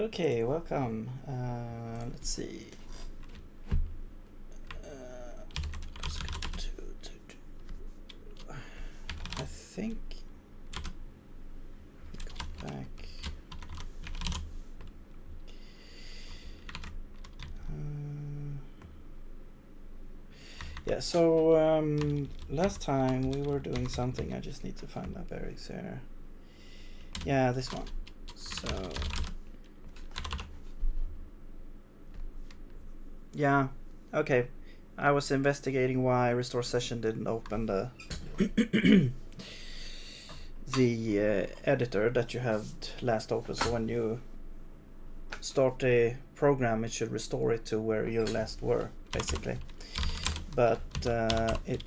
Okay, welcome. Let's see. I think go back. Yeah, so last time we were doing something. I just need to find my bearings here. Yeah, this one. So yeah, okay. I was investigating why restore session didn't open the the editor that you had last open. So when you start a program, it should restore it to where you last were, basically. But it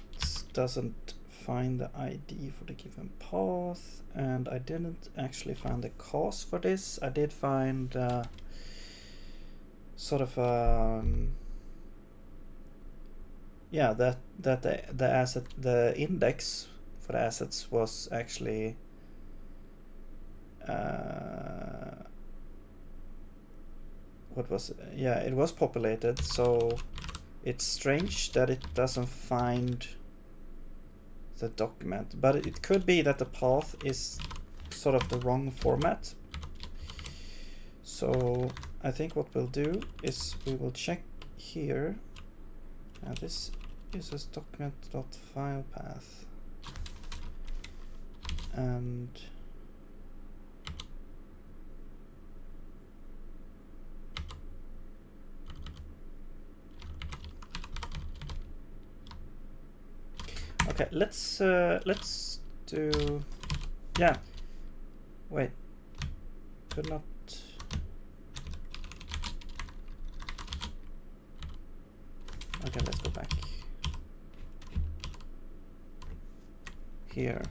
doesn't find the ID for the given path, and I didn't actually find the cause for this. I did find sort of yeah, that the asset, the index for the assets was actually what was it? Yeah, it was populated, so it's strange that it doesn't find the document, but it could be that the path is sort of the wrong format. So I think what we'll do is we will check here. This uses document.file path, and okay, let's do, yeah, wait, could not, okay, let's go back here.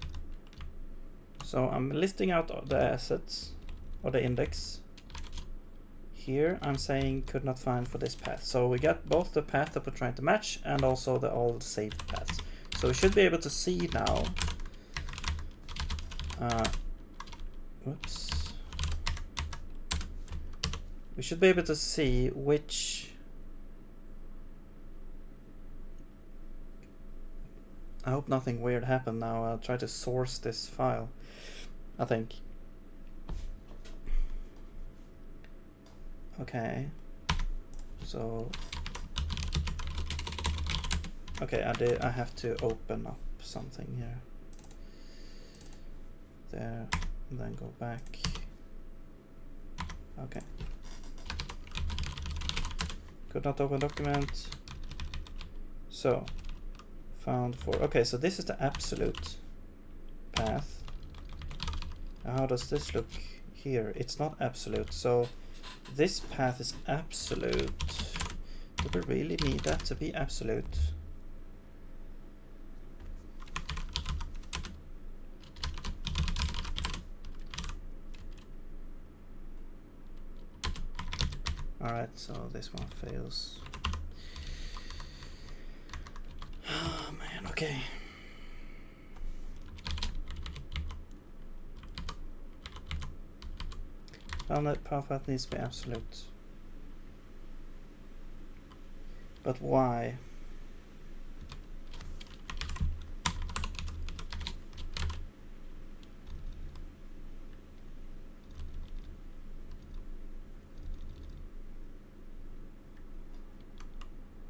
So I'm listing out the assets or the index. Here I'm saying could not find for this path. So we got both the path that we're trying to match and also the old saved paths. So we should be able to see now. Whoops. We should be able to see which. I hope nothing weird happened now. I'll try to source this file, I think. Okay. So. Okay, I have to open up something here. There, and then go back. Okay. Could not open document. So, found for, okay, so this is the absolute path. Now how does this look here? It's not absolute, so this path is absolute. Do we really need that to be absolute? Alright, so this one fails. Oh man, okay. Found that path needs to be absolute. But why?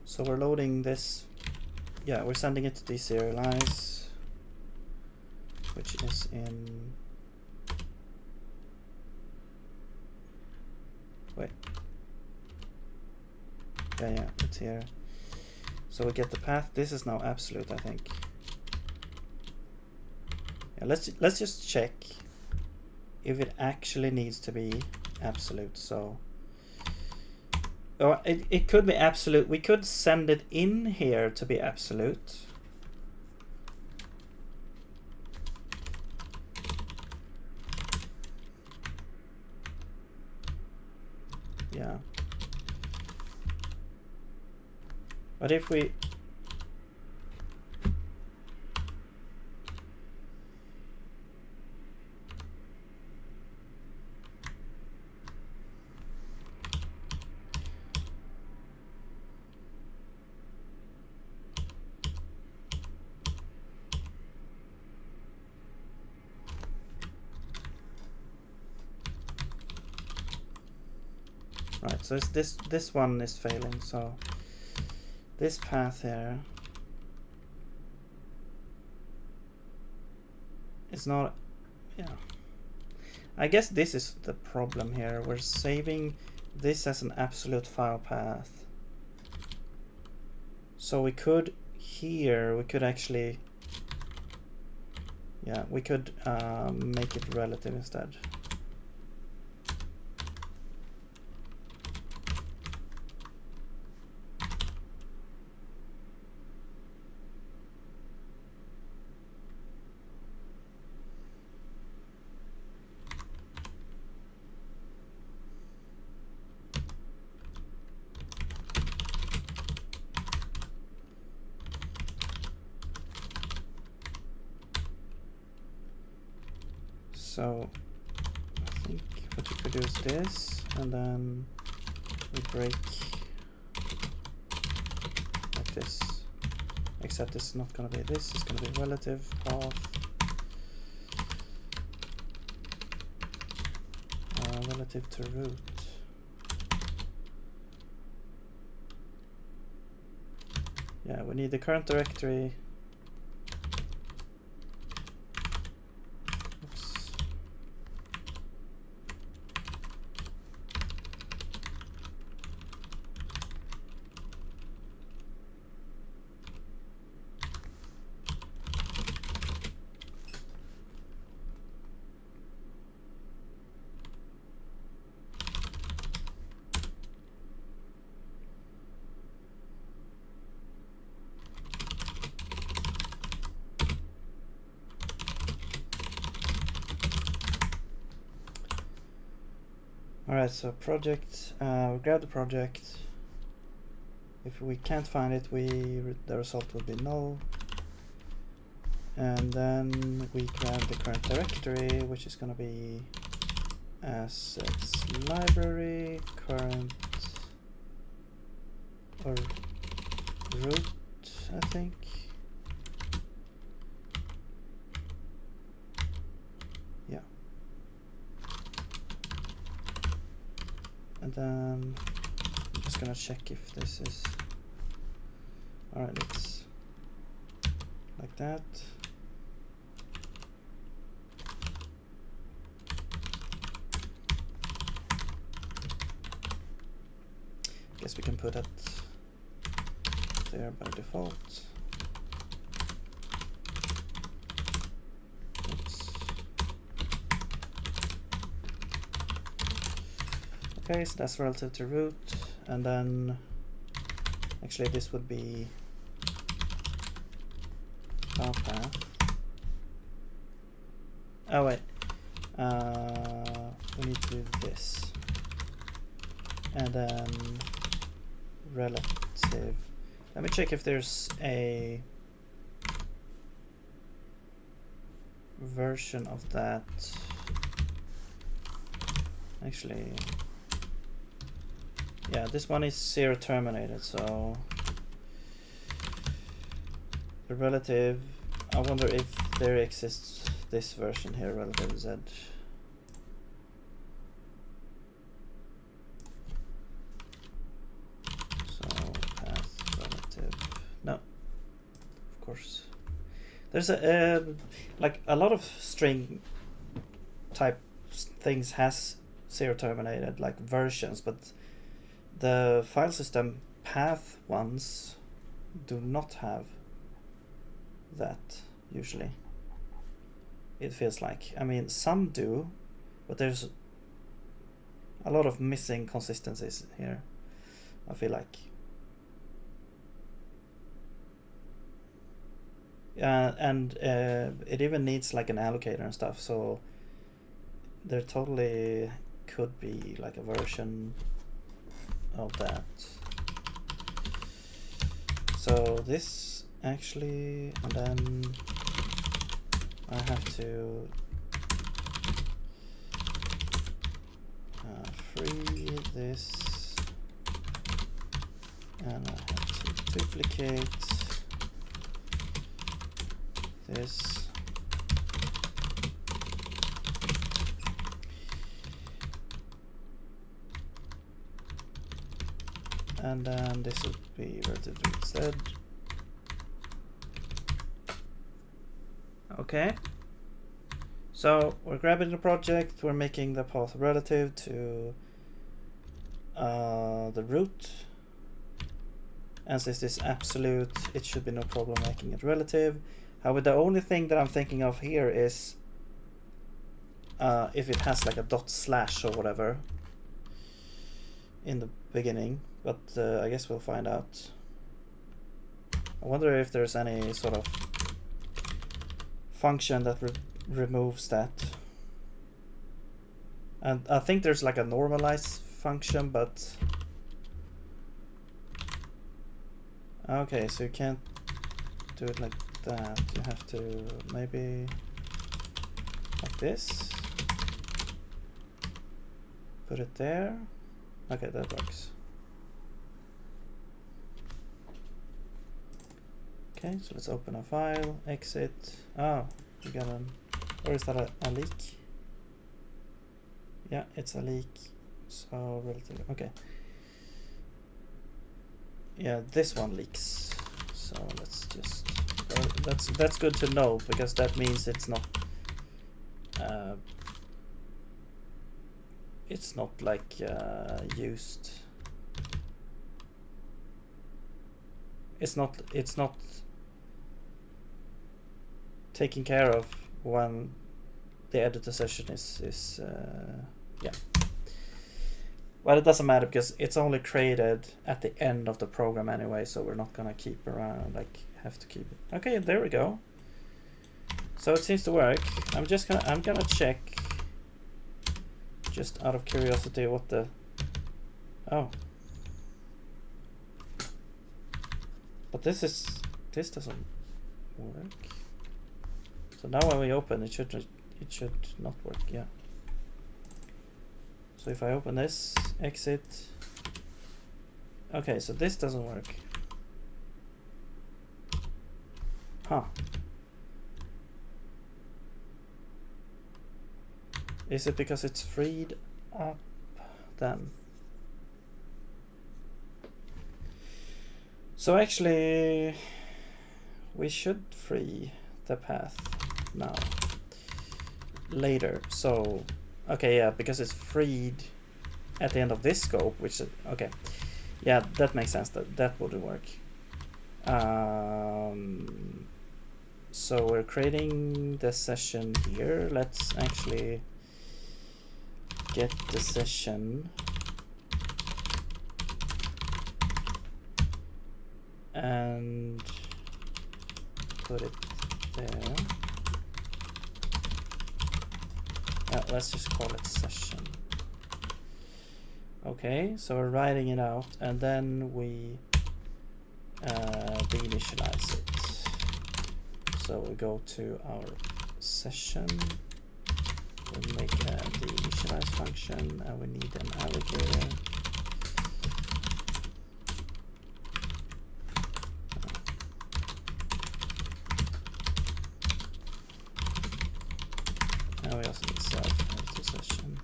So we're loading this, yeah, we're sending it to deserialize, which is in, wait, yeah, it's here. So we get the path, this is now absolute, I think. Yeah, let's just check if it actually needs to be absolute. So or it could be absolute. We could send it in here to be absolute. Yeah. But if we So it's this one is failing. So this path here is not. Yeah. I guess this is the problem here. We're saving this as an absolute file path. So we could here, we could actually, yeah, we could make it relative instead. So I think what you could do is this, and then we break like this. Except it's not going to be this, it's going to be relative path. Relative to root. Yeah, we need the current directory. Oops. Alright, so project, we grab the project. If we can't find it, the result will be null. And then we grab the current directory, which is going to be assets library current or root, I think. Yeah. And then I'm just gonna check if this is alright. It's like that. Guess we can put that there by default. Oops. Okay, so that's relative to root, and then actually this would be file path. Oh wait, we need to do this, and then relative. Let me check if there's a version of that. Actually, yeah, this one is 0 terminated, so the relative, I wonder if there exists this version here, relative Z. No, of course. There's a like a lot of string type things has 0 terminated like versions, but the file system path ones do not have that usually. It feels like. I mean, some do, but there's a lot of missing consistencies here, I feel like. And it even needs like an allocator and stuff, so there totally could be like a version of that. So this actually, and then I have to free this, and I have to duplicate this. and then this would be relative to Z. Okay. So we're grabbing the project, we're making the path relative to the root. And since this is absolute, it should be no problem making it relative. However, the only thing that I'm thinking of here is if it has like a dot slash or whatever in the beginning, but I guess we'll find out. I wonder if there's any sort of function that removes that. And I think there's like a normalize function, but okay, so you can't do it like that. You have to maybe like this. Put it there. Okay, that works. Okay, so let's open a file, exit. Oh, we got an, or is that a leak? Yeah, it's a leak. So relative, okay. Yeah, this one leaks. So let's just, that's good to know, because that means it's not like used. It's not taken care of when the editor session is yeah. Well, it doesn't matter because it's only created at the end of the program anyway, so we're not gonna keep around, like have to keep it. Okay, there we go. So it seems to work. I'm gonna check, just out of curiosity, what the, oh. But this doesn't work. So now when we open it should not work, yeah. So if I open this, exit. Okay, so this doesn't work. Huh. Is it because it's freed up then? So actually, we should free the path now. Later, so okay, yeah, because it's freed at the end of this scope, which is, okay, yeah, that makes sense. That wouldn't work. So we're creating the session here. Let's actually get the session and put it there. Let's just call it session. Okay, so we're writing it out, and then we deinitialize it. So we go to our session, we make a deinitialize function, and we need an allocator. And we also need self into session.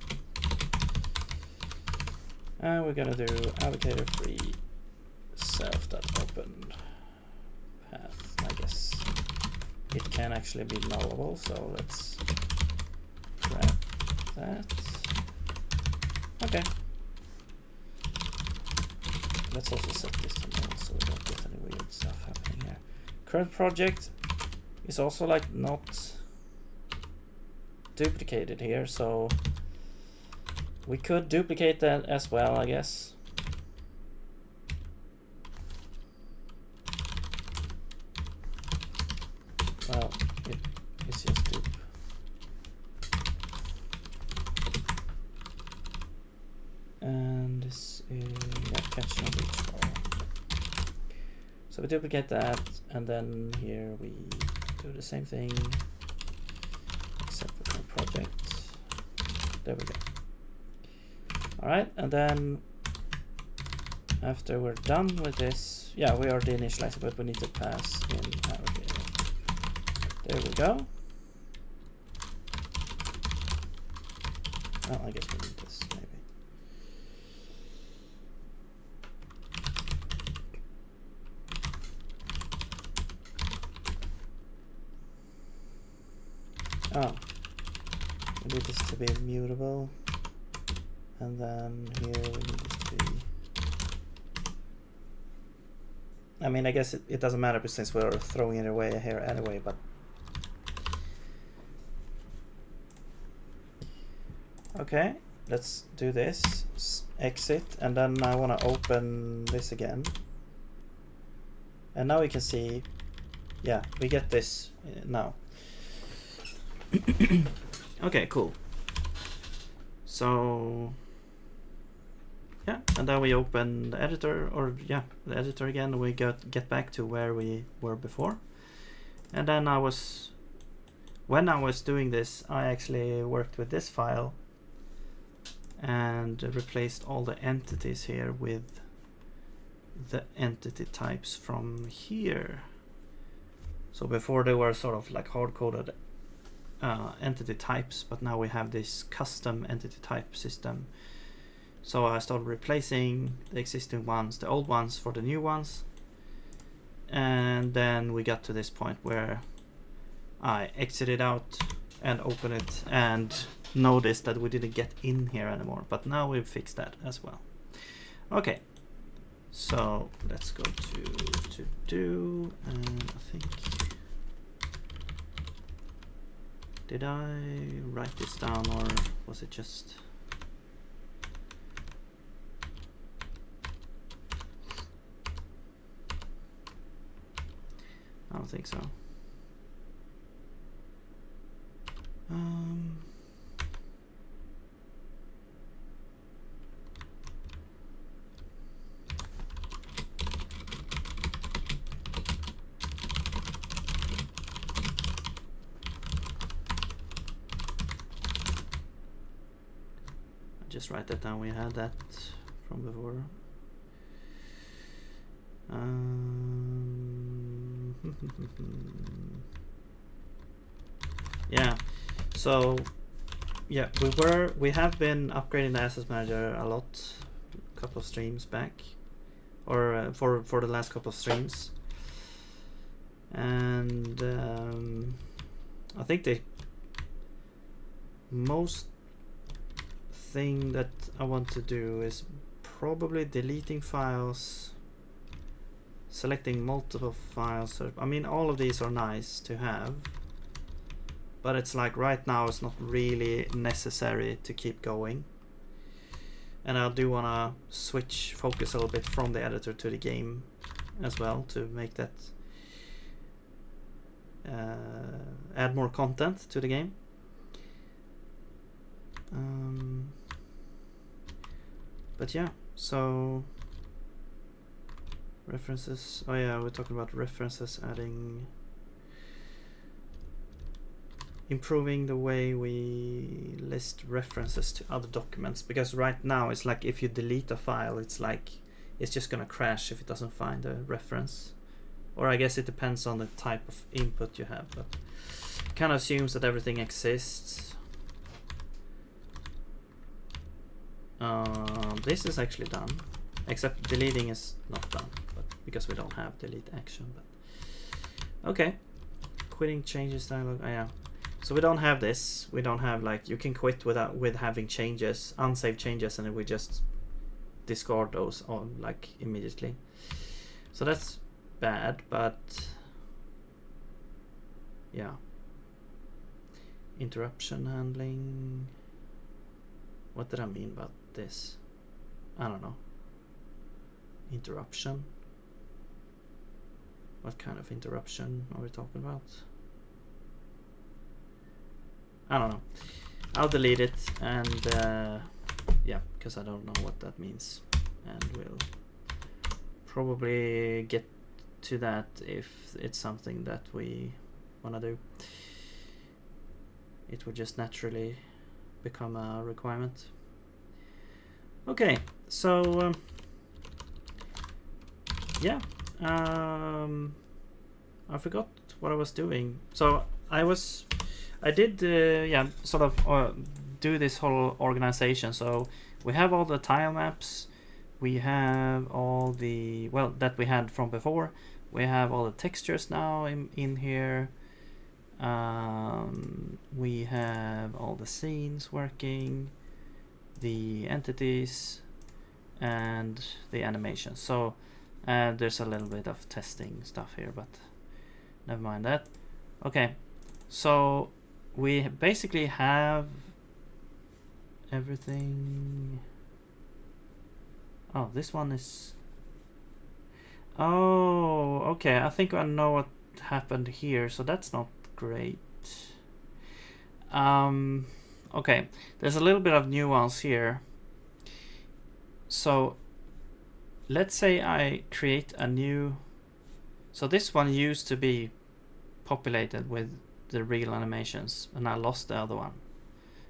And we're gonna do allocator free self.open path. I guess it can actually be nullable, so let's grab that. Okay. Let's also set this to null so we don't get any weird stuff happening here. Current project is also like not duplicated here, so we could duplicate that as well, I guess. Well, it's just dupe. And this is catch and reach bar. So we duplicate that, and then here we do the same thing, except for the project. There we go. All right, and then after we're done with this, yeah, we already initialized it, but we need to pass in allocator. There we go. Oh, I guess we need this maybe. Oh, we need this to be mutable, and then here we need this to be. I mean, I guess it doesn't matter since we're throwing it away here anyway, but. Okay, let's do this. Exit, and then I want to open this again. And now we can see, yeah, we get this now. Okay, cool. So, yeah, and then we open the editor, or yeah, the editor again, and we get back to where we were before. And then when I was doing this, I actually worked with this file and replaced all the entities here with the entity types from here. So before they were sort of like hard-coded entity types, but now we have this custom entity type system. So I started replacing the existing ones, the old ones, for the new ones. And then we got to this point where I exited out and opened it and noticed that we didn't get in here anymore, but now we've fixed that as well. Okay, so let's go to do, and I think, did I write this down, or was it just, I don't think so. Just write that down. We had that from before. Yeah. So yeah, we have been upgrading the Assets Manager a lot, a couple of streams back, or for the last couple of streams, and I think the most thing that I want to do is probably deleting files, selecting multiple files. I mean, all of these are nice to have, but it's like right now it's not really necessary to keep going. And I do want to switch focus a little bit from the editor to the game as well, to make that add more content to the game. But yeah, so references. Oh yeah, we're talking about references, improving the way we list references to other documents, because right now it's like if you delete a file, it's like it's just gonna crash if it doesn't find a reference. Or I guess it depends on the type of input you have, but it kind of assumes that everything exists. This is actually done, except deleting is not done, but because we don't have delete action. But okay, quitting changes dialog. Oh, yeah. So we don't have this. We don't have like you can quit with having changes, unsaved changes, and then we just discard those on like immediately. So that's bad, but yeah. Interruption handling. What did I mean about this? I don't know. Interruption. What kind of interruption are we talking about? I don't know. I'll delete it, and yeah, because I don't know what that means, and we'll probably get to that if it's something that we want to do. It would just naturally become a requirement. Okay, so yeah, I forgot what I was doing. So I did yeah, sort of do this whole organization. So we have all the tile maps, we have all the, well, that we had from before. We have all the textures now in here. We have all the scenes working, the entities, and the animation. So there's a little bit of testing stuff here, but never mind that. Okay, so we basically have everything. Oh, this one is... Oh, okay, I think I know what happened here, so that's not great. Okay, there's a little bit of nuance here. So let's say I create a new... So this one used to be populated with the real animations, and I lost the other one.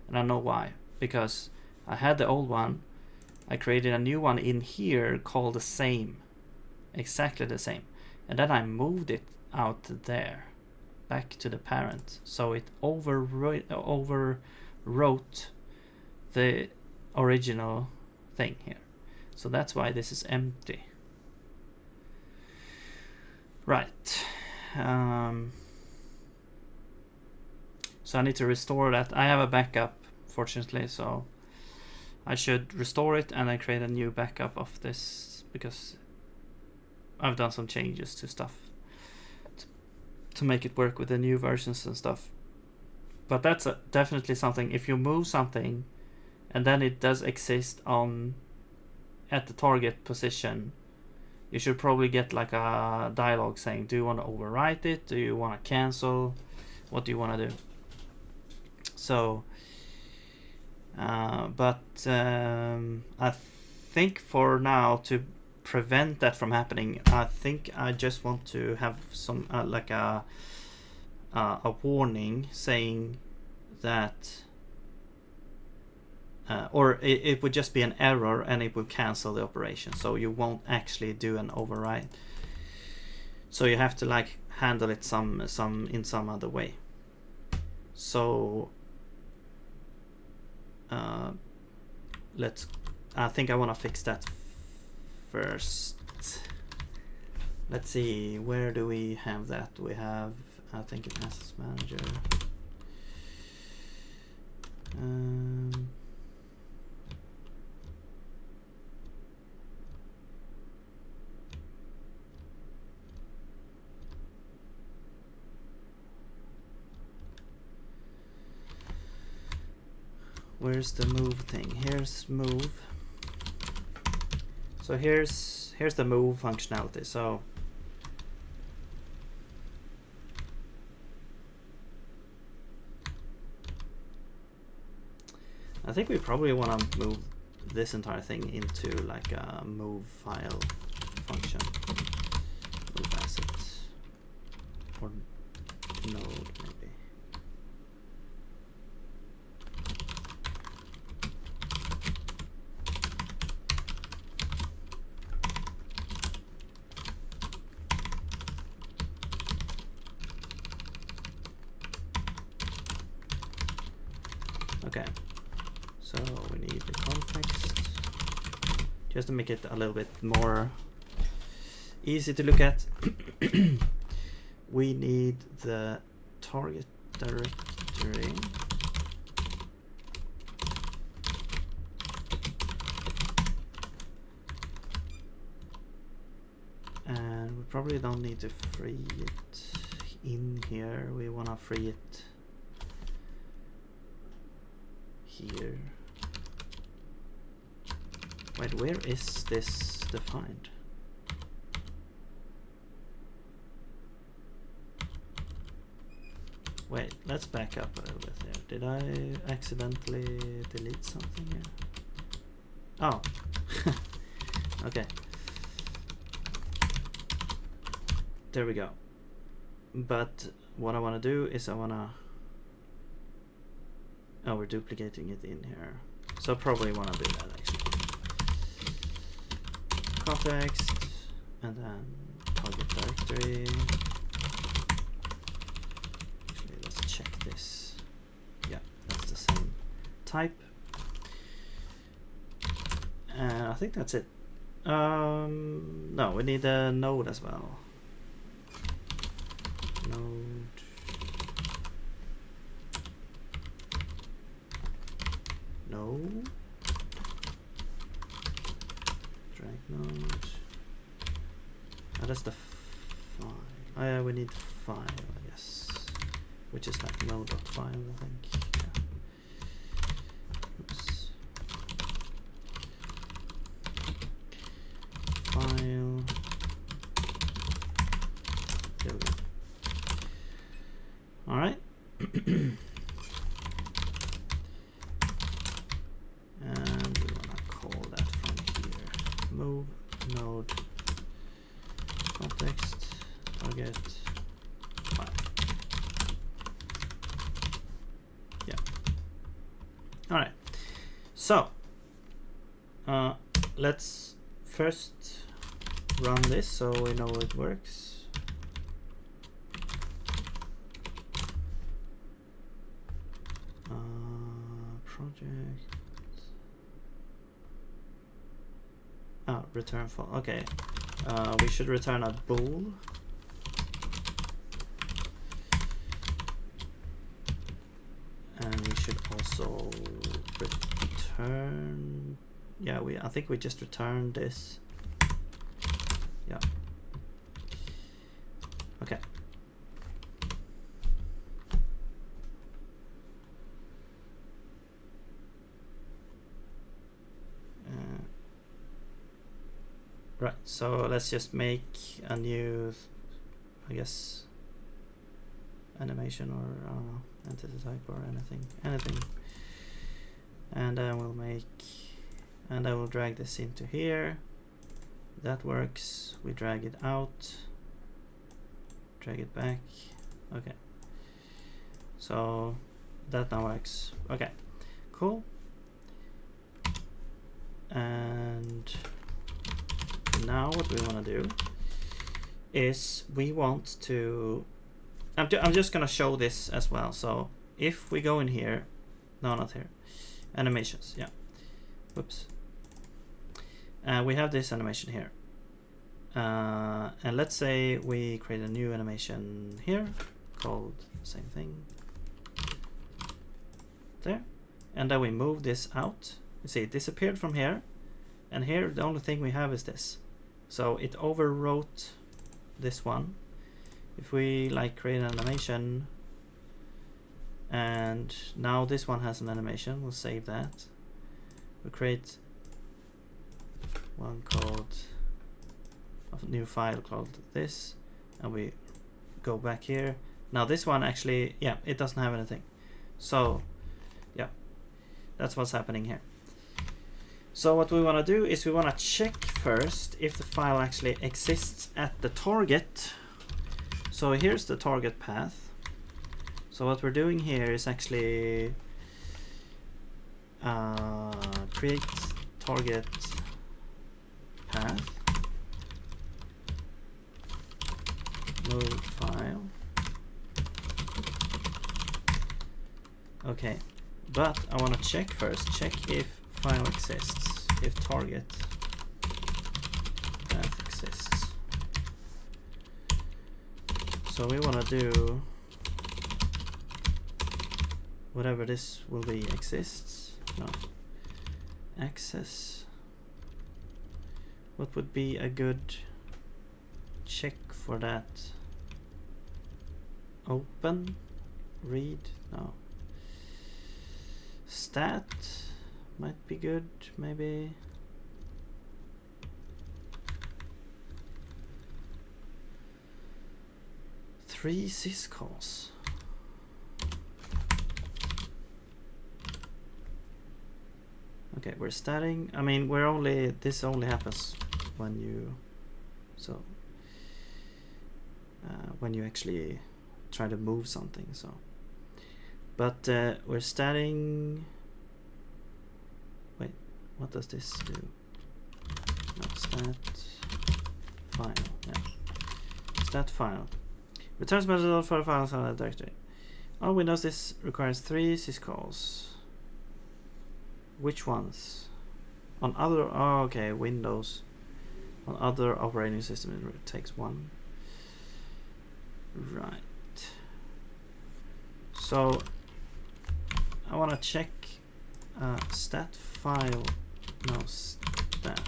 And I know why. Because I had the old one, I created a new one in here called the same. Exactly the same. And then I moved it out there, back to the parent. So it overwrote the original thing here. So that's why this is empty. Right. So I need to restore that. I have a backup, fortunately, so I should restore it and then create a new backup of this, because I've done some changes to stuff to make it work with the new versions and stuff. But that's definitely something. If you move something and then it does exist at the target position, you should probably get like a dialogue saying, do you want to overwrite it? Do you want to cancel? What do you want to do? So, but I think for now, to prevent that from happening, I think I just want to have some like a warning saying that, or it would just be an error and it would cancel the operation, so you won't actually do an override. So you have to like handle it in some other way. So I think I want to fix that first. Let's see, where do we have that? We have, I think, an Assets Manager. Where's the move thing? Here's move. So here's the move functionality. So I think we probably want to move this entire thing into like a move file function. Move asset or node maybe. Okay, so we need the context just to make it a little bit more easy to look at. We need the target directory, and we probably don't need to free it in here. We want to free it here. Wait, where is this defined? Wait, let's back up a little bit here. Did I accidentally delete something here? Oh, okay. There we go. But what I want to do is I want to... Oh, we're duplicating it in here. So I probably want to do that actually. Context, and then target directory. Actually, let's check this. Yeah, that's the same type. And I think that's it. No, we need a node as well. Node. that's the file. Oh yeah, we need file, I guess, which is like node.file, I think. Yeah. Oops. File. There we go. All right. And we want to call that from here. Move node context target file. Yeah. All right. So let's first run this so we know it works. Project. Oh, return false. Okay. We should return a bool. And we should also return. Yeah, I think we just returned this. Yeah. Okay. Right, so let's just make a new, I guess, animation, or I don't know, entity type or anything. And then we'll make, and I will drag this into here. That works. We drag it out, drag it back. Okay. So that now works. Okay, cool. And now what we want to do is we want to, I'm just gonna show this as well. So if we go in here, no, not here, animations, yeah, whoops, we have this animation here, and let's say we create a new animation here called same thing there, and then we move this out. You see it disappeared from here, and here the only thing we have is this. So it overwrote this one. If we like create an animation, and now this one has an animation, we'll save that. We create one called a new file called this, and we go back here. Now this one actually, yeah, it doesn't have anything. So yeah, that's what's happening here. So what we want to do is we want to check first if the file actually exists at the target. So here's the target path. So what we're doing here is actually create target path, move file. Okay, but I want to check first, check if file exists, if target path exists. So we want to do whatever this will be, exists, no, access. What would be a good check for that? Open, read, no. Stat might be good, maybe. Three syscalls. Okay, we're starting. I mean, we're only, this only happens when you, so when you actually try to move something. So, but we're starting. Wait, what does this do? No, stat file. Yeah, stat file returns method for files on a directory. Oh, Windows, this requires 3 syscalls. Which ones? On other, oh, okay, Windows. On other operating system, it takes 1. Right. So I want to check stat file. No, stat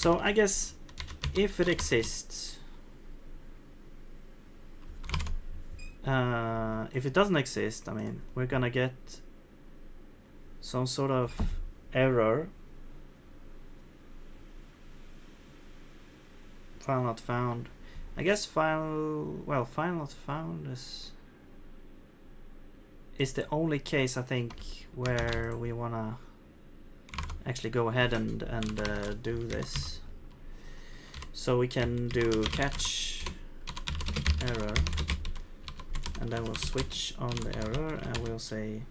So I guess if it exists, if it doesn't exist, I mean, we're gonna get some sort of error. File not found. I guess file not found is the only case I think where we wanna actually go ahead and do this. So we can do catch error, and then we'll switch on the error and we'll say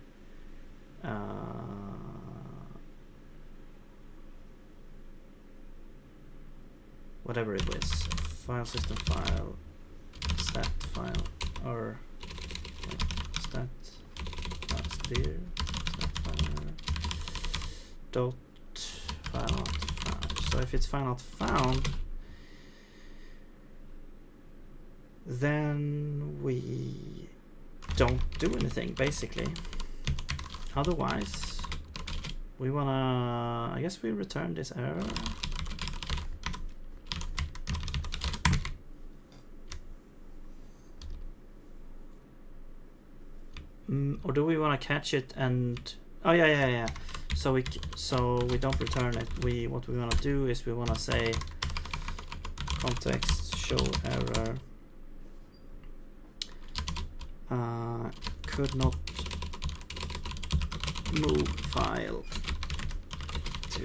whatever it is, file system file, stat file, or stat dir stat file dot file not found. So if it's file not found, then we don't do anything basically. Otherwise, we wanna, I guess we return this error. Or do we want to catch it and so we don't return it. What we want to do is we want to say context show error could not move file to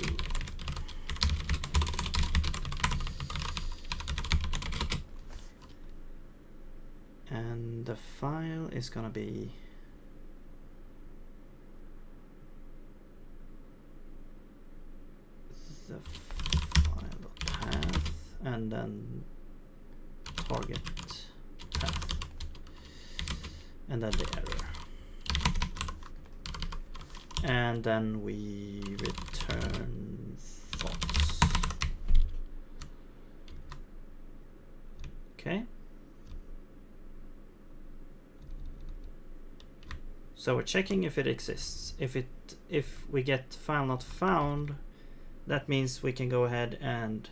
and the file is gonna be the file.path and then target path and then the error, and then we return false. Okay, so we're checking if it exists. If we get file not found, that means we can go ahead and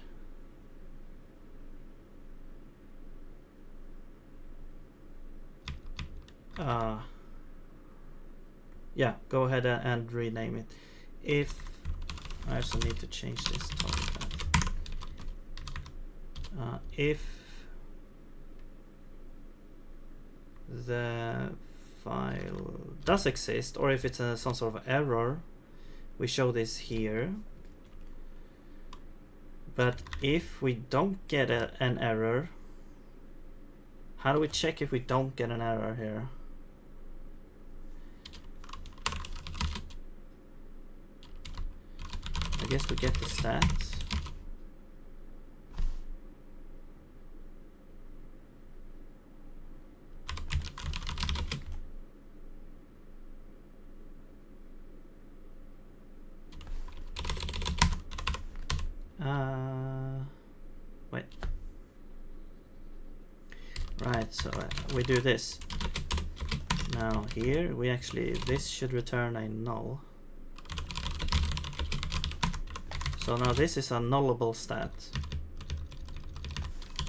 go ahead and rename it. If I also need to change this target path. If the file does exist, or if it's some sort of error, we show this here. But if we don't get an error, how do we check if we don't get an error here? I guess we get the stats. Wait. Right, so we do this. Now here we actually, this should return a null. So now this is a nullable stat.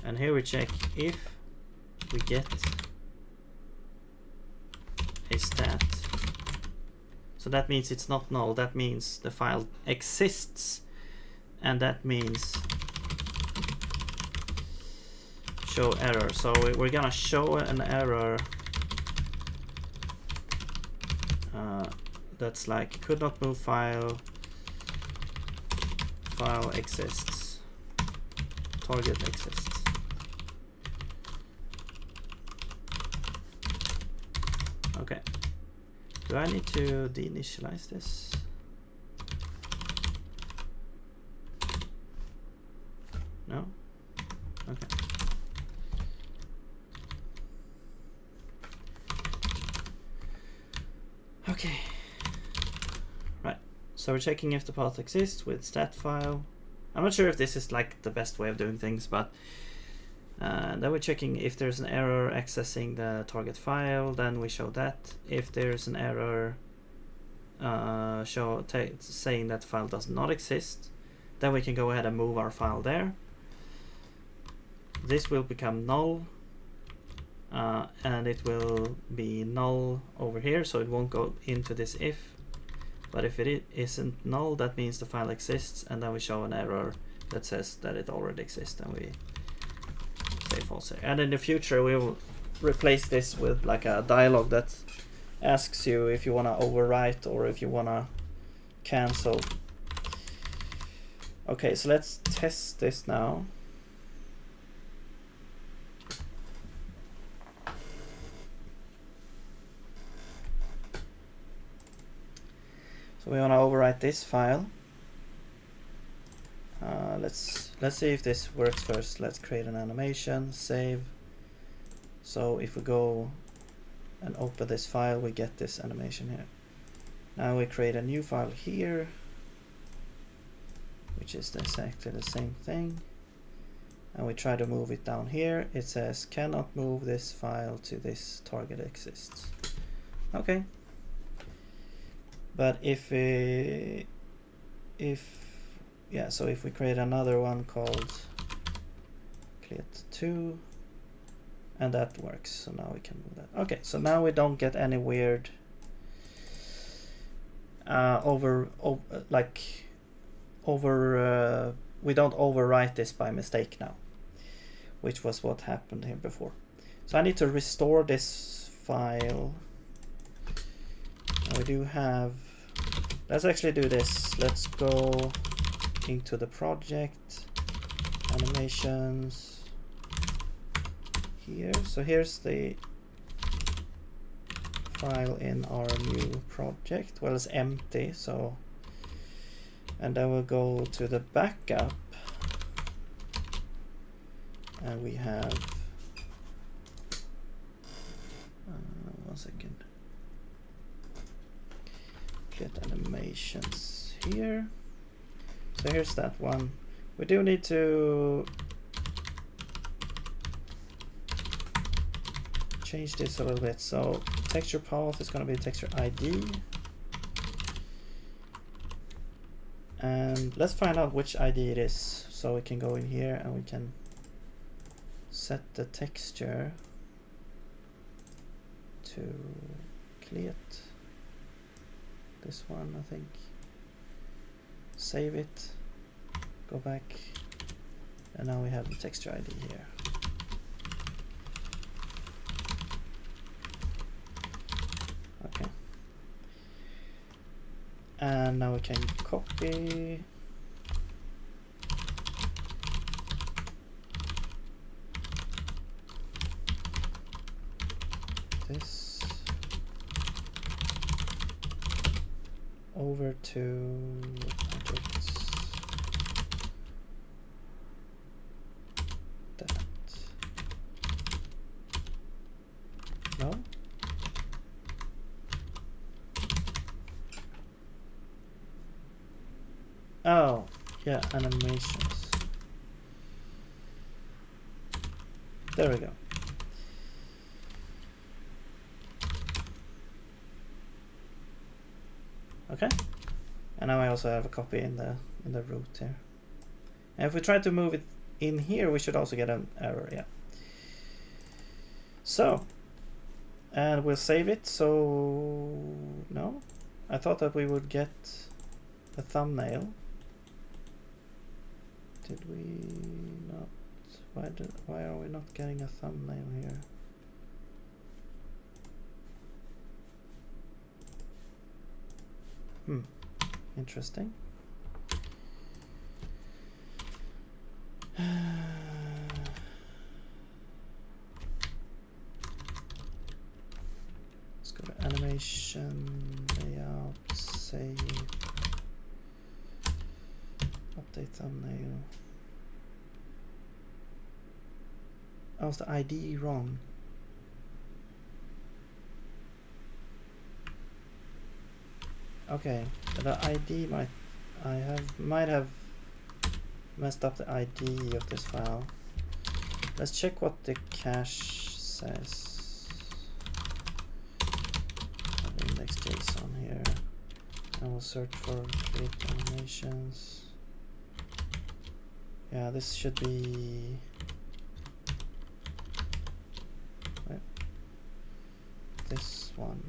And here we check if we get a stat. So that means it's not null, that means the file exists. And that means show error. So we're gonna show an error that's like could not move file exists, target exists. Okay, do I need to deinitialize this? No? Okay. Okay. Right. So we're checking if the path exists with stat file. I'm not sure if this is like the best way of doing things, but then we're checking if there's an error accessing the target file, then we show that. If there's an error saying that file does not exist, Then we can go ahead and move our file there. This will become null, and it will be null over here, so it won't go into this if. But if it isn't null, that means the file exists, and then we show an error that says that it already exists, and we say false. And in the future, we will replace this with like a dialog that asks you if you want to overwrite or if you want to cancel. Okay, so let's test this now. So we want to overwrite this file. Let's see if this works first. Let's create an animation, save. So if we go and open this file, we get this animation here. Now we create a new file here, which is exactly the same thing. And we try to move it down here. It says cannot move this file to this target exists. Okay. But if we create another one called cleat2, and that works, so now we can move that. Okay, so now we don't get any weird we don't overwrite this by mistake now, which was what happened here before. So I need to restore this file. And we do have, let's actually do this. Let's go into the project, animations here. So here's the file in our new project. Well, it's empty, so, and then we'll go to the backup, and we have 1 second. Get animations here. So here's that one. We do need to change this a little bit. So texture path is going to be texture ID. And let's find out which ID it is. So we can go in here and we can set the texture to cleat. This one, I think. Save it, go back, and now we have the texture ID here. Okay. And now we can copy this over to that. No? Oh, yeah, animations. There we go. Okay, and now I also have a copy in the root here. And if we try to move it in here, we should also get an error. Yeah. So, and we'll save it. So no, I thought that we would get a thumbnail. Did we not? Why are we not getting a thumbnail here? Interesting. Let's go to animation, layout, save, update thumbnail. Oh, is the ID wrong? Okay, the ID might have messed up the ID of this file. Let's check what the cache says. Index.json here. I will search for create animations. Yeah, this should be... Wait. This one.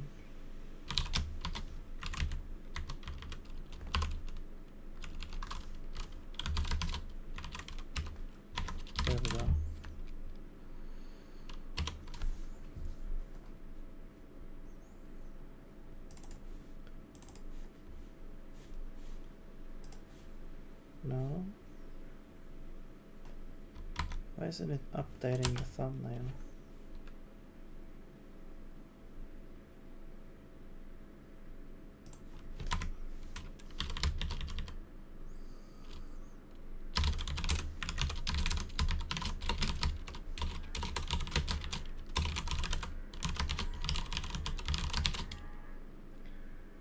There we go. No. Why isn't it updating the thumbnail?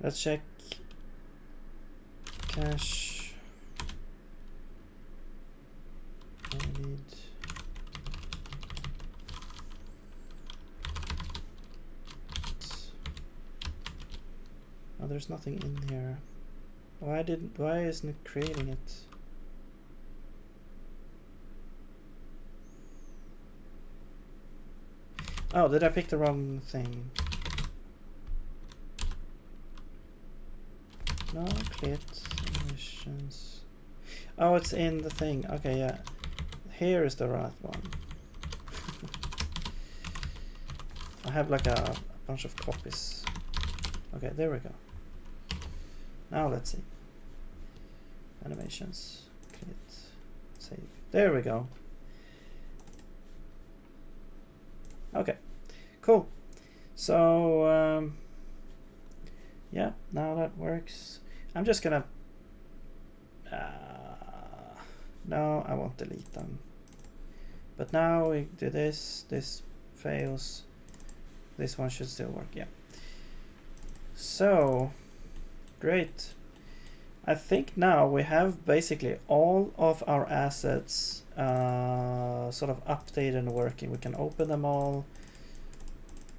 Let's check cache. I need oh, there's nothing in here. Why isn't it creating it? Oh, did I pick the wrong thing? No, clit emissions. Oh, it's in the thing. Okay, yeah. Here is the right one. I have like a bunch of copies. Okay, there we go. Now let's see. Animations. Clit. Save. There we go. Okay, cool. So, yeah, now that works. I'm just gonna... no, I won't delete them. But now we do this. This fails. This one should still work, yeah. So, great. I think now we have basically all of our assets sort of updated and working. We can open them all.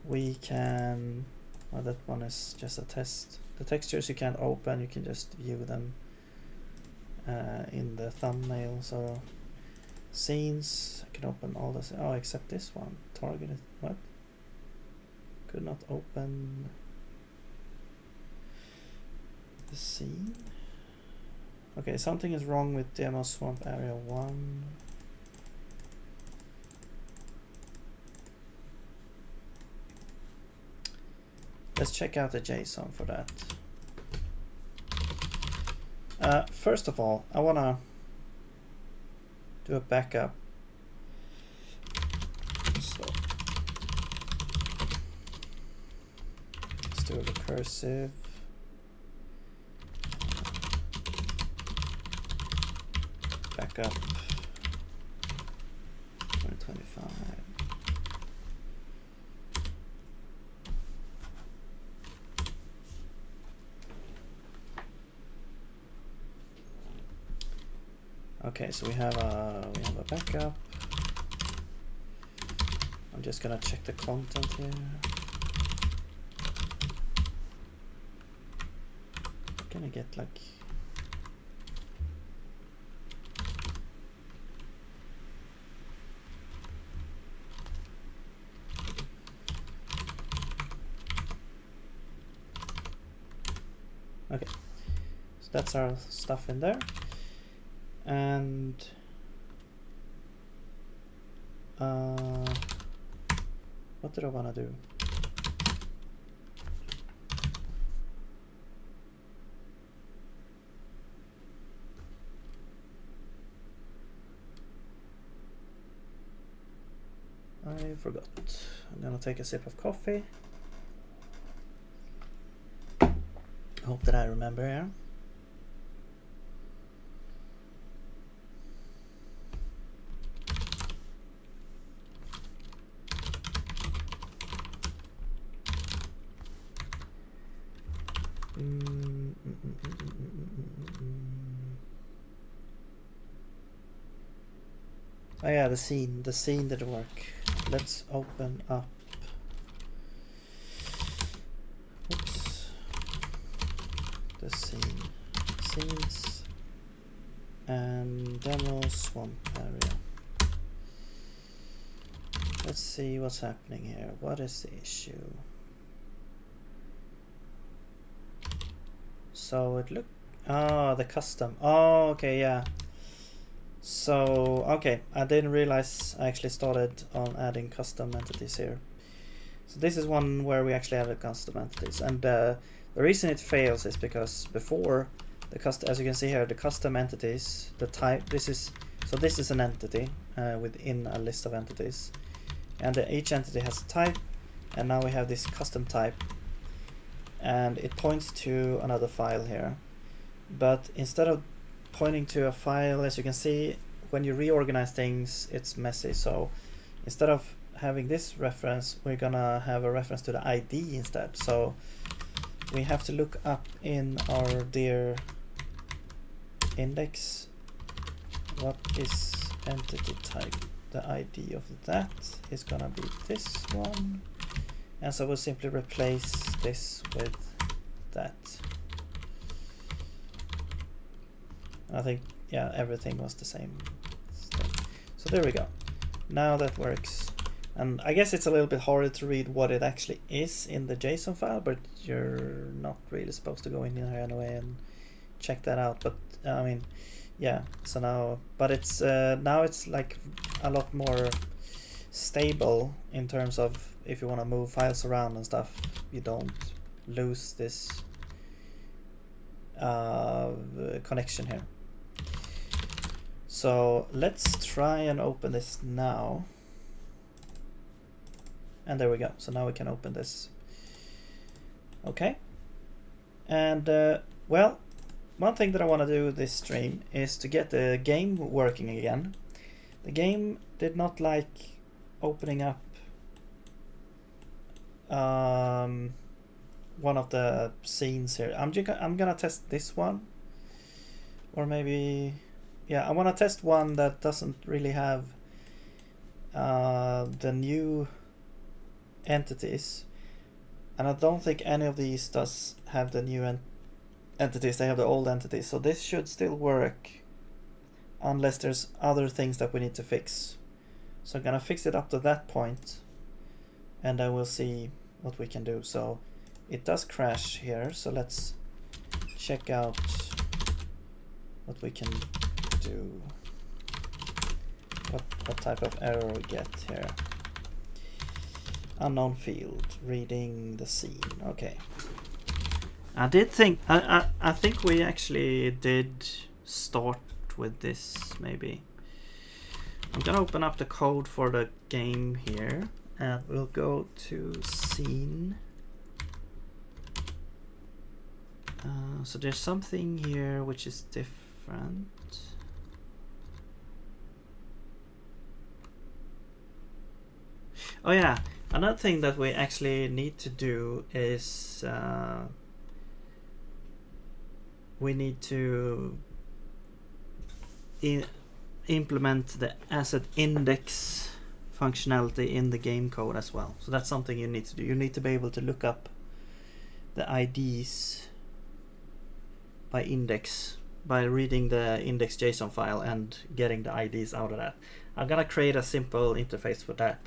We can... Well, that one is just a test. The textures you can't open, you can just view them in the thumbnail. So scenes, I can open all this. Oh, except this one. Targeted. What? Could not open the scene. Okay, something is wrong with demo swamp area 1. Let's check out the JSON for that. First of all, I want to do a backup. So let's do a recursive. Backup 2025. Okay, so we have a backup. I'm just gonna check the content here. I'm gonna get like okay, so that's our stuff in there. And what did I want to do? I forgot. I'm gonna take a sip of coffee. Hope that I remember here. Oh yeah, the scene didn't work. Let's open up. Oops. The scene. Scenes. and demo swamp area. Let's see what's happening here. What is the issue? So it look, the custom. Oh, okay, yeah. So okay, I didn't realize I actually started on adding custom entities here. So this is one where we actually added custom entities, and the reason it fails is because before the as you can see here, the custom entities, the type, this is an entity within a list of entities, and each entity has a type, and now we have this custom type, and it points to another file here. But instead of pointing to a file, as you can see, when you reorganize things, it's messy. So instead of having this reference, we're gonna have a reference to the ID instead. So we have to look up in our dear index, what is entity type? The ID of that is gonna be this one, and so we'll simply replace this with that. I think, yeah, everything was the same. So there we go. Now that works. And I guess it's a little bit harder to read what it actually is in the JSON file, but you're not really supposed to go in here anyway and check that out. But I mean, yeah, so now, but it's now it's like a lot more stable in terms of if you want to move files around and stuff, you don't lose this connection here. So let's try and open this now. And there we go. So now we can open this. Okay. And well, one thing that I want to do this stream is to get the game working again. The game did not like opening up one of the scenes here. I'm gonna test this one, or maybe, yeah, I want to test one that doesn't really have the new entities, and I don't think any of these does have the new entities. They have the old entities, so this should still work unless there's other things that we need to fix. So I'm gonna fix it up to that point, and then we'll see what we can do. So it does crash here, so let's check out what we can do. What type of error we get here. Unknown field, reading the scene. Okay. I did think, I think we actually did start with this, maybe. I'm gonna open up the code for the game here, and we'll go to scene. So there's something here which is different. Oh yeah, another thing that we actually need to do is we need to implement the asset index functionality in the game code as well. So that's something you need to do. You need to be able to look up the IDs by index, by reading the index JSON file and getting the IDs out of that. I'm gonna create a simple interface for that.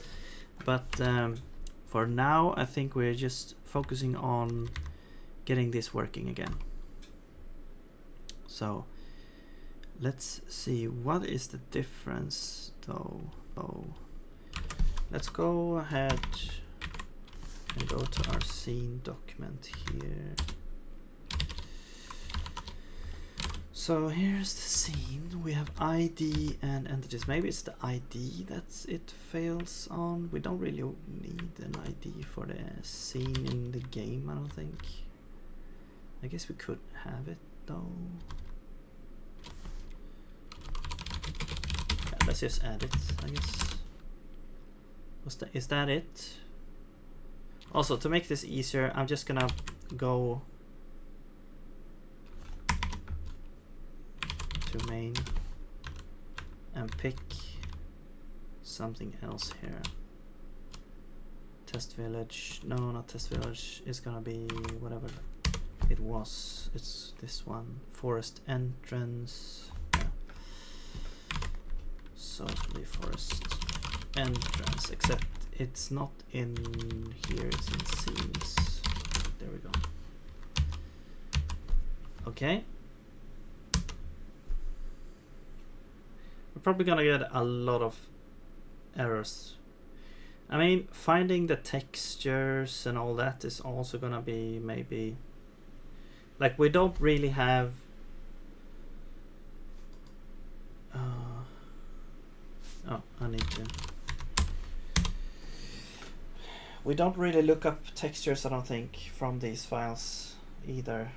But for now, I think we're just focusing on getting this working again. So let's see, what is the difference though? Oh, let's go ahead and go to our scene document here. So here's the scene. We have ID and entities. Maybe it's the ID that's it fails on. We don't really need an ID for the scene in the game, I don't think. I guess we could have it though. Yeah, let's just add it, I guess. Is that it? Also, to make this easier, I'm just gonna go to main and pick something else here. Test village. No, not test village. It's gonna be whatever it was. It's this one. Forest entrance. Yeah. So the forest entrance, except it's not in here, it's in scenes. There we go. Okay. We're probably gonna get a lot of errors. I mean, finding the textures and all that is also gonna be maybe... Like, we don't really have... oh, I need to... We don't really look up textures, I don't think, from these files either.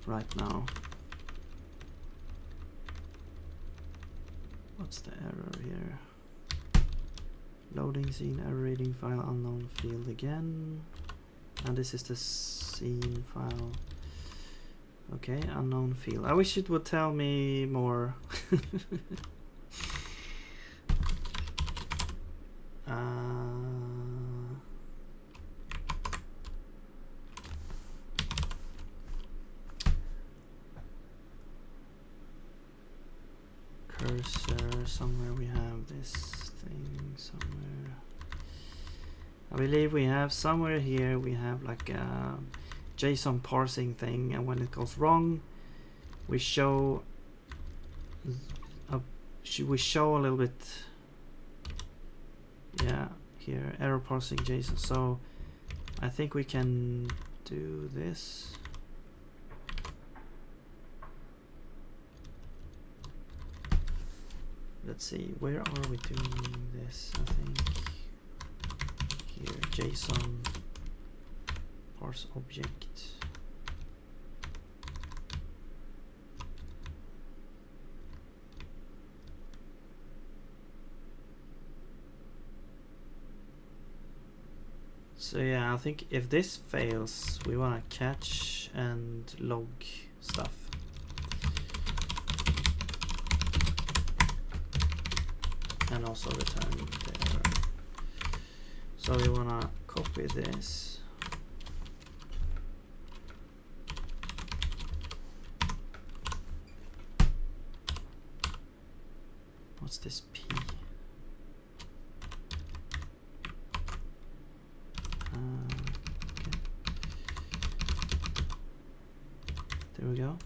Right now. What's the error here? Loading scene, error reading file, unknown field again. And this is the scene file. Okay, unknown field. I wish it would tell me more. Cursor, somewhere we have this thing, somewhere. I believe we have somewhere here, we have like a JSON parsing thing, and when it goes wrong, we show a little bit, yeah, here, error parsing JSON. So I think we can do this. Let's see, where are we doing this? I think here, JSON parse object. So yeah, I think if this fails, we want to catch and log stuff. And also return the error. So we want to copy this. What's this P? Okay. There we go.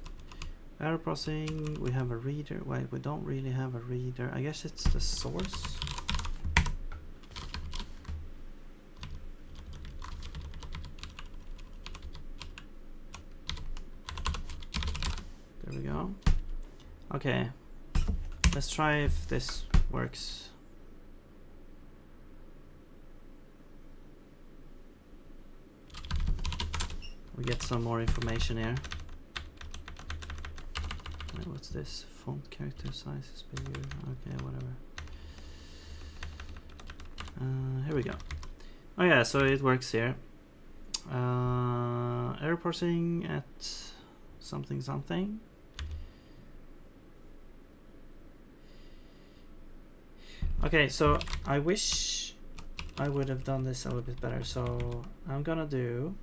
Error processing, we have a reader. Wait, we don't really have a reader. I guess it's the source. There we go. Okay, let's try if this works. We get some more information here. What's this? Font character size is bigger. Okay, whatever. Here we go. Oh yeah, so it works here. Error parsing at something something. Okay, so I wish I would have done this a little bit better. So I'm gonna do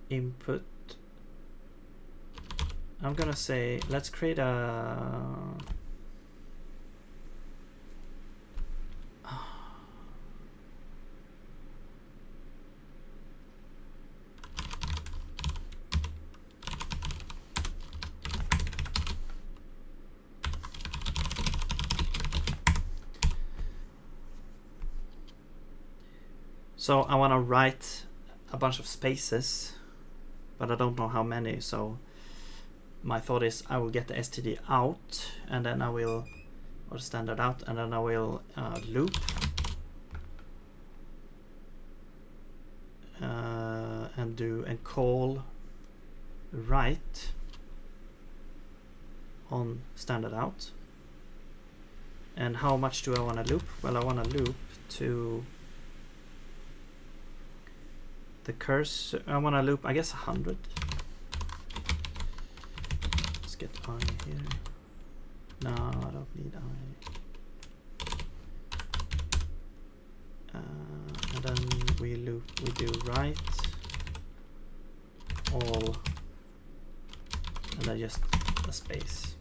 input. I'm gonna say, let's create a so I want to write a bunch of spaces, but I don't know how many, so my thought is I will get the std out, and then I will, or standard out, and then I will loop and call write on standard out. And how much do I want to loop? Well, I want to loop to the cursor. I want to loop, I guess, 100. Get I here. No, I don't need I. And then we loop. We do write all and then just a space.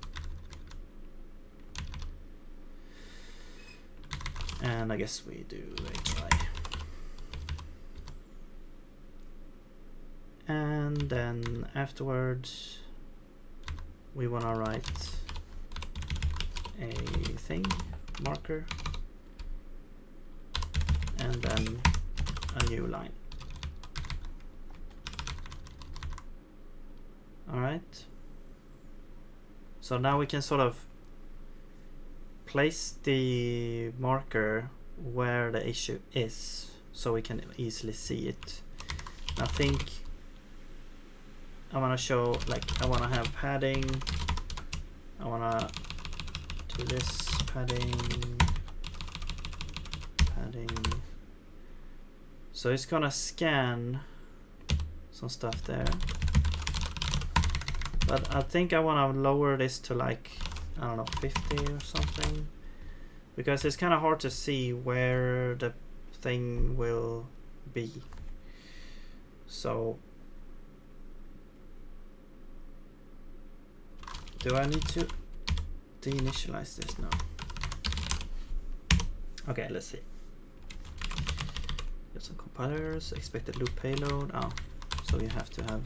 And I guess we do a try. And then afterwards we want to write a thing marker and then a new line. All right. So now we can sort of place the marker where the issue is so we can easily see it. I think I want to show, like, I want to have padding. I want to do this padding. So it's gonna scan some stuff there. But I think I want to lower this to, like, I don't know, 50 or something. Because it's kind of hard to see where the thing will be. So do I need to deinitialize this now? Okay, let's see. Get some compilers, expected loop payload. Oh, so you have to have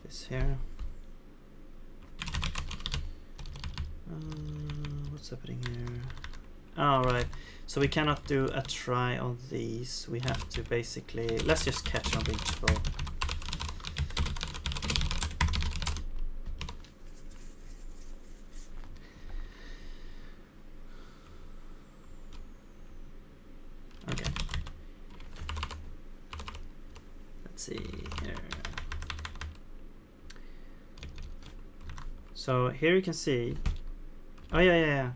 this here. What's happening here? All right, so we cannot do a try on these. We have to basically, let's just catch on each row. Okay. Let's see here. So here you can see, oh yeah.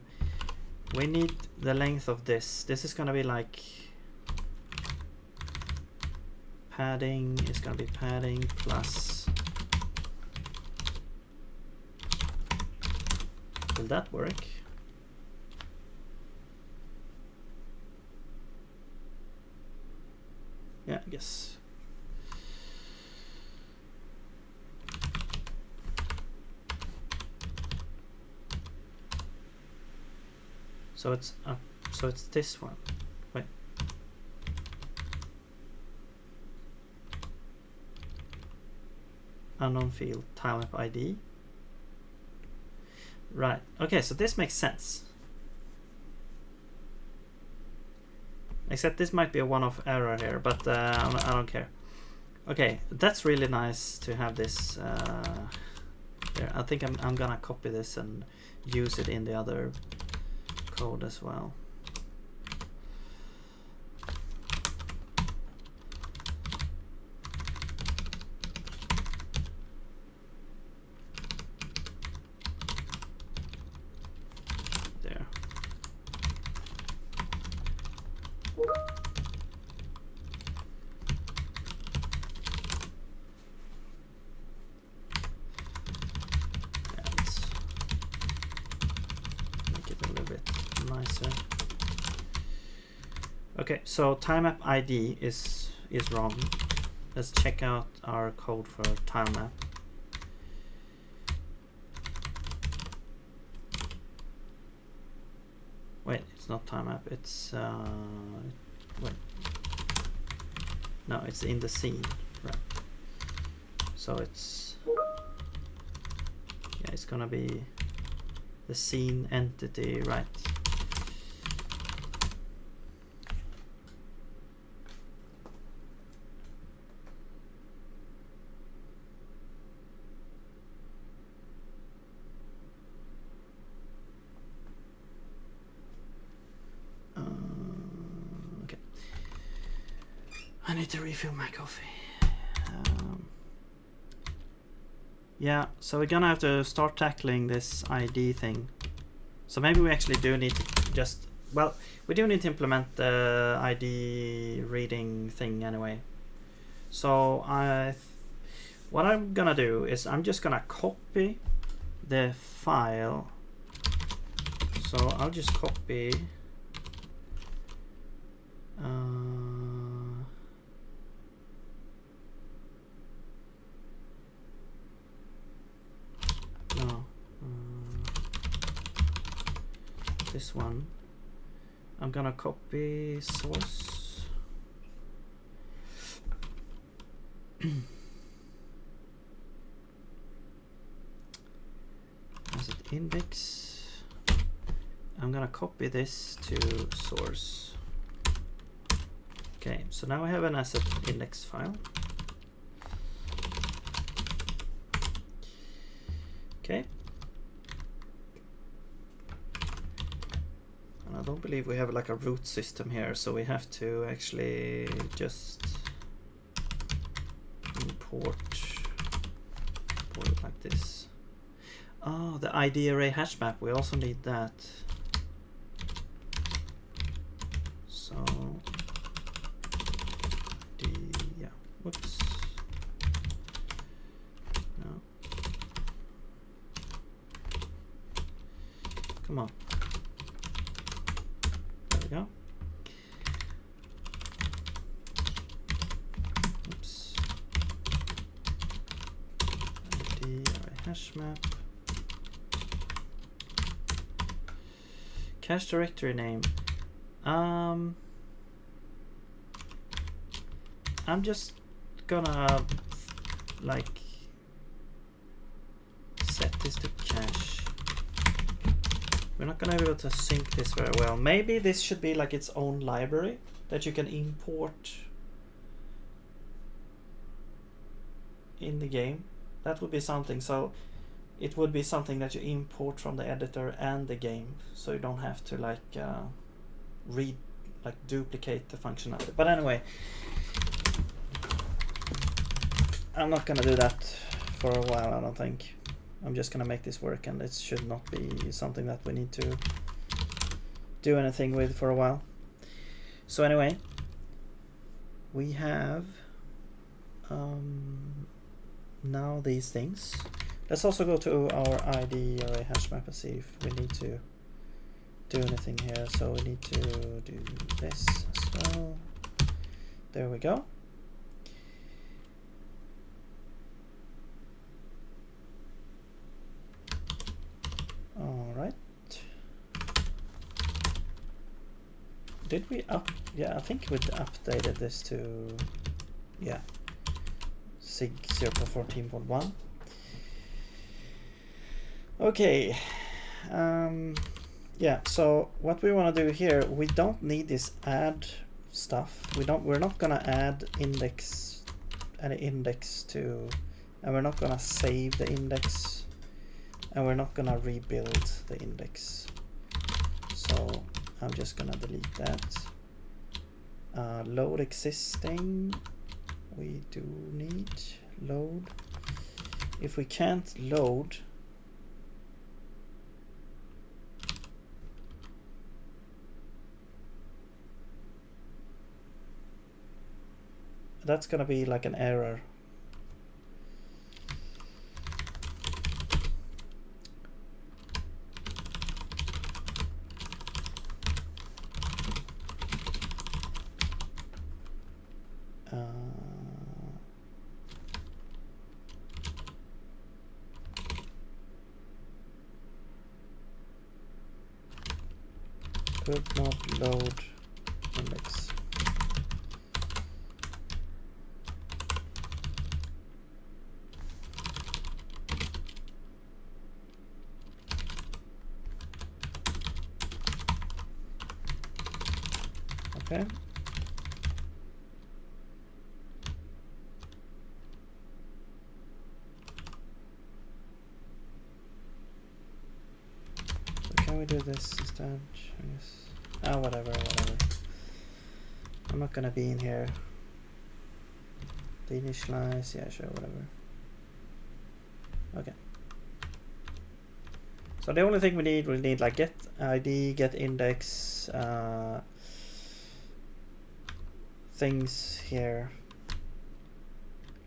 We need the length of this. This is gonna be like padding. It's gonna be padding plus. Will that work? Yeah, I guess. So it's this one. Wait. Unknown field tilemap ID. Right. Okay, so this makes sense. Except this might be a one-off error here, but I don't care. Okay, that's really nice to have this there. I think I'm gonna copy this and use it in the other code as well. There. Nicer. Okay, so tilemap ID is wrong. Let's check out our code for tilemap. Wait, it's not tilemap. It's wait. No, it's in the scene, right? So it's it's gonna be the scene entity, right? Okay. I need to refill my coffee. Yeah, so we're gonna have to start tackling this ID thing. So maybe we actually do need to just, well, we do need to implement the ID reading thing anyway. So what I'm gonna do is I'm just gonna copy the file. So I'll just copy this one. I'm gonna copy source. Asset index. I'm gonna copy this to source. Okay, so now I have an asset index file. Okay. And I don't believe we have like a root system here, so we have to actually just import it like this. Oh, the ID array hash map, we also need that. So yeah, whoops. No. Come on. There we go. Oops. ID array hash map. Cache directory name. I'm just gonna like set this to cache. We're not gonna be able to sync this very well. Maybe this should be like its own library that you can import in the game. That would be something. So it would be something that you import from the editor and the game, so you don't have to like duplicate the functionality. But anyway, I'm not gonna do that for a while, I don't think. I'm just gonna make this work, and it should not be something that we need to do anything with for a while. So anyway, we have now these things. Let's also go to our ID array hash map and see if we need to do anything here. So we need to do this as well. There we go. All right. Did we yeah, I think we updated this to, yeah, SIG 0.14.1. Okay, yeah, so what we want to do here, we don't need this add stuff. We're not gonna add any index to, and we're not gonna save the index, and we're not gonna rebuild the index. So I'm just gonna delete that. Load existing, we do need load. If we can't load, that's gonna be like an error. Could not load index. Okay. So can we do this instead? I guess. Oh, whatever. I'm not gonna be in here. Deinitialize, yeah, sure, whatever. Okay. So the only thing we need like get ID, get index, things here.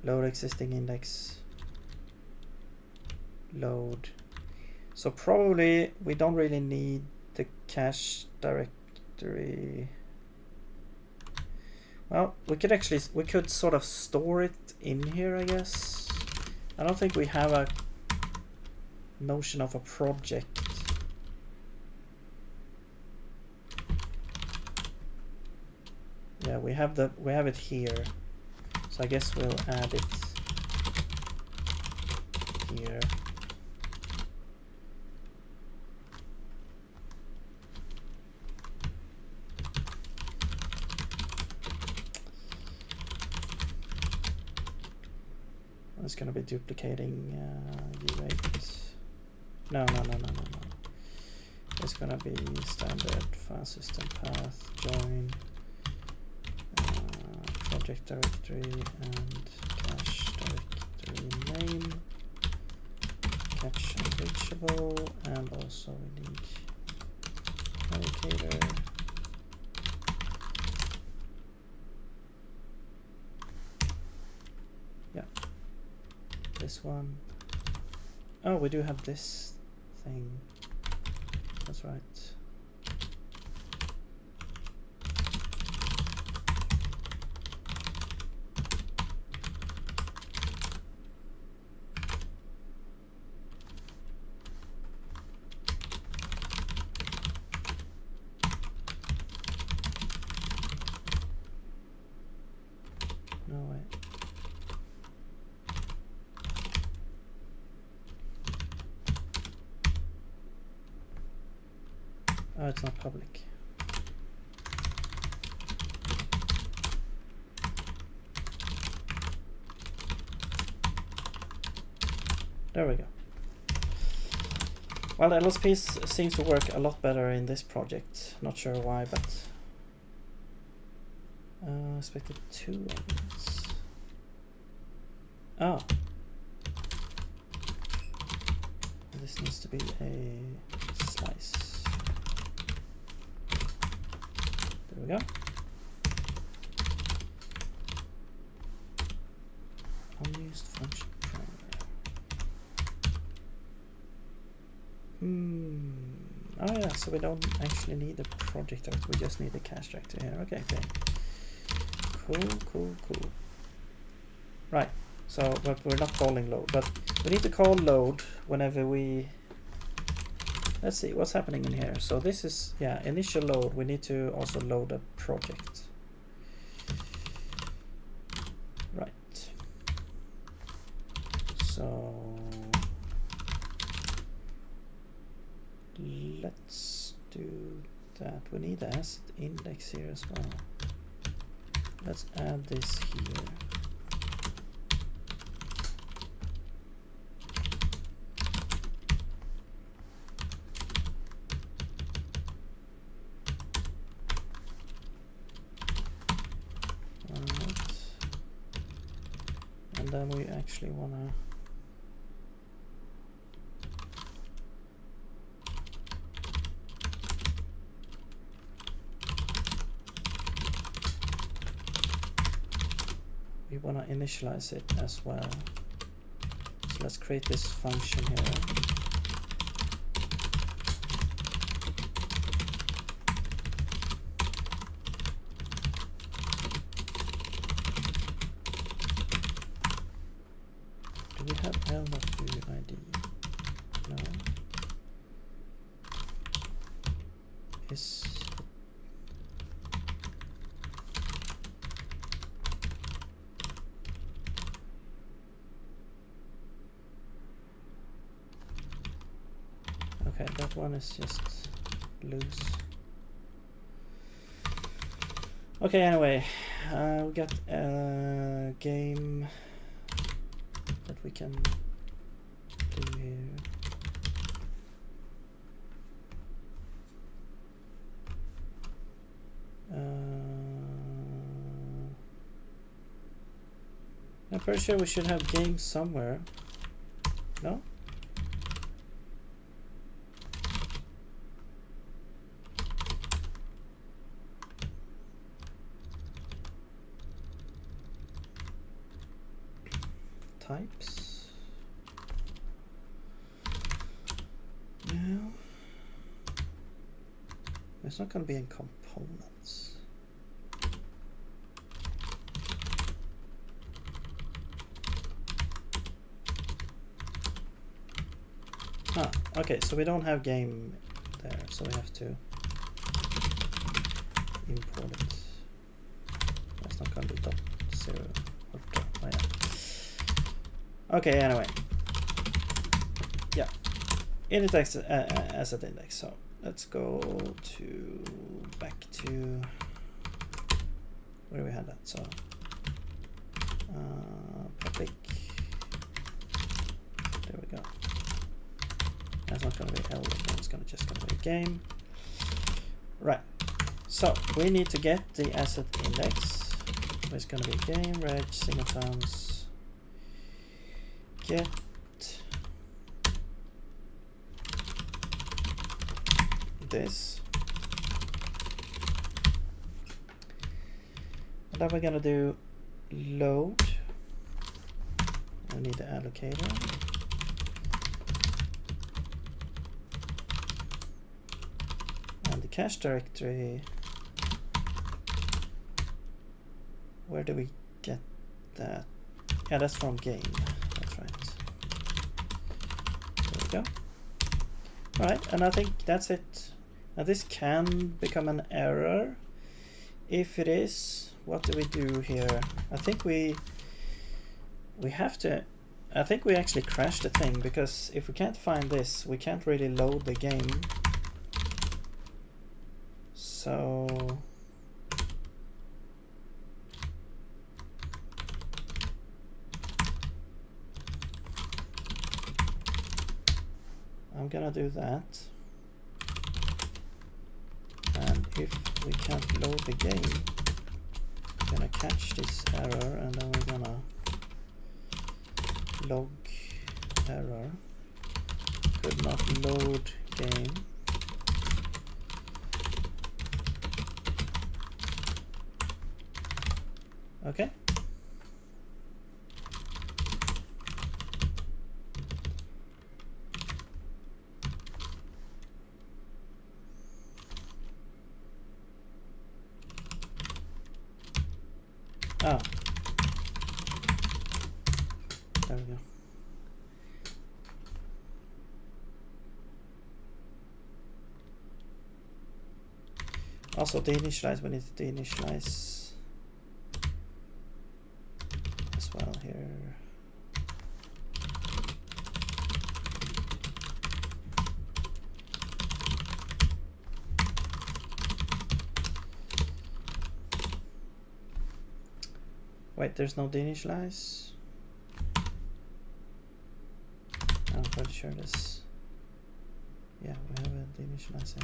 Load existing index. Load. So probably we don't really need the cache directory. Well, we could sort of store it in here, I guess. I don't think we have a notion of a project. Yeah, we have it here. So I guess we'll add it here. It's gonna be duplicating U8. No. It's gonna be standard file system path join project directory and cache directory name, cache unreachable, and also we need allocator. Yeah, this one. Oh, we do have this thing. That's right. No way. Oh, it's not public. There we go. Well, the LSP seems to work a lot better in this project. Not sure why, but expected 2 elements. Oh. This needs to be a slice. There we go. Unused function parameter. Oh yeah, so we don't actually need the project directory, we just need the cache directory here. Okay. Cool. Right. So, but we're not calling load, but we need to call load whenever we. Let's see what's happening in here. So this is, yeah, initial load. We need to also load a project. Right. So let's do that. We need the asset index here as well. Let's add this here. Then we actually wanna initialize it as well. So let's create this function here. Do we have l.uid? No. Is okay, that one is just loose. Okay, anyway, we got a game that we can do here. I'm pretty sure we should have games somewhere. No? Types. No. It's not going to be in components. Ah, okay, so we don't have game there, so we have to import it. Okay, anyway. Yeah. Init asset index. So let's go to back to where we had that. So public. There we go. That's not going to be L. It's just going to be game. Right. So we need to get the asset index. It's going to be game reg singletons get this. And then we're going to do load. We need the allocator. And the cache directory. Where do we get that? Yeah, that's from game. That's right. There we go. Alright, and I think that's it. Now this can become an error. If it is, what do we do here? I think we have to, I think we actually crash the thing, because if we can't find this, we can't really load the game. So I'm gonna do that, and if we can't load the game, we're gonna catch this error, and then we're gonna log error, could not load game. Okay. Oh. There we go. Also deinitialize, we need to deinitialize as well here. Wait, there's no deinitialize? I'm pretty sure this. Yeah, we have a deinitializer.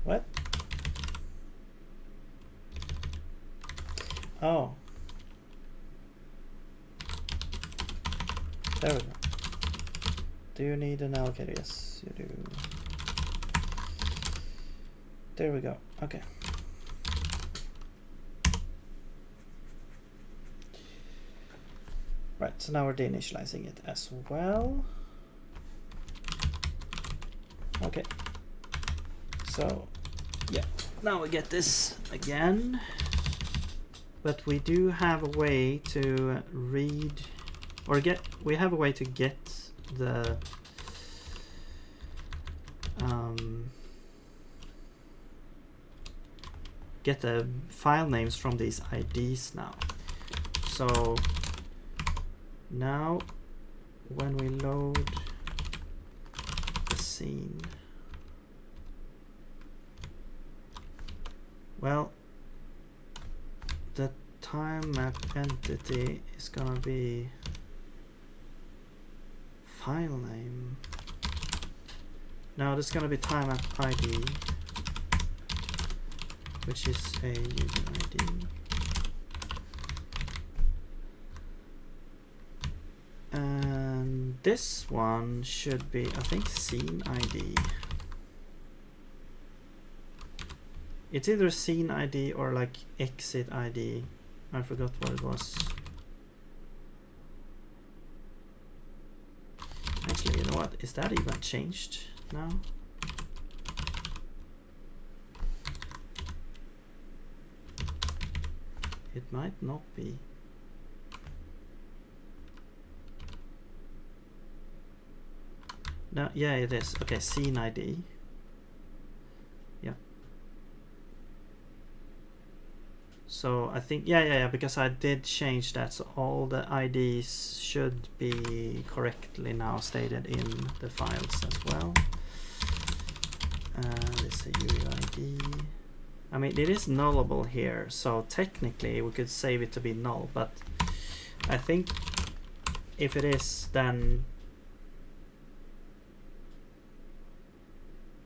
What? Oh. There we go. Do you need an allocator? Yes, you do. There we go. Okay. Right, so now we're deinitializing it as well. Okay. So, yeah. Now we get this again. But we do have a way to read or get, we have a way to get the file names from these IDs now. So now when we load the scene, well, the time map entity is gonna be file name. Now there's gonna be time map ID, which is a user ID. And this one should be, I think, scene ID. It's either scene ID or like exit ID. I forgot what it was. Actually, you know what? Is that even changed now? It might not be. No, yeah, it is. Okay, scene ID. Yeah. So I think, yeah, because I did change that, so all the IDs should be correctly now stated in the files as well. This is a UUID. I mean, it is nullable here, so technically we could save it to be null, but I think if it is, then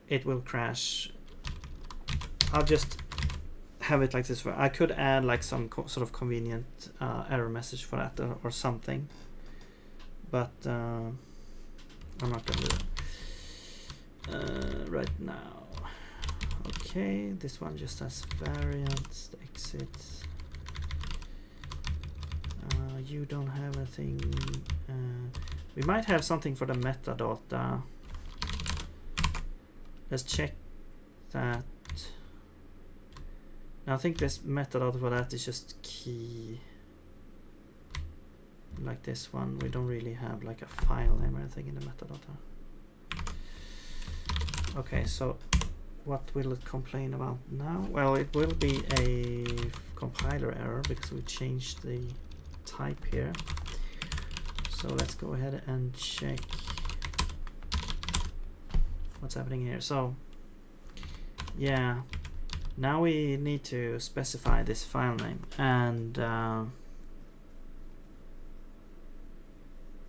it will crash. I'll just have it like this. I could add like some sort of convenient error message for that or something, but I'm not gonna do it right now. Okay, this one just has variants, exits. You don't have anything. We might have something for the metadata. Let's check that. Now, I think this metadata for that is just key. Like this one, we don't really have like a file name or anything in the metadata. Okay, so what will it complain about now? Well, it will be a compiler error because we changed the type here. So let's go ahead and check what's happening here. So yeah, now we need to specify this file name, and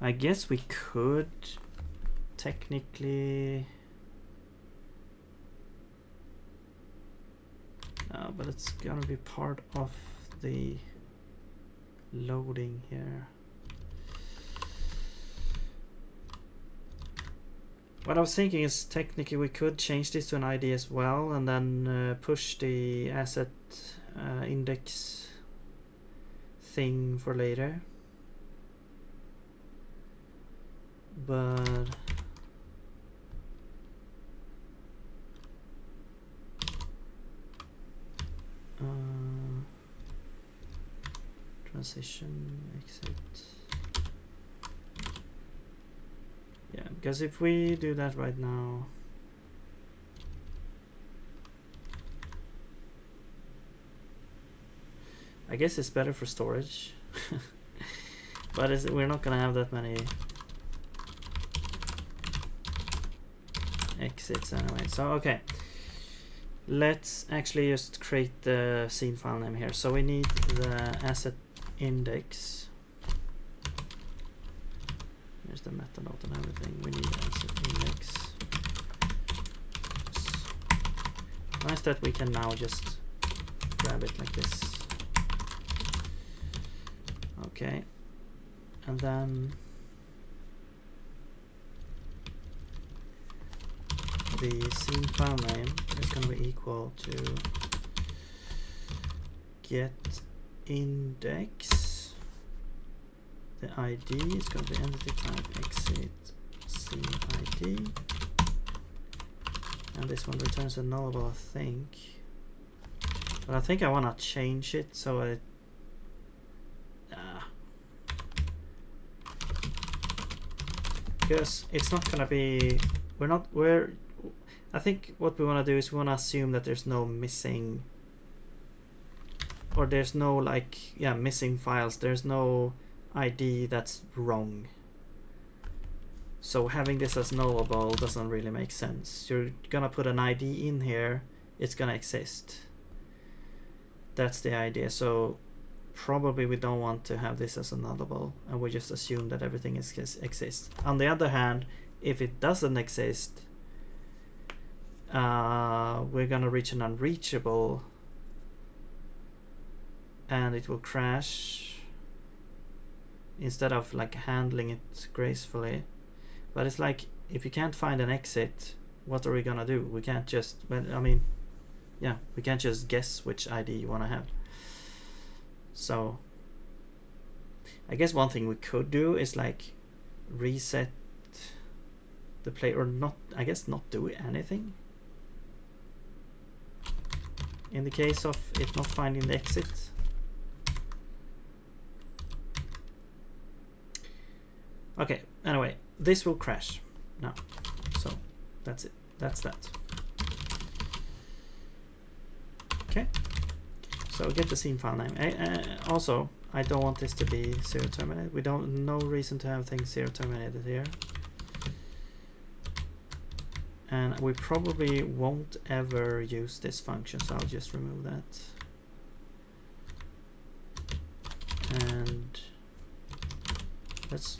I guess we could technically, but it's gonna be part of the loading here. What I was thinking is technically we could change this to an ID as well, and then push the asset index thing for later. But transition exit. Yeah, because if we do that right now, I guess it's better for storage. But we're not gonna have that many exits anyway. So okay, let's actually just create the scene file name here. So we need the asset index. There's the metadata and everything. We need asset index. Nice that we can now just grab it like this. Okay, and then the scene file name is going to be equal to get index. The ID is going to be entity type exit scene ID, and this one returns a nullable, I think. But I think I want to change it so it because it's not going to be, I think what we want to do is we want to assume that there's no missing, or there's no like, yeah, missing files. There's no ID that's wrong. So having this as nullable doesn't really make sense. You're gonna put an ID in here, it's gonna exist. That's the idea. So probably we don't want to have this as a nullable, and we just assume that everything exists. On the other hand, if it doesn't exist, we're gonna reach an unreachable, and it will crash instead of like handling it gracefully. But it's like, if you can't find an exit, what are we gonna do? We can't just, well, I mean, yeah, we can't just guess which ID you want to have. So I guess one thing we could do is like reset the play, or not, I guess not do anything in the case of it not finding the exit. Okay, anyway, this will crash now. That's it. That's that. Okay. So get the scene file name. Also, I don't want this to be zero terminated. We don't, no reason to have things zero terminated here. And we probably won't ever use this function, so I'll just remove that. And let's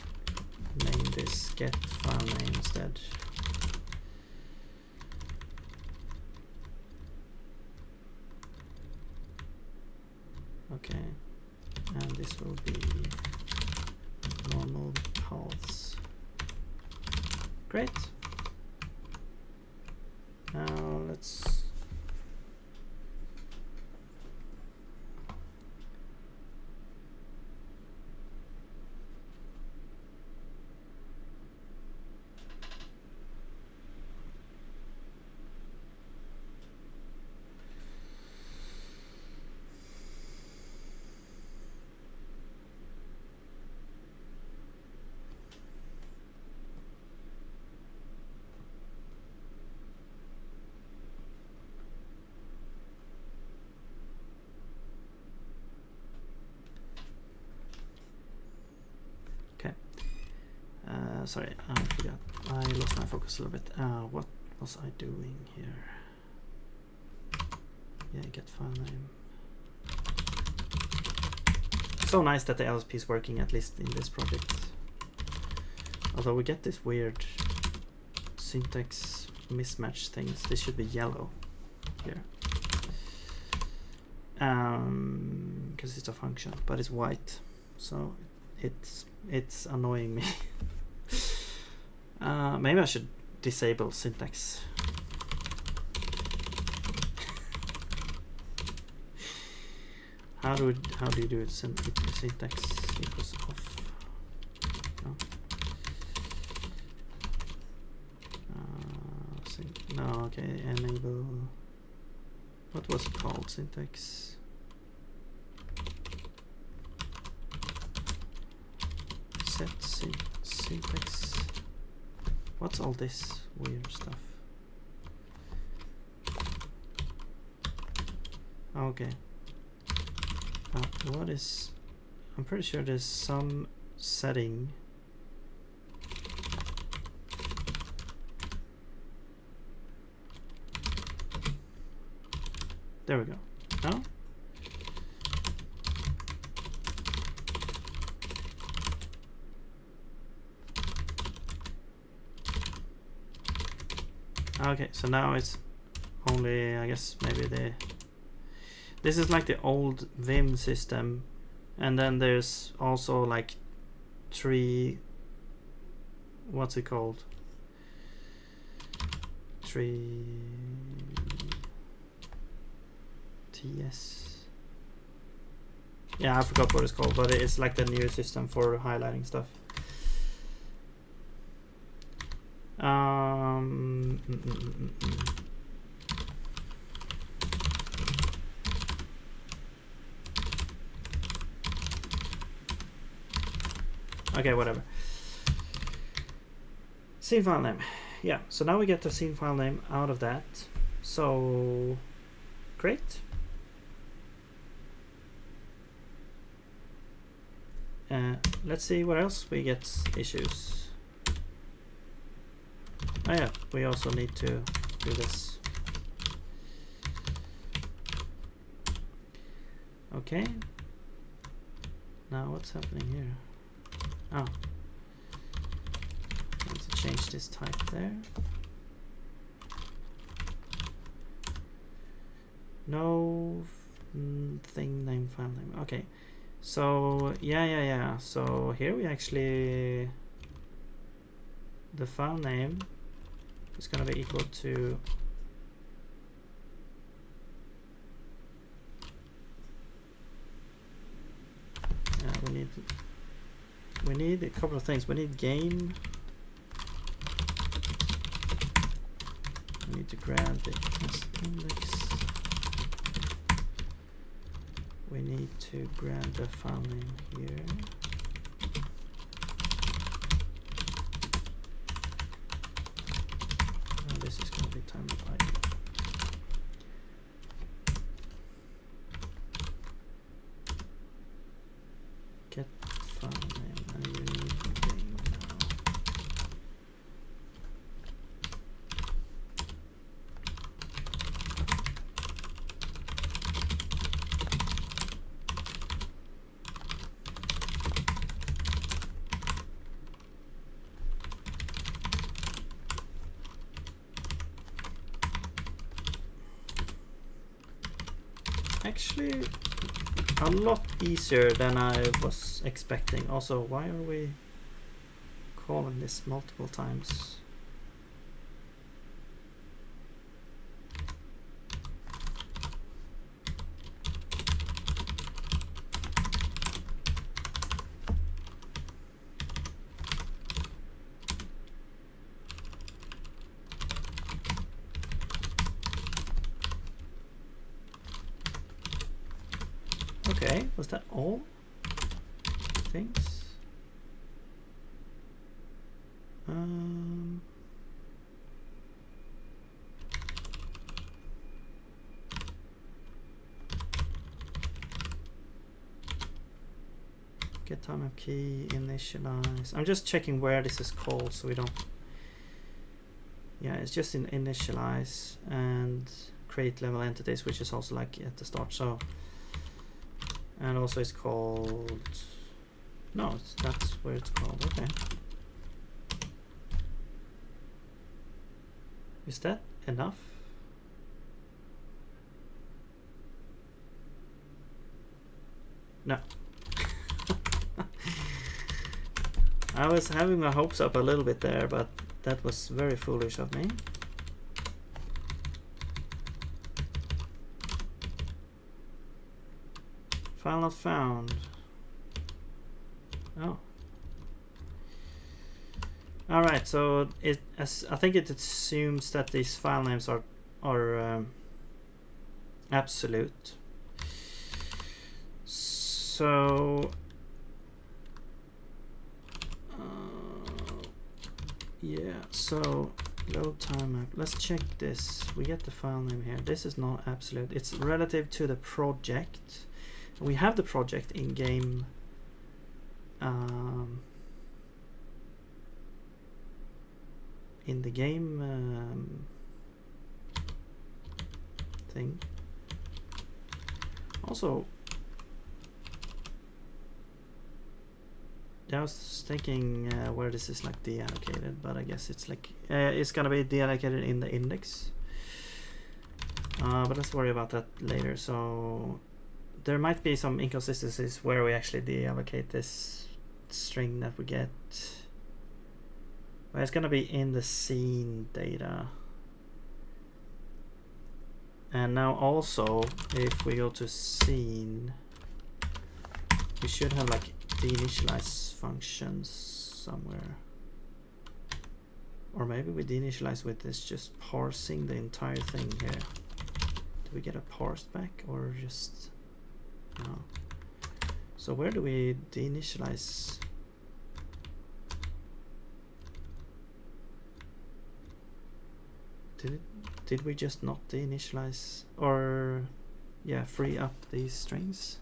name this get file name instead. Okay, and this will be normal paths. Great. Now let's sorry, I forgot. I lost my focus a little bit. What was I doing here? Yeah, get file name. So nice that the LSP is working, at least in this project. Although we get this weird syntax mismatch things. This should be yellow here. Because it's a function, but it's white. So it's annoying me. Maybe I should disable syntax. How do you do it? Syntax equals off. No. No. Okay. Enable. What was it called? Syntax. Set syntax. What's all this weird stuff? Okay. What is... I'm pretty sure there's some setting. There we go. No? Okay, so now it's only, I guess, maybe this is like the old Vim system, and then there's also like 3, what's it called? 3 TS. Yeah, I forgot what it's called, but it's like the new system for highlighting stuff. Okay, whatever. Scene file name. Yeah, so now we get the scene file name out of that. So great. Let's see what else we get issues. Oh yeah, we also need to do this. Okay. Now what's happening here? Oh. Need to change this type there. No thing name file name. Okay. So yeah. So here we actually, the file name is going to be equal to we need a couple of things. We need game. We need to grab the index. We need to grab the file name here. load time of ID. Get file name, and you need game now. Actually, a lot easier than I was expecting. Also, why are we calling this multiple times? Okay, was that all things? Get time of key, initialize. I'm just checking where this is called so we don't. Yeah, it's just in initialize and create level entities, which is also like at the start. So. And also it's called, no, that's where it's called, okay. Is that enough? No. I was having my hopes up a little bit there, but that was very foolish of me. File not found. Oh. All right. So I think it assumes that these file names are absolute. So yeah. So load time map. Let's check this. We get the file name here. This is not absolute. It's relative to the project. We have the project in game in the game thing. Also, I was thinking where this is like deallocated, but I guess it's like it's gonna be deallocated in the index. But let's worry about that later. So there might be some inconsistencies where we actually deallocate this string that we get. Well, it's gonna be in the scene data. And now also, if we go to scene, we should have like deinitialize functions somewhere. Or maybe we deinitialize with this just parsing the entire thing here. Do we get a parsed back or just... No. So where do we deinitialize? Did we just not deinitialize or yeah, free up these strings?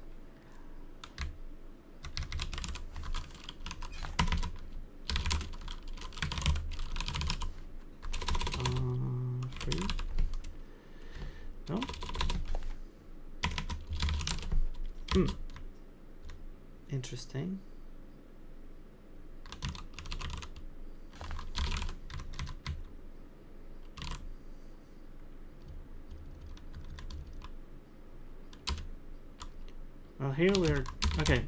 Free? No? Interesting. Well, here we're okay.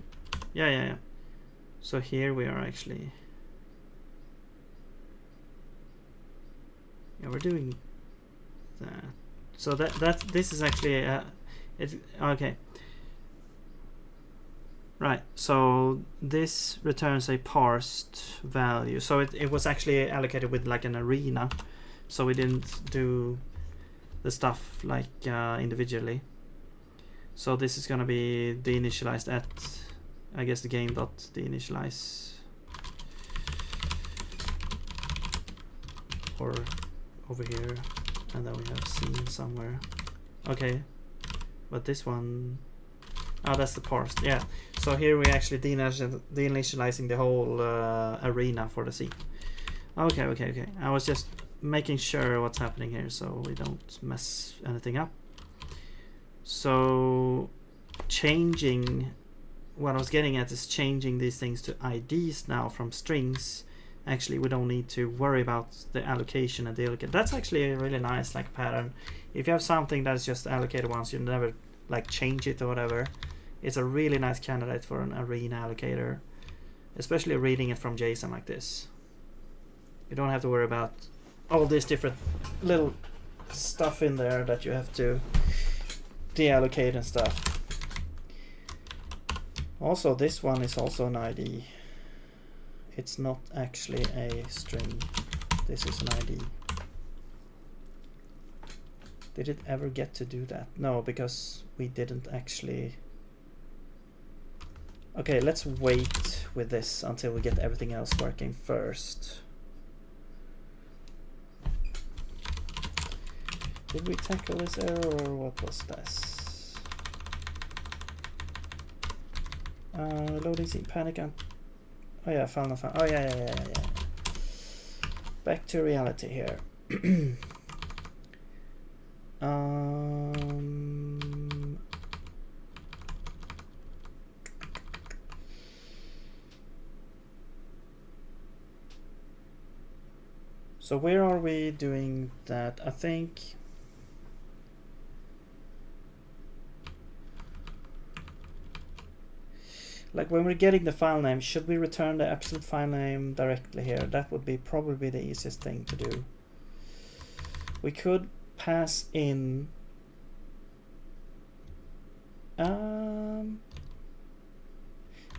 Yeah. So here we are actually. Yeah, we're doing that. So this is actually it's okay. Right, so this returns a parsed value. So it was actually allocated with like an arena. So we didn't do the stuff like individually. So this is gonna be deinitialized at, I guess, the game.deinitialize. Or over here. and then we have scene somewhere. Okay, but this one, oh, that's the parsed. Yeah, so here we actually deinitializing the whole arena for the scene. Okay. I was just making sure what's happening here so we don't mess anything up. So changing, what I was getting at is changing these things to IDs now from strings. Actually, we don't need to worry about the allocation and the allocate. That's actually a really nice like pattern. If you have something that's just allocated once, you never like change it or whatever, it's a really nice candidate for an arena allocator, especially reading it from JSON like this. You don't have to worry about all this different little stuff in there that you have to deallocate and stuff. Also, this one is also an ID. It's not actually a string. This is an ID. Did it ever get to do that? No, because we didn't actually. Okay, let's wait with this until we get everything else working first. Did we tackle this error or what was this? Loading scene panic and oh yeah, found. Oh yeah. Back to reality here. So where are we doing that? I think like when we're getting the file name, should we return the absolute file name directly here? That would be probably the easiest thing to do. We could pass in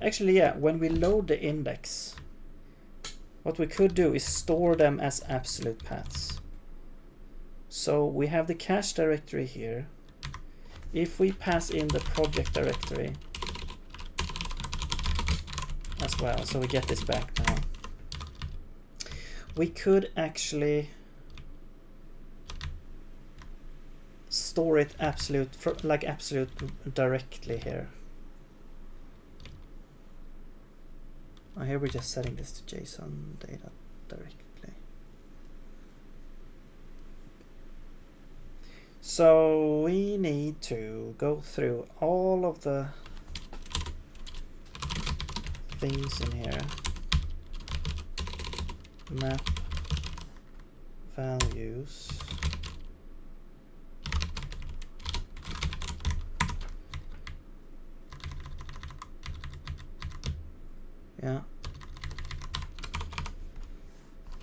actually, yeah, when we load the index, what we could do is store them as absolute paths. So we have the cache directory here. If we pass in the project directory as well, so we get this back now, we could actually store it absolute directly here. Oh, here we're just setting this to JSON data directly. So we need to go through all of the things in here. Map values. Yeah.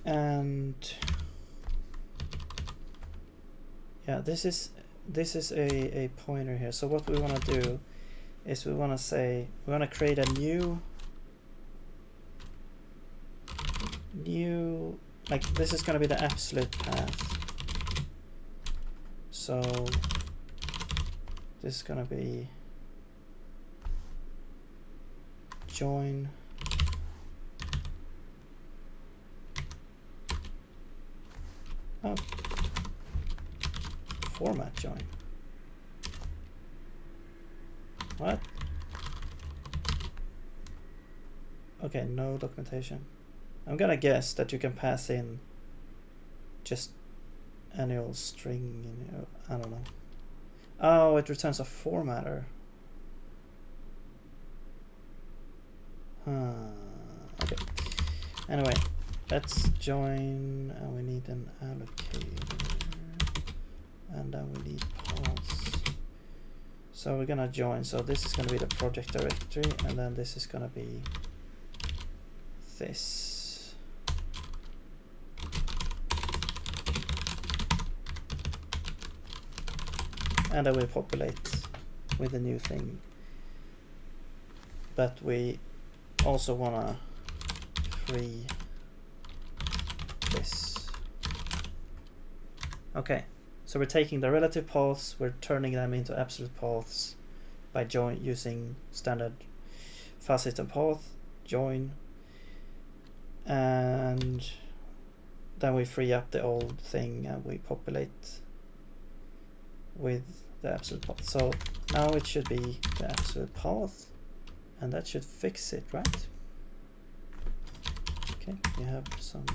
And yeah, this is a pointer here. So what we want to do is we want to create a new like this is going to be the absolute path. So this is going to be join format join. What? Okay, no documentation. I'm gonna guess that you can pass in just any old string in, I don't know. Oh, it returns a formatter. Okay. Anyway, let's join, and we need an allocator, and then we need pause. So we're gonna join. So this is gonna be the project directory, and then this is gonna be this. And then we populate with a new thing. But we also wanna free this. Okay, so we're taking the relative paths, we're turning them into absolute paths by using standard file system path join, and then we free up the old thing and we populate with the absolute path. So now it should be the absolute path, and that should fix it, right? Okay, you have some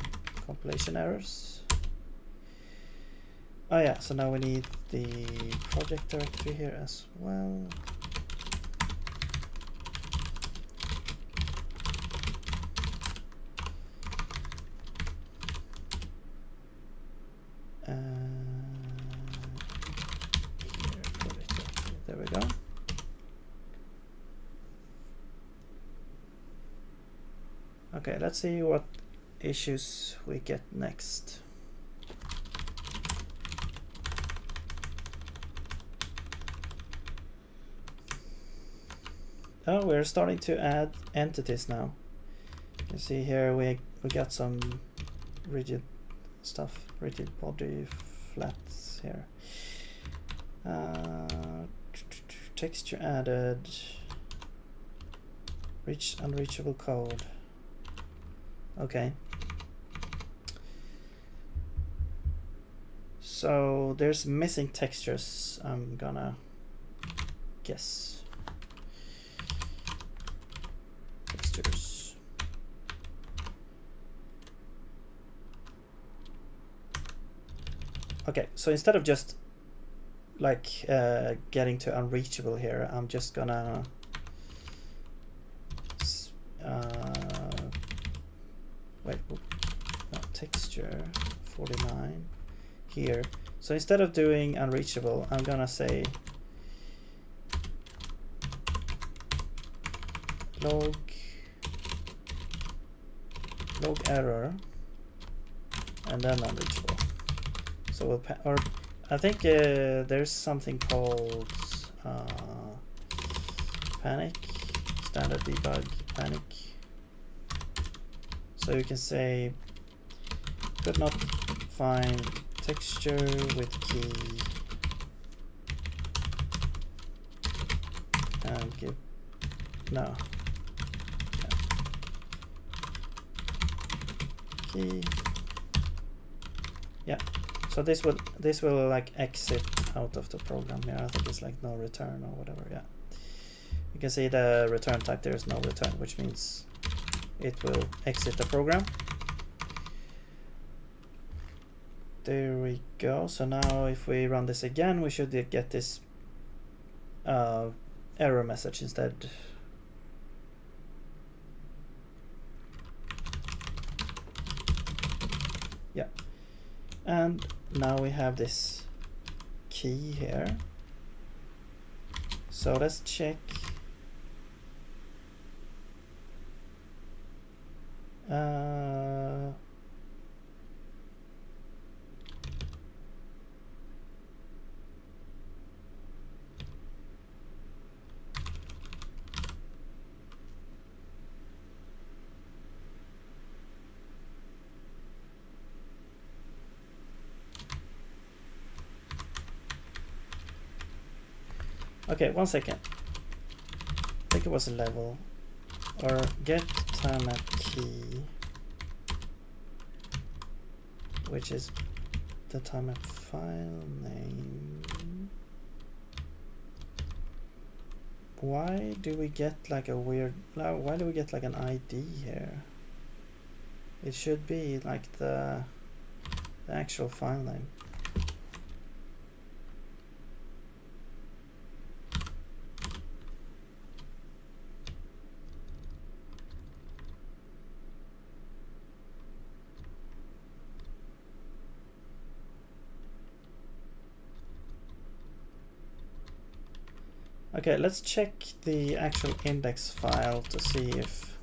compilation errors. Oh yeah, so now we need the project directory here as well. There we go. Okay, let's see what issues we get next. Oh, we're starting to add entities now. You see here we got some rigid stuff, rigid body flats here. Texture added, unreachable code. Okay. So there's missing textures, I'm gonna guess. Textures. Okay, so instead of just like getting to unreachable here, I'm just gonna wait, no, texture 49 here. So instead of doing unreachable, I'm gonna say log error and then unreachable. So we'll or I think there's something called panic, standard debug panic. So you can say could not find texture with key and give no key. Yeah. So this will like exit out of the program here. I think it's like no return or whatever. Yeah, you can see the return type there is no return, which means it will exit the program. There we go. So now if we run this again, we should get this error message instead. Yeah, and now we have this key here. So let's check. Okay, 1 second. I think it was a level. Or get time at key, which is the time at file name. Why do we get like a weird, why do we get like an ID here? It should be like the actual file name. Okay, let's check the actual index file to see if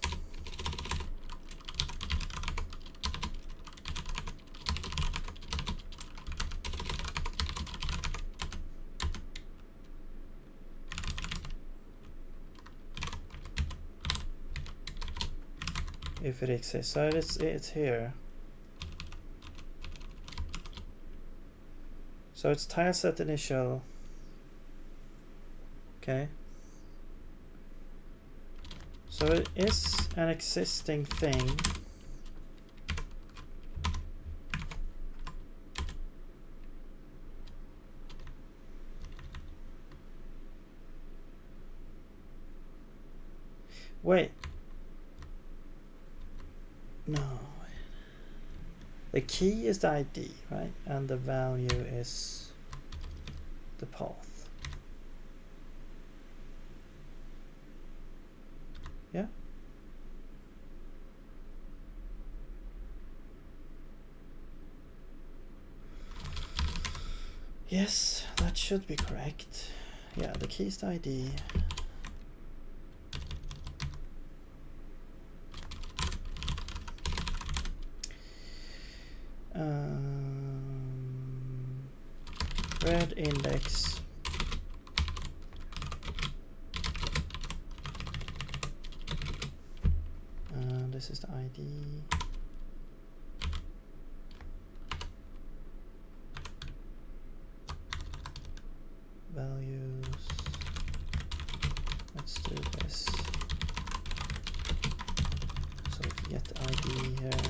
it exists. So it's here. So it's tileset initial. Okay. So it is an existing thing. Wait. No. The key is the ID, right? And the value is the path. Yeah? Yes, that should be correct. Yeah, the key is the ID. Red index. This is the ID. Values. Let's do this. So we can get the ID here.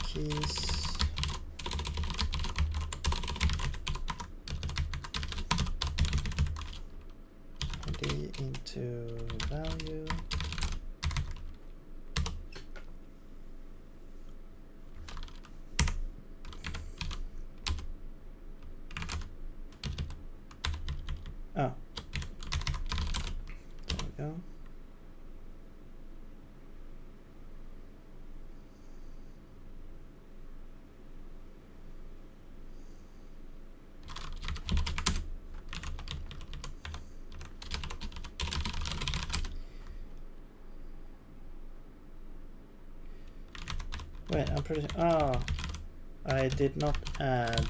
Keys. ID into value. Oh, there we go. Wait, I'm pretty. Oh, I did not add.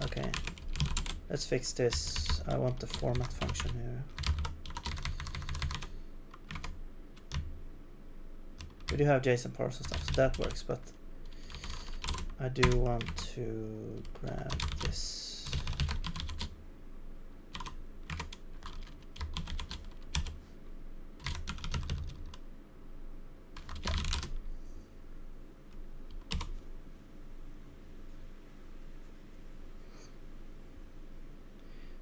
Okay, let's fix this. I want the format function here. We do have JSON parse and stuff, so that works, but I do want to grab this.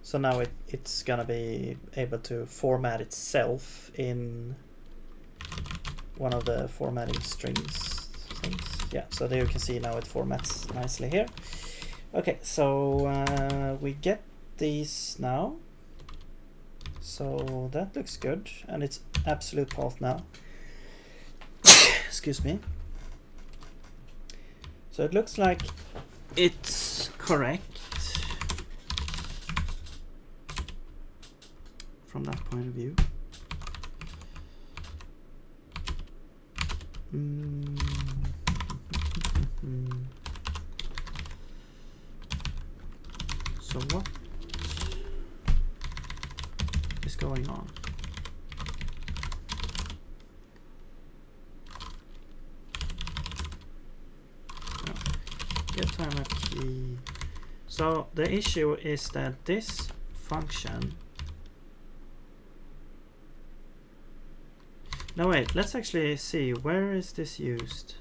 So now it's gonna be able to format itself in one of the formatting strings things. Yeah, so there you can see now it formats nicely here. Okay, so we get these now. So that looks good, and it's absolute path now. Excuse me. So it looks like it's correct from that point of view. So what is going on? No. Get timer key. So the issue is that this function. No, wait, let's actually see, where is this used?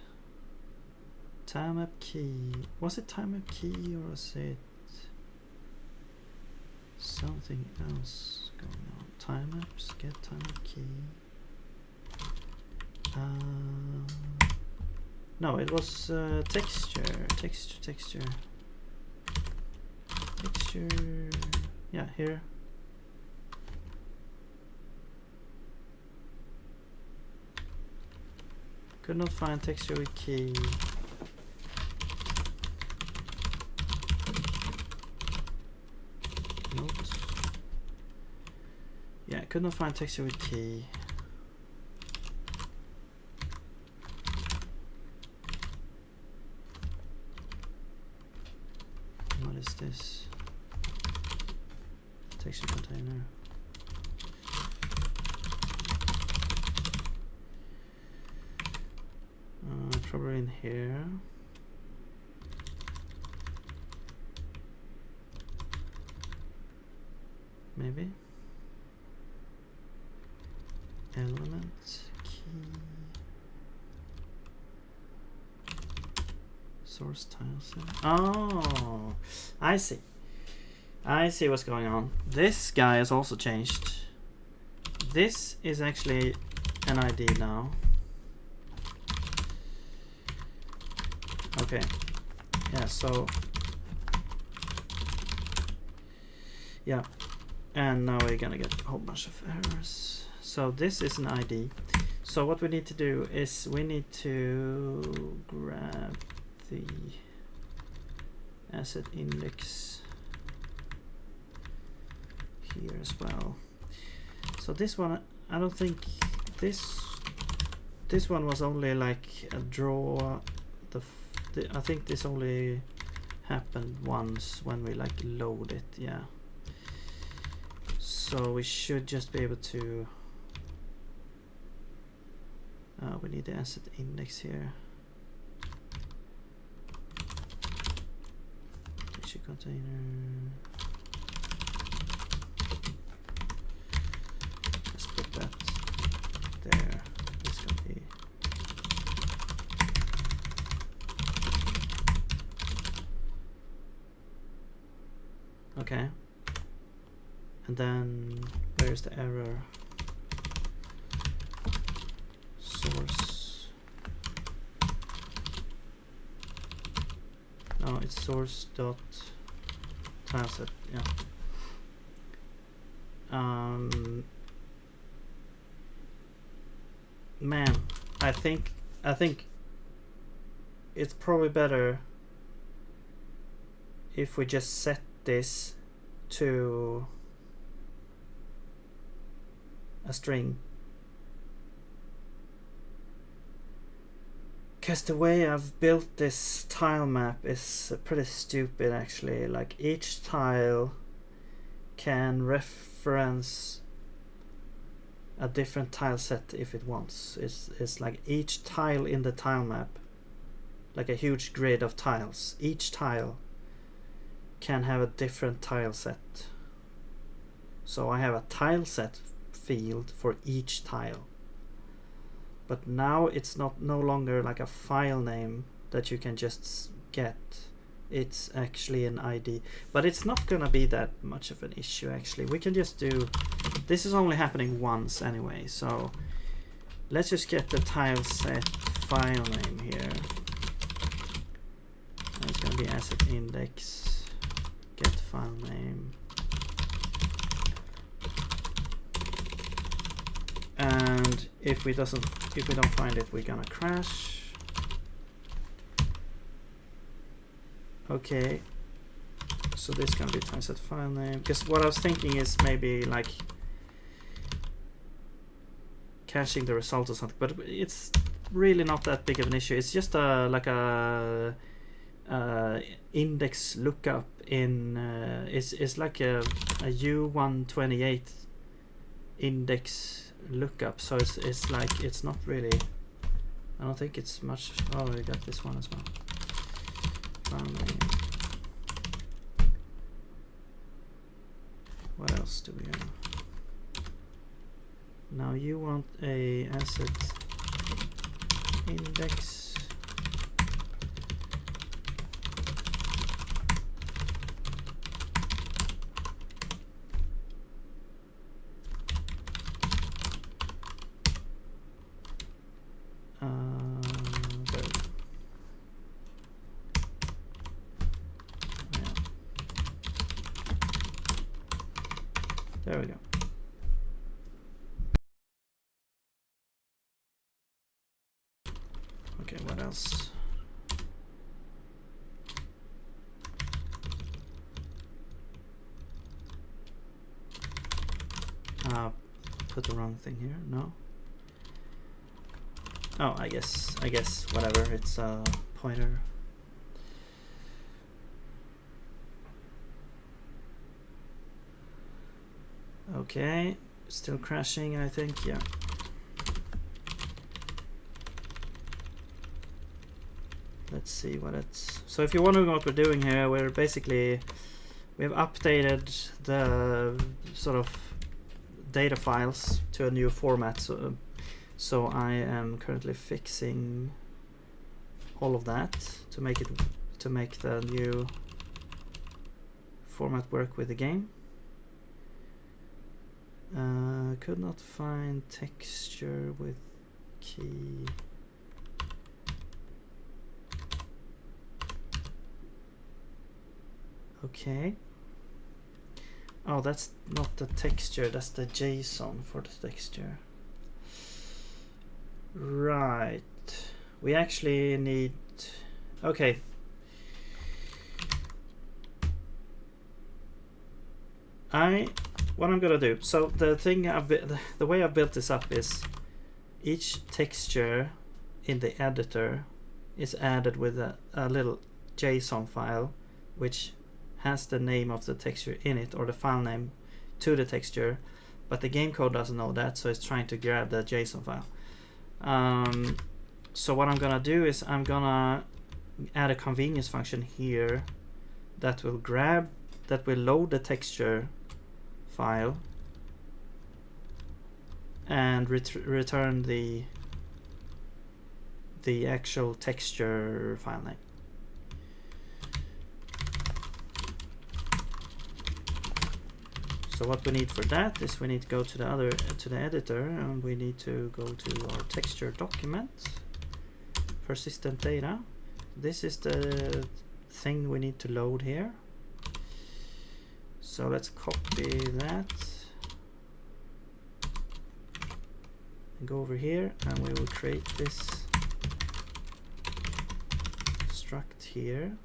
Time up key. Was it time up key or was it something else going on? Time ups, get time up key. No, it was texture. Yeah, here. Could not find texture with key. Note. Yeah, could not find texture with key. What is this? Texture container. Probably in here. Maybe. Element key. Source tile set. Oh, I see. I see what's going on. This guy has also changed. This is actually an ID now. Okay. Yeah, so yeah. And now we're gonna get a whole bunch of errors. So this is an ID. So what we need to do is we need to grab the asset index here as well. So this one, I don't think this one was only like a draw. I think this only happened once when we like load it. Yeah. So we should just be able to. We need the asset index here. Tissue container. Let's put that there. This can be. Okay. And then where's the error? Source. No, it's source dot tileset. Yeah. Man, I think it's probably better if we just set this to a string. Because the way I've built this tile map is pretty stupid actually. Like each tile can reference a different tile set if it wants. It's like each tile in the tile map, like a huge grid of tiles. Each tile can have a different tile set. So I have a tile set field for each tile. But now it's no longer like a file name that you can just get. It's actually an ID. But it's not gonna be that much of an issue actually. We can just do, this is only happening once anyway, so let's just get the tile set file name here. And it's gonna be asset index, get file name. And if we don't find it, we're gonna crash. Okay, so this is gonna be tileset file name. Because what I was thinking is maybe like caching the result or something, but it's really not that big of an issue. It's just like a index lookup in it's like a U128 index lookup, so it's like it's not really, I don't think it's much. Oh, we got this one as well. What else do we have? Now you want a asset index. There we go. Okay, what else? Put the wrong thing here. No. Oh, I guess whatever. It's a pointer. Okay, still crashing, I think. Yeah. Let's see what it's. So if you're wondering what we're doing here, we have updated the sort of data files to a new format. So I am currently fixing all of that to make the new format work with the game? Could not find texture with key. Okay. Oh, that's not the texture, that's the JSON for the texture. Right. We actually need... Okay. What I'm gonna do, so the thing the way I've built this up is each texture in the editor is added with a little JSON file which has the name of the texture in it, or the file name to the texture, but the game code doesn't know that, so it's trying to grab the JSON file. So what I'm gonna do is I'm gonna add a convenience function here that will load the texture file and return the actual texture file name. So what we need for that is we need to go to the editor, and we need to go to our texture document, persistent data. This is the thing we need to load here. So let's copy that and go over here, and we will create this struct here.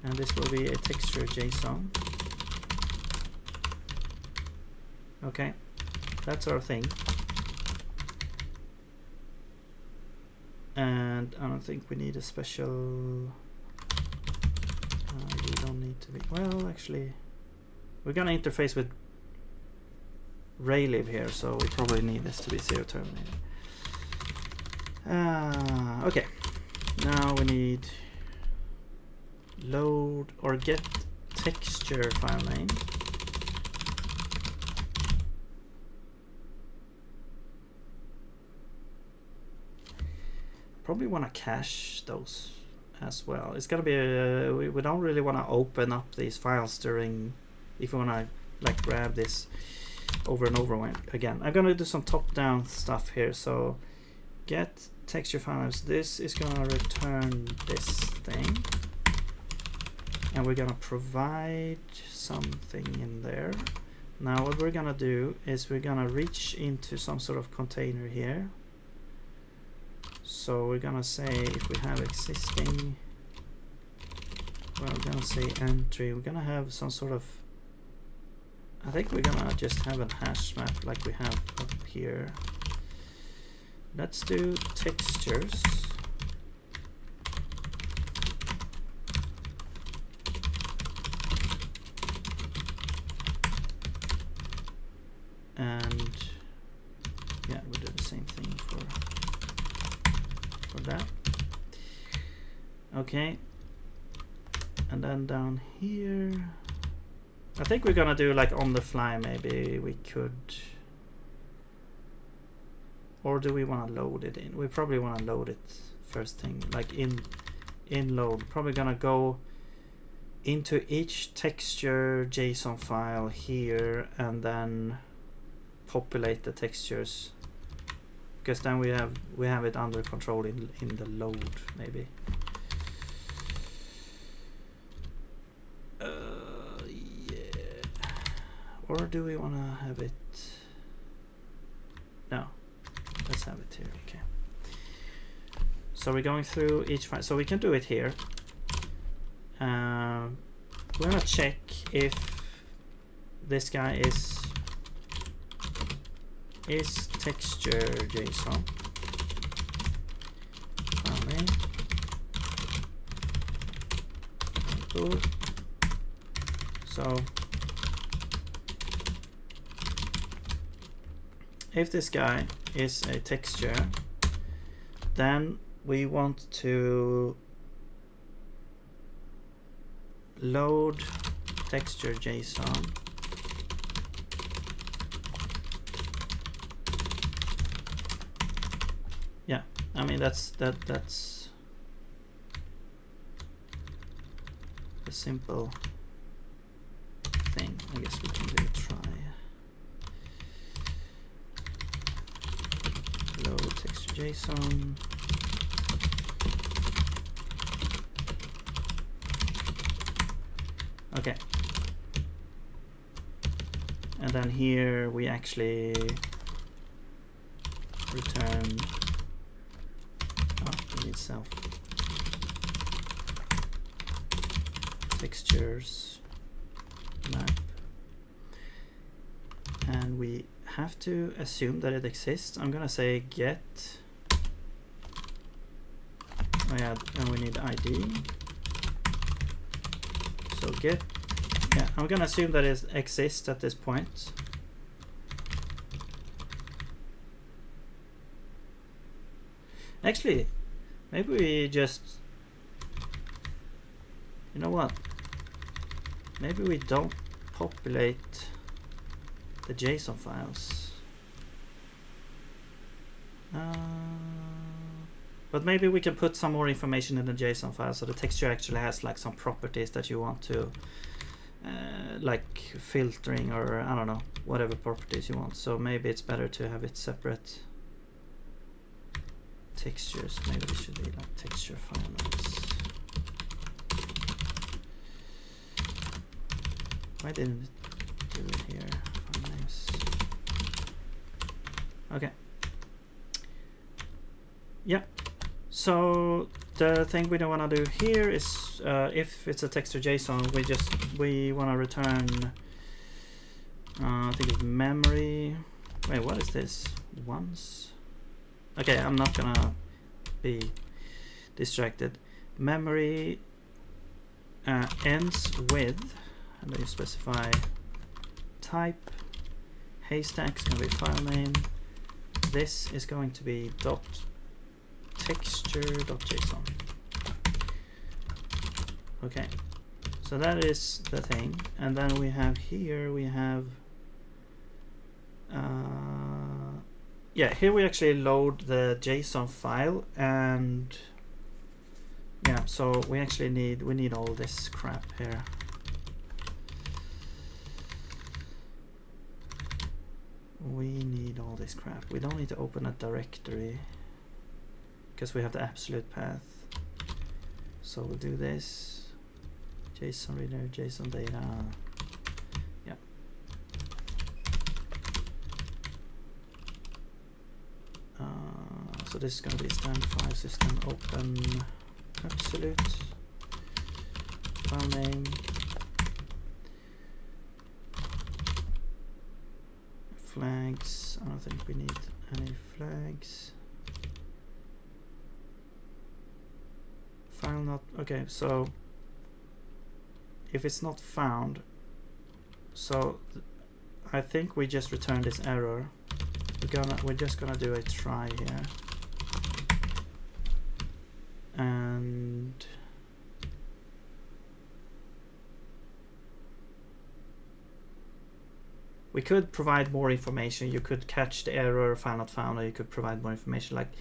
And this will be a texture JSON. Okay, that's our thing. And I don't think we need a special... we don't need to be... Well, actually, we're gonna interface with Raylib here, so we probably need this to be zero terminated. Okay, now we need load or get texture file name. Probably want to cache those as well. It's gonna be we don't really want to open up these files during, if we want to like grab this over and over again. I'm gonna do some top-down stuff here. So get texture file names. This is gonna return this thing, and we're gonna provide something in there. Now what we're gonna do is we're gonna reach into some sort of container here. So we're gonna say if we have existing, well, we're gonna say entry. We're gonna have some sort of, I think we're gonna just have a hash map like we have up here. Let's do textures. And yeah, we'll do the same thing for that. Okay, and then down here, I think we're gonna do like on the fly. Maybe we could, or do we want to load it in? We probably want to load it first thing, like in load. Probably gonna go into each texture JSON file here and then populate the textures, because then we have it under control in the load maybe. Yeah. Or do we want to have it? No, let's have it here. Okay. So we're going through each file. So we can do it here. We're gonna check if this guy is texture JSON. Cool. So if this guy is a texture, then we want to load texture JSON. Yeah, I mean that's a simple thing. I guess we can do a try. Load texture JSON. Okay. And then here we actually return, we need self textures map, and we have to assume that it exists. I'm gonna say get, oh yeah, and we need ID. So get, yeah, I'm gonna assume that it exists at this point. Actually, maybe we just, you know what? Maybe we don't populate the JSON files. But maybe we can put some more information in the JSON file, so the texture actually has like some properties that you want to, like filtering, or I don't know, whatever properties you want. So maybe it's better to have it separate. Textures, maybe it should be like texture file nodes. Why didn't it do it here? File names. Okay. Yeah. So the thing we don't want to do here is, if it's a texture JSON, we want to return. I think it's memory. Wait, what is this? Once. Okay, I'm not gonna be distracted. Memory ends with, and then you specify type. Haystack is gonna be file name. This is going to be .texture.json. Okay, so that is the thing, and then we have here, we have yeah, here we actually load the JSON file, and yeah, so we actually need all this crap here. We need all this crap. We don't need to open a directory because we have the absolute path. So we'll do this. JSON reader, JSON data. Yeah. So this is going to be standard file system open absolute file name. Flags. I don't think we need any flags. File not, okay, so if it's not found, so I think we just return this error. We're just gonna do a try here, and we could provide more information. You could catch the error file not found, or you could provide more information like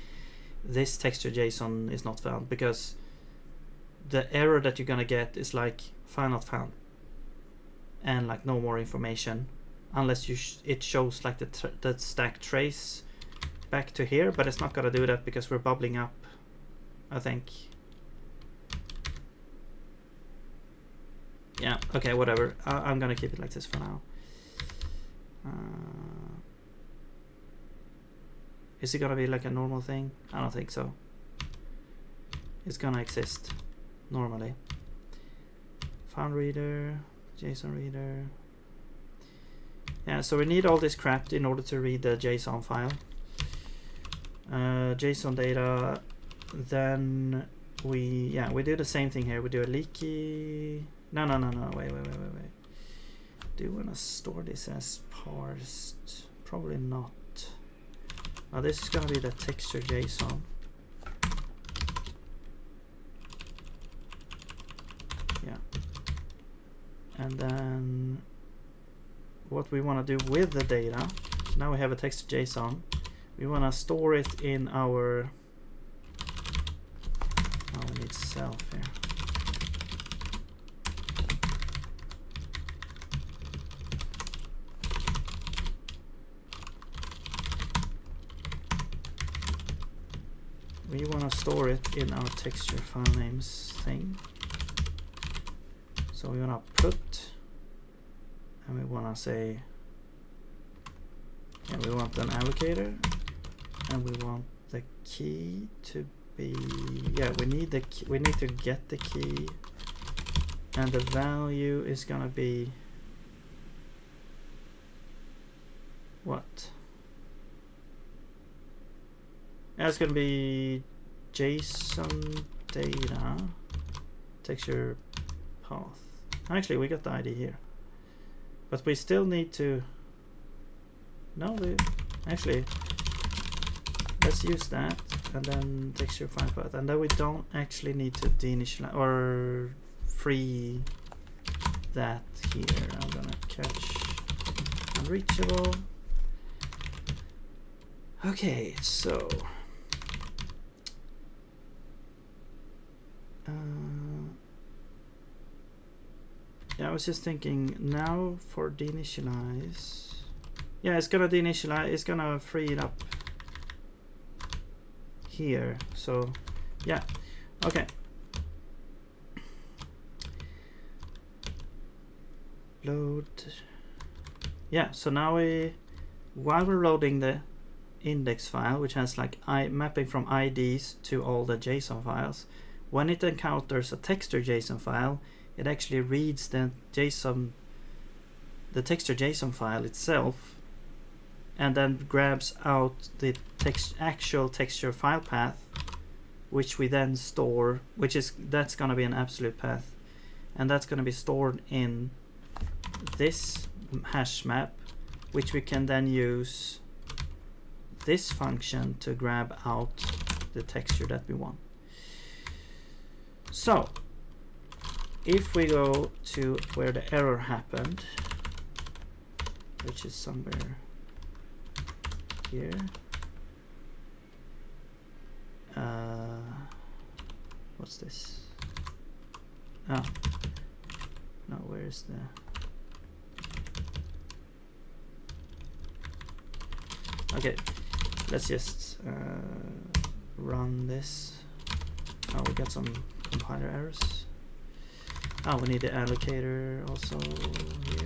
this texture JSON is not found, because the error that you're gonna get is like file not found and like no more information, unless you it shows like the stack trace back to here, but it's not gonna do that because we're bubbling up, I think. Yeah, okay, whatever. I'm gonna keep it like this for now. Is it gonna be like a normal thing? I don't think so. It's gonna exist normally. Found reader, JSON reader. Yeah, so we need all this crap in order to read the JSON file. JSON data. Then we do the same thing here. We do a leaky. No. Wait. Do you want to store this as parsed? Probably not. Oh, this is gonna be the texture JSON. Yeah. And then what we want to do with the data, so now we have a text JSON. We want to store it in our, oh, we need self here. we want to store it in our texture file names thing. So we want to put, and we want to say, yeah, we want an allocator, and we want the key to be, yeah, we need the key, we need to get the key, and the value is gonna be what? Yeah, it's gonna be JSON data texture path. Actually, we got the ID here, but we still need to. No, we actually, let's use that, and then texture file path, and then we don't actually need to deinitialize or free that here. I'm gonna catch unreachable. Okay, so yeah, I was just thinking now for deinitialize. Yeah, it's gonna deinitialize, it's gonna free it up here. So yeah, okay. Load. Yeah, so now while we're loading the index file, which has like mapping from IDs to all the JSON files, when it encounters a texture JSON file, it actually reads the texture JSON file itself, and then grabs out the actual texture file path, which we then store, that's going to be an absolute path, and that's going to be stored in this hash map, which we can then use this function to grab out the texture that we want. So if we go to where the error happened, which is somewhere here, what's this? Oh no, where's the okay, let's just run this. Oh, we got some compiler errors. Oh, we need the allocator also here.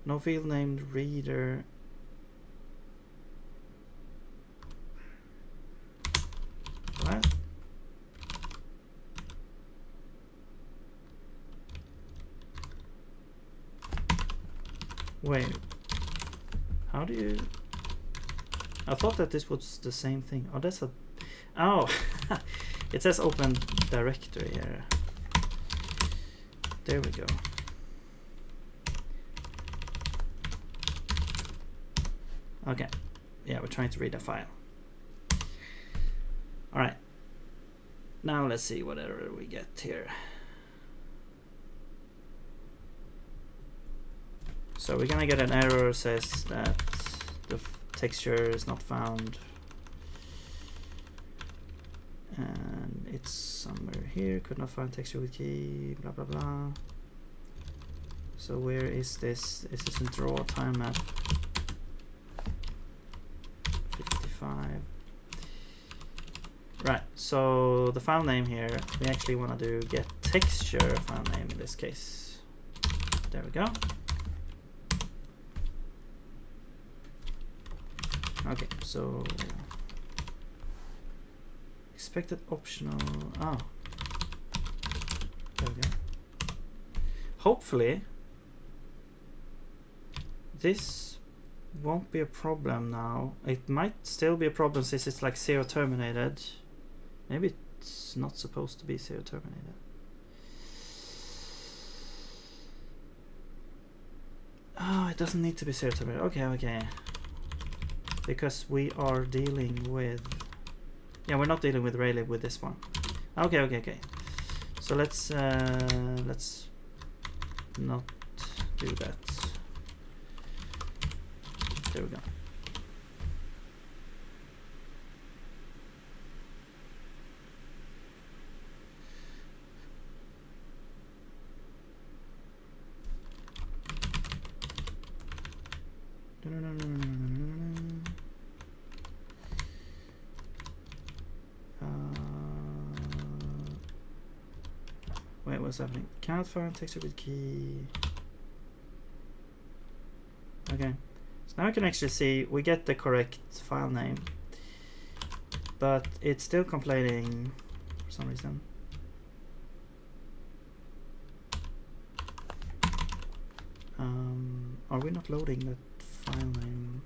No field named reader. What? Wait, how do you? I thought that this was the same thing. Oh, that's a. Oh, it says open directory here. There we go. Okay, yeah, we're trying to read a file. All right, now let's see what error we get here. So we're gonna get an error says that the texture is not found, and it's somewhere here. Could not find texture with key. Blah blah blah. So where is this? Is this in draw time map? 55. Right. So the file name here, we actually want to do get texture file name in this case. There we go. Okay, so expected optional. Oh, there we go. Hopefully, this won't be a problem now. It might still be a problem since it's like zero terminated. Maybe it's not supposed to be zero terminated. Oh, it doesn't need to be zero terminated. Okay, okay. Because we are dealing with, yeah, we're not dealing with Rayleigh with this one. Okay, okay, okay. So let's not do that. There we go. Wait, what's happening? Cannot find texture with key. Okay, so now I can actually see we get the correct file name, but it's still complaining for some reason. Are we not loading that file name?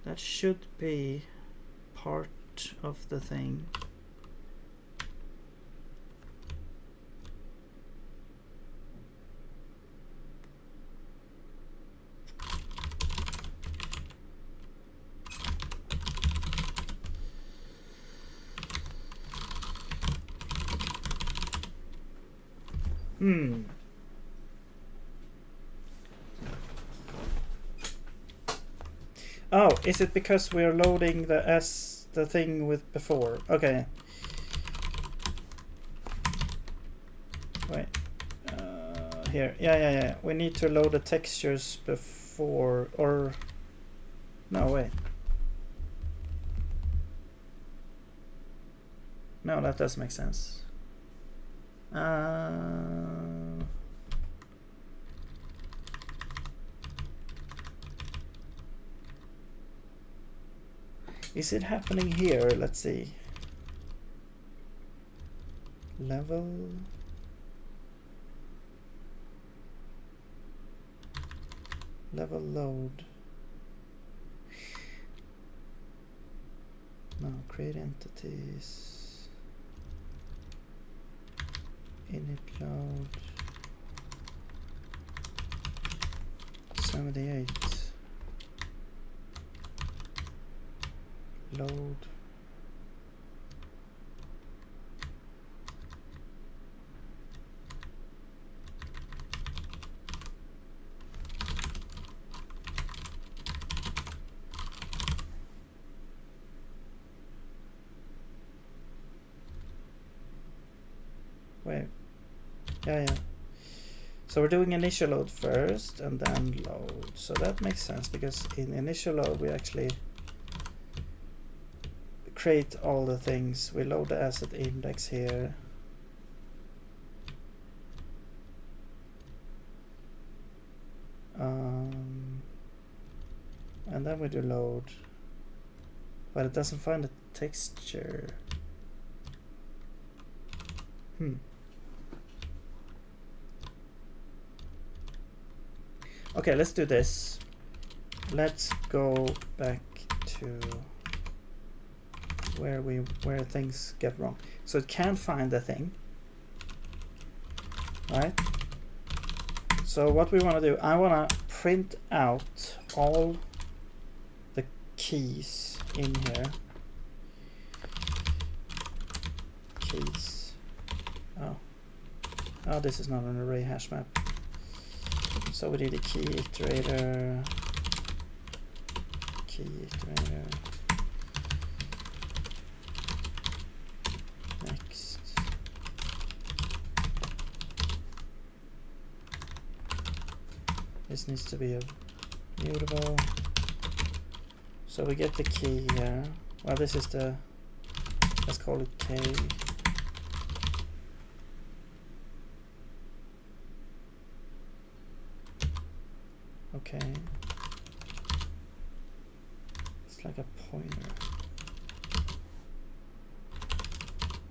That should be part of the thing. Oh, is it because we're loading the thing with before? Okay. Wait. Here. Yeah. We need to load the textures before, or no, wait. No, that does make sense. Is it happening here? Let's see. Level. Level load. No, create entities. Init load. 78. Load. Wait. Yeah. So we're doing initial load first and then load. So that makes sense because in initial load we actually create all the things. We load the asset index here. And then we do load. But it doesn't find the texture. Okay, let's do this. Let's go back to where things get wrong. So it can't find the thing. Right? So what we want to do, I want to print out all the keys in here. Keys. Oh, this is not an array hash map. So we need a key iterator. Key iterator. Next. This needs to be a mutable. So we get the key here. Well, this is the, let's call it K. Okay. It's like a pointer.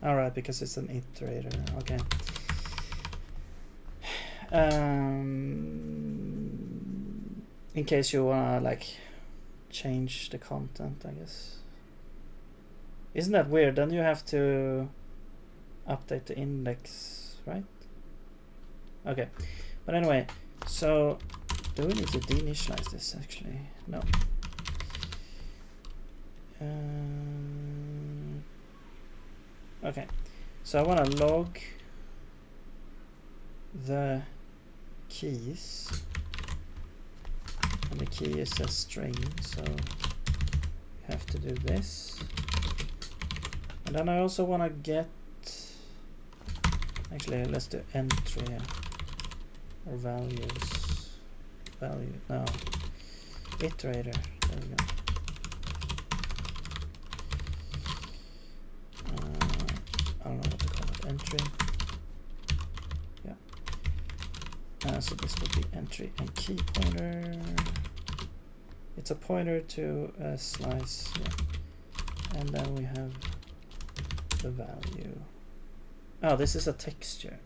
Alright, because it's an iterator. Okay. In case you wanna like change the content, I guess. Isn't that weird? Then you have to update the index, right? Okay. But anyway, so do we need to deinitialize this actually? No. Okay. So I want to log the keys. And the key is a string, so we have to do this. And then I also want to get, actually let's do entry or values, no, iterator, there we go. I don't know what to call it, entry, yeah. So this would be entry and key pointer. It's a pointer to a slice, yeah. And then we have the value. Oh, this is a texture.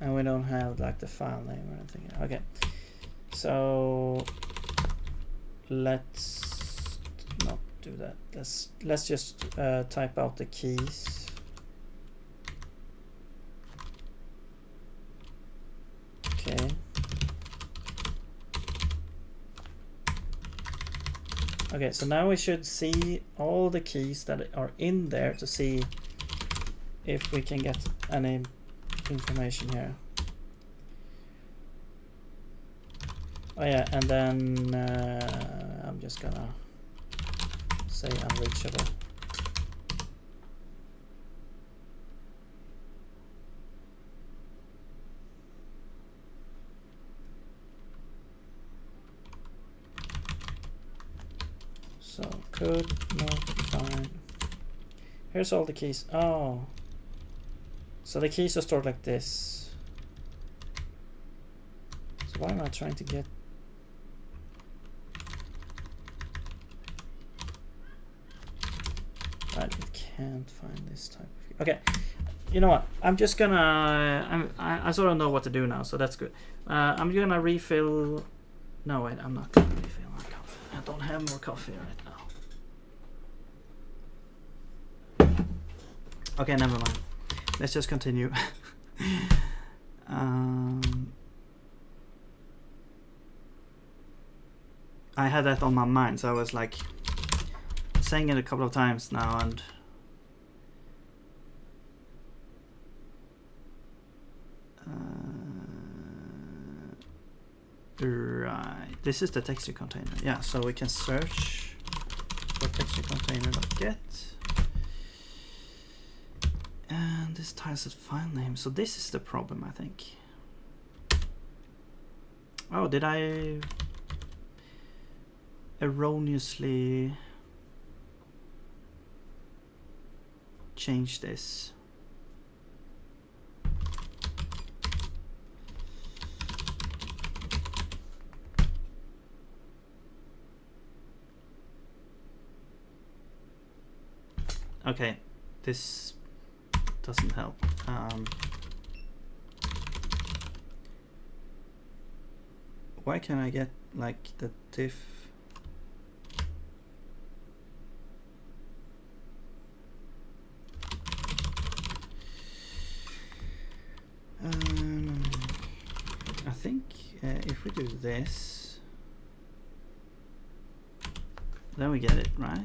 And we don't have like the file name or anything. Okay, so let's not do that. Let's just type out the keys. Okay. Okay, so now we should see all the keys that are in there to see if we can get any information here. Oh yeah, and then I'm just gonna say unreachable. So could not find. Here's all the keys. Oh. So the keys are stored like this. So why am I trying to get... Right, it can't find this type of... Okay, you know what? I'm just gonna... I sort of know what to do now, so that's good. I'm gonna refill... No, wait, I'm not gonna refill my coffee. I don't have more coffee right now. Okay, never mind. Let's just continue. I had that on my mind, so I was like saying it a couple of times now, and right, this is the texture container. Yeah, so we can search for texture container.get. And this tiles as file name. So this is the problem, I think. Oh, did I erroneously change this? Okay, this doesn't help. Why can't I get like the diff? I think if we do this, then we get it, right?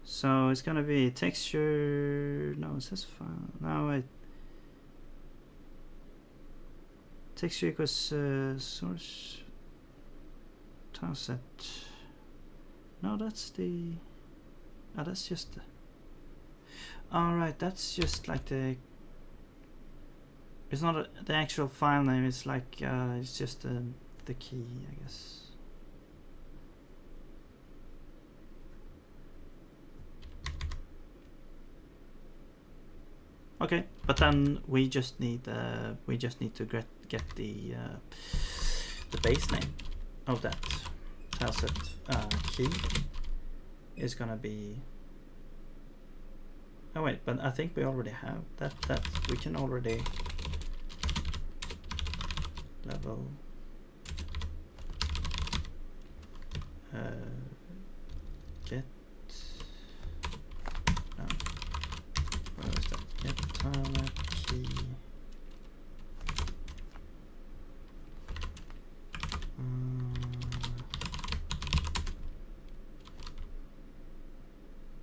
So it's gonna be texture. No, it says file. No, wait. Texture equals source tile set. No, that's the. Oh, that's just. All right, that's just like the. It's not the actual file name. It's like it's just the key, I guess. Okay, but then we just need to get the base name of that tileset key is gonna be. Oh wait, but I think we already have that. That we can already level get. Where is that? Get tile key.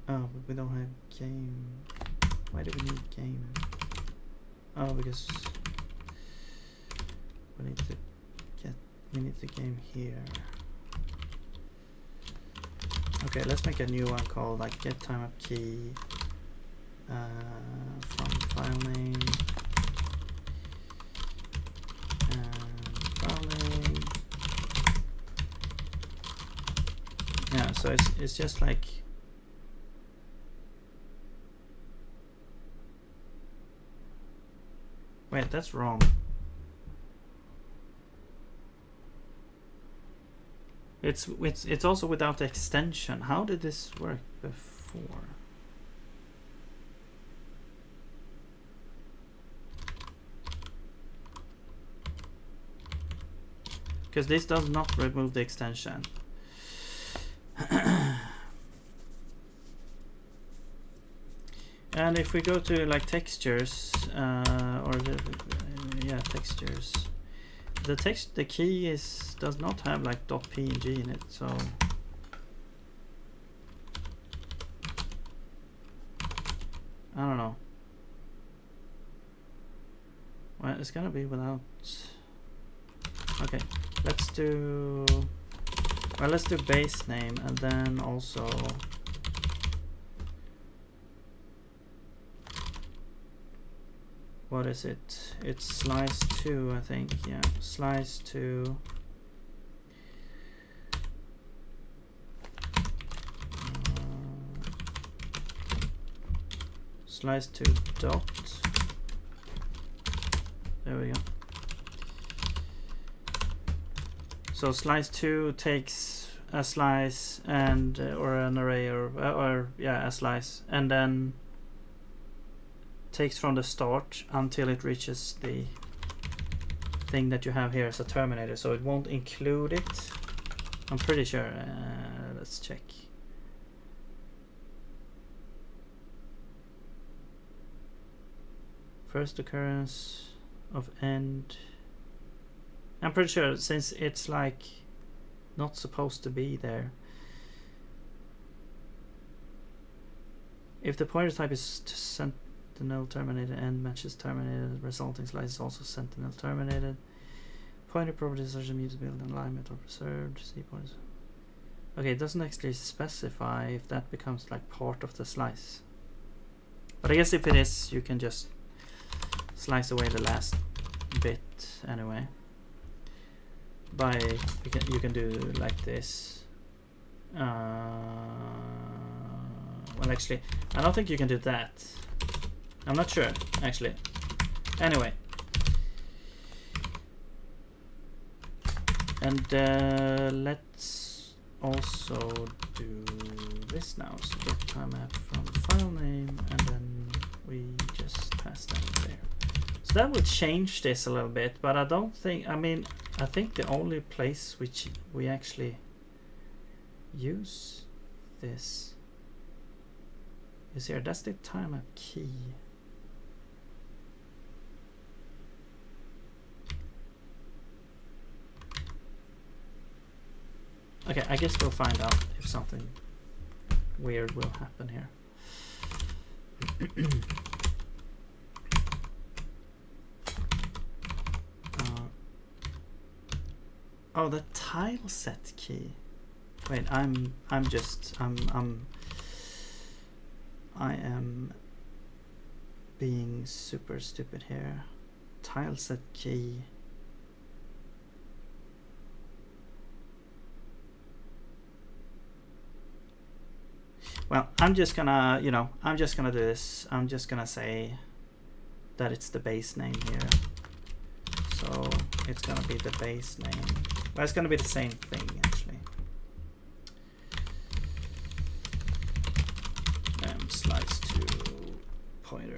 Oh, but we don't have game. Why do we need game? Oh, because we need the game here. Okay, let's make a new one called like get time up key from file name and file name. Yeah, so it's just like wait, that's wrong. It's also without the extension. How did this work before? Because this does not remove the extension. And if we go to like textures textures, the key does not have like .png in it, so I don't know. Well, it's gonna be without. Okay, let's do base name and then also what is it? It's slice 2, I think. Yeah, slice 2. Slice 2 dot. There we go. So slice 2 takes a slice and or an array or yeah, a slice, and then takes from the start until it reaches the thing that you have here as a terminator, so it won't include it. I'm pretty sure. Let's check. First occurrence of end. I'm pretty sure, since it's like not supposed to be there. If the pointer type is sentinel terminated, end matches terminated, resulting slice is also sentinel terminated. Pointer properties such as mutable alignment or preserved. C pointers. Okay, it doesn't actually specify if that becomes like part of the slice. But I guess if it is, you can just slice away the last bit anyway. You can do like this. Well, actually, I don't think you can do that. I'm not sure, actually. Anyway. And let's also do this now. So get time map from file name, and then we just pass that there. So that would change this a little bit, but I don't think, I think the only place which we actually use this is here. That's the time map key. Okay, I guess we'll find out if something weird will happen here. Oh, the tile set key. Wait, I am being super stupid here. Tile set key. Well, I'm just gonna do this. I'm just gonna say that it's the base name here. So it's gonna be the base name. Well, it's gonna be the same thing actually. Slice to pointer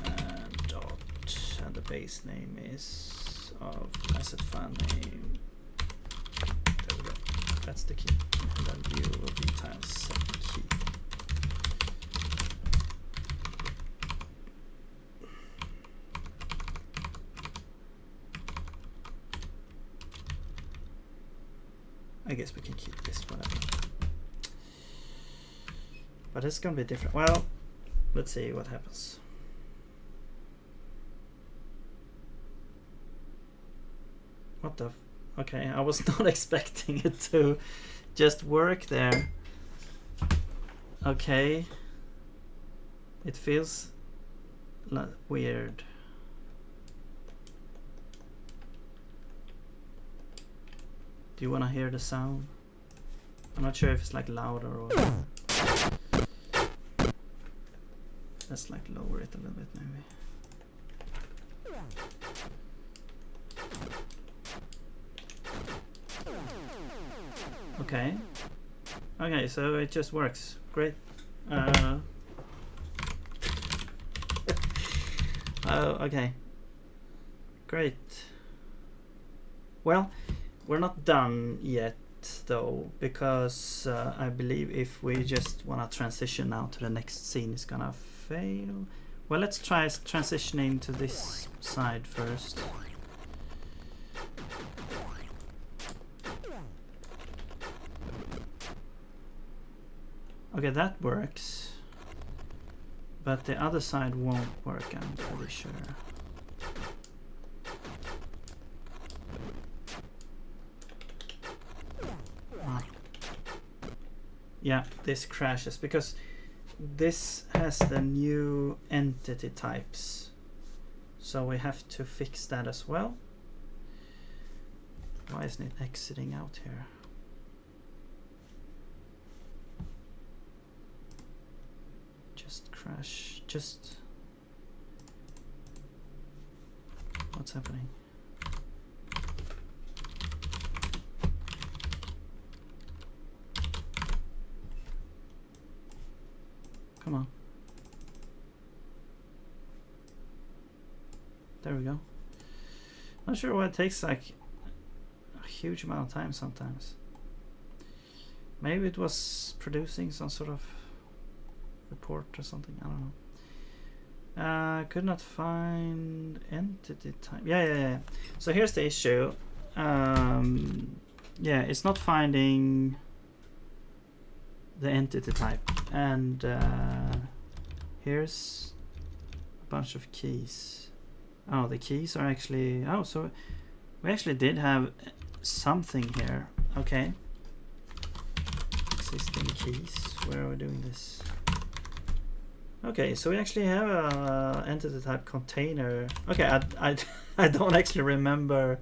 and dot, and the base name is of asset file name. There we go. That's the key. And then view will be tile set key. I guess we can keep this, whatever. But it's gonna be different. Well, let's see what happens. What the? Okay, I was not expecting it to just work there. Okay. It feels weird. Do you want to hear the sound? I'm not sure if it's like louder or... Let's like lower it a little bit maybe. Okay. Okay, so it just works. Great. Okay. Great. Well, we're not done yet though, because I believe if we just want to transition now to the next scene, it's gonna fail. Well, let's try transitioning to this side first. Okay, that works. But the other side won't work, I'm pretty sure. Yeah, this crashes because this has the new entity types. So we have to fix that as well. Why isn't it exiting out here? Just crash. Just... What's happening? Come on. There we go. Not sure why it takes like a huge amount of time sometimes. Maybe it was producing some sort of report or something. I don't know. Could not find entity type. Yeah. So here's the issue. Yeah, it's not finding the entity type, and here's a bunch of keys. Oh, the keys are actually... Oh, so we actually did have something here. Okay. Existing keys. Where are we doing this? Okay, so we actually have a entity type container. Okay, I don't actually remember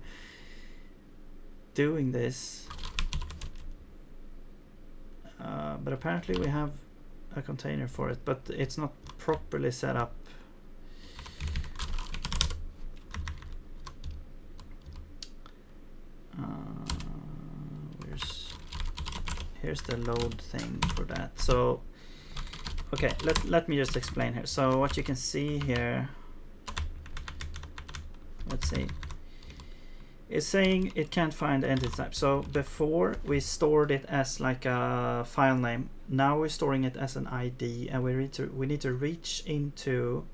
doing this. But apparently we have a container for it, but it's not properly set up. Here's the load thing for that. So okay, let me just explain here. So what you can see here, let's see, it's saying it can't find the entity type. So before we stored it as like a file name, now we're storing it as an ID, and we need to reach into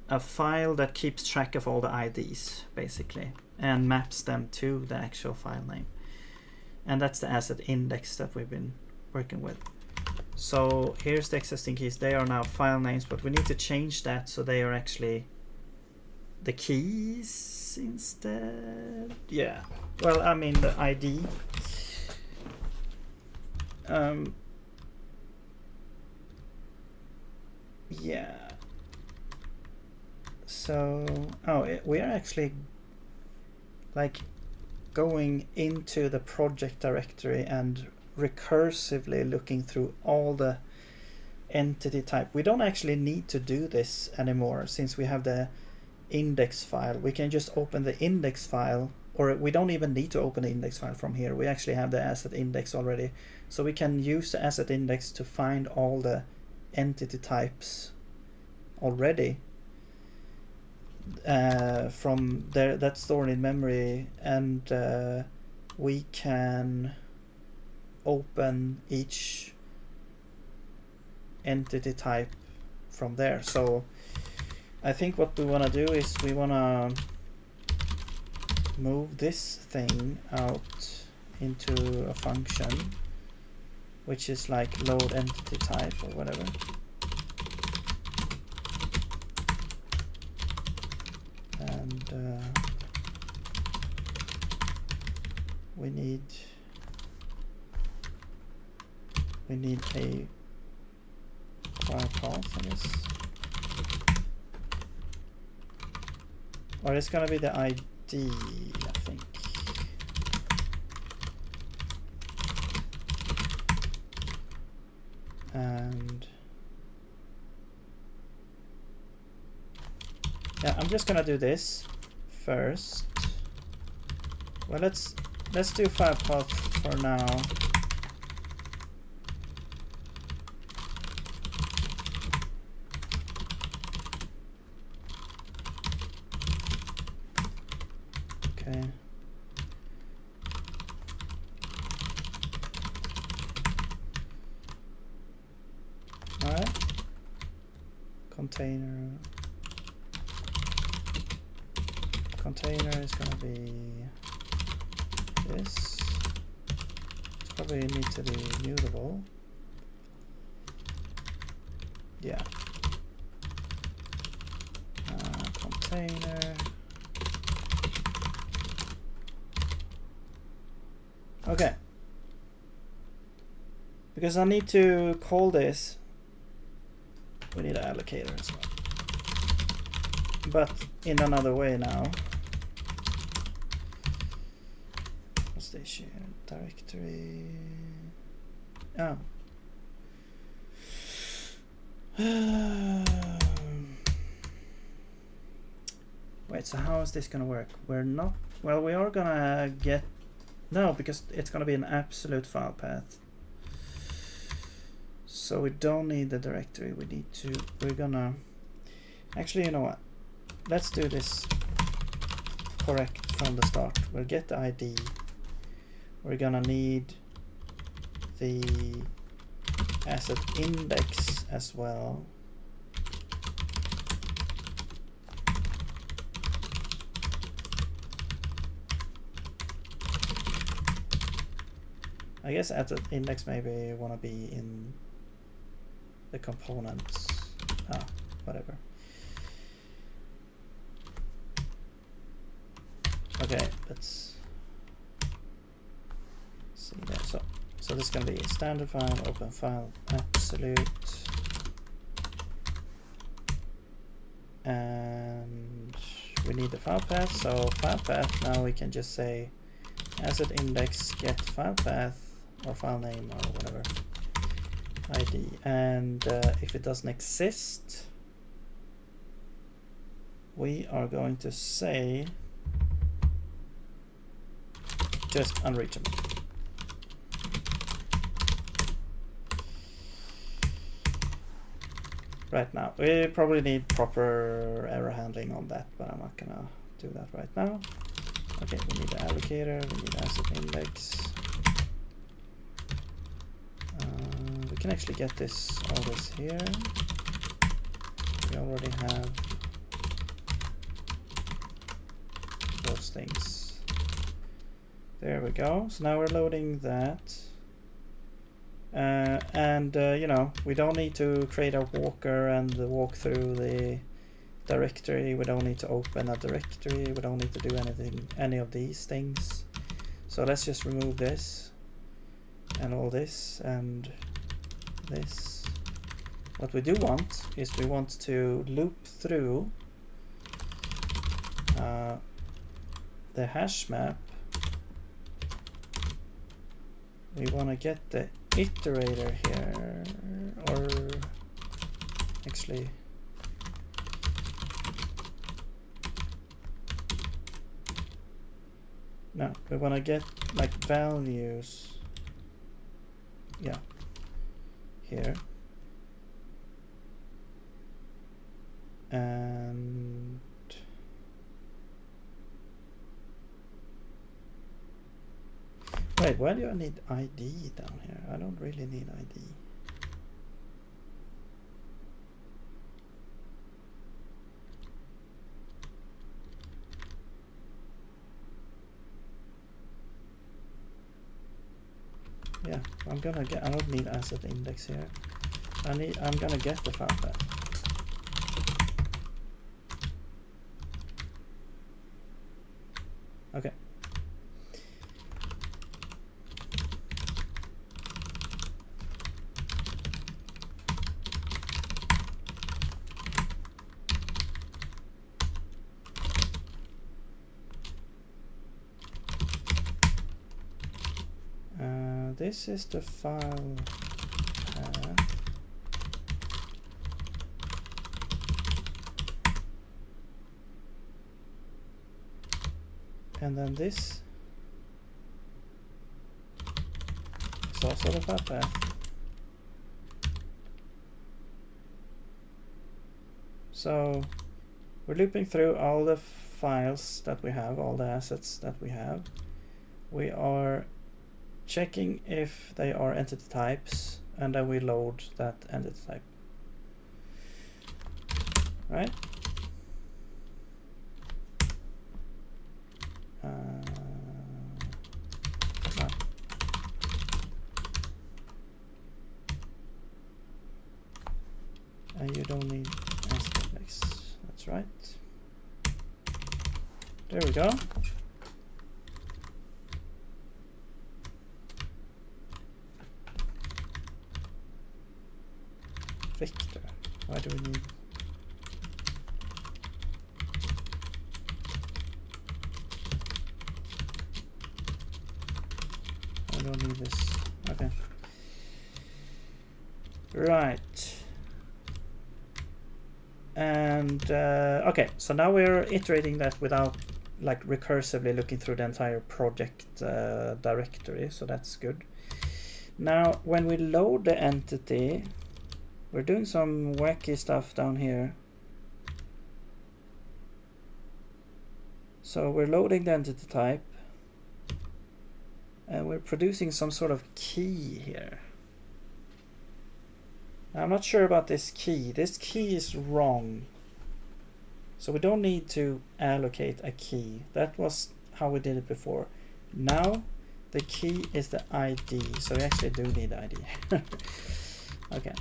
a file that keeps track of all the IDs basically and maps them to the actual file name. And that's the asset index that we've been working with. So here's the existing keys. They are now file names, but we need to change that so they are actually the keys instead. Yeah. Well, I mean the ID. Yeah. So, we are actually like going into the project directory and recursively looking through all the entity type. We don't actually need to do this anymore since we have the index file. We can just open the index file, or we don't even need to open the index file from here. We actually have the asset index already, so we can use the asset index to find all the entity types already from there that's stored in memory, and we can open each entity type from there. So I think what we want to do is we want to move this thing out into a function which is like load entity type or whatever. And we need a file path, I guess. Or it's gonna be the ID, I think. And yeah, I'm just gonna do this first. Well, let's do file path for now. Okay. All right. Container is gonna be this. It's probably need to be mutable. Yeah. Container. Okay. Because I need to call this, we need an allocator as well. But in another way now. Station directory. Oh. Wait, so how is this gonna work? We're not, well, we are gonna get, no, because it's gonna be an absolute file path. So we don't need the directory, we need to, we're gonna, actually, you know what? Let's do this correct from the start. We'll get the ID. We're gonna need the asset index as well. I guess asset index maybe wanna be in the components. Whatever. Okay, let's see there. So this is going to be standard file, open file, absolute, and we need the file path. So file path, now we can just say asset index get file path or file name or whatever ID, and if it doesn't exist, we are going to say just unreachable. Right now, we probably need proper error handling on that, but I'm not gonna do that right now. Okay, we need the allocator, we need asset index. We can actually get this, all this here. We already have those things. There we go. So now we're loading that. You know, we don't need to create a walker and walk through the directory. We don't need to open a directory. We don't need to do any of these things. So let's just remove this and all this and this. What we do want is we want to loop through the hash map. We want to get the iterator here, or actually no, we want to get like values, yeah, here, and wait, why do I need ID down here? I don't really need ID. Yeah, I'm gonna get, I don't need asset index here. I'm gonna get the file path. Okay. this is the file path. And then this is also the file path. So we're looping through all the files that we have, all the assets that we have. We are checking if they are entity types, and then we load that entity type. Right? No. And you don't need aspects. That's right. There we go. Victor. Why do we need? I don't need this. Okay. Right. And okay, so now we're iterating that without like recursively looking through the entire project directory, so that's good. Now when we load the entity, we're doing some wacky stuff down here. So we're loading the entity type and we're producing some sort of key here. Now, I'm not sure about this key. This key is wrong. So we don't need to allocate a key. That was how we did it before. Now the key is the ID. So we actually do need ID. Okay.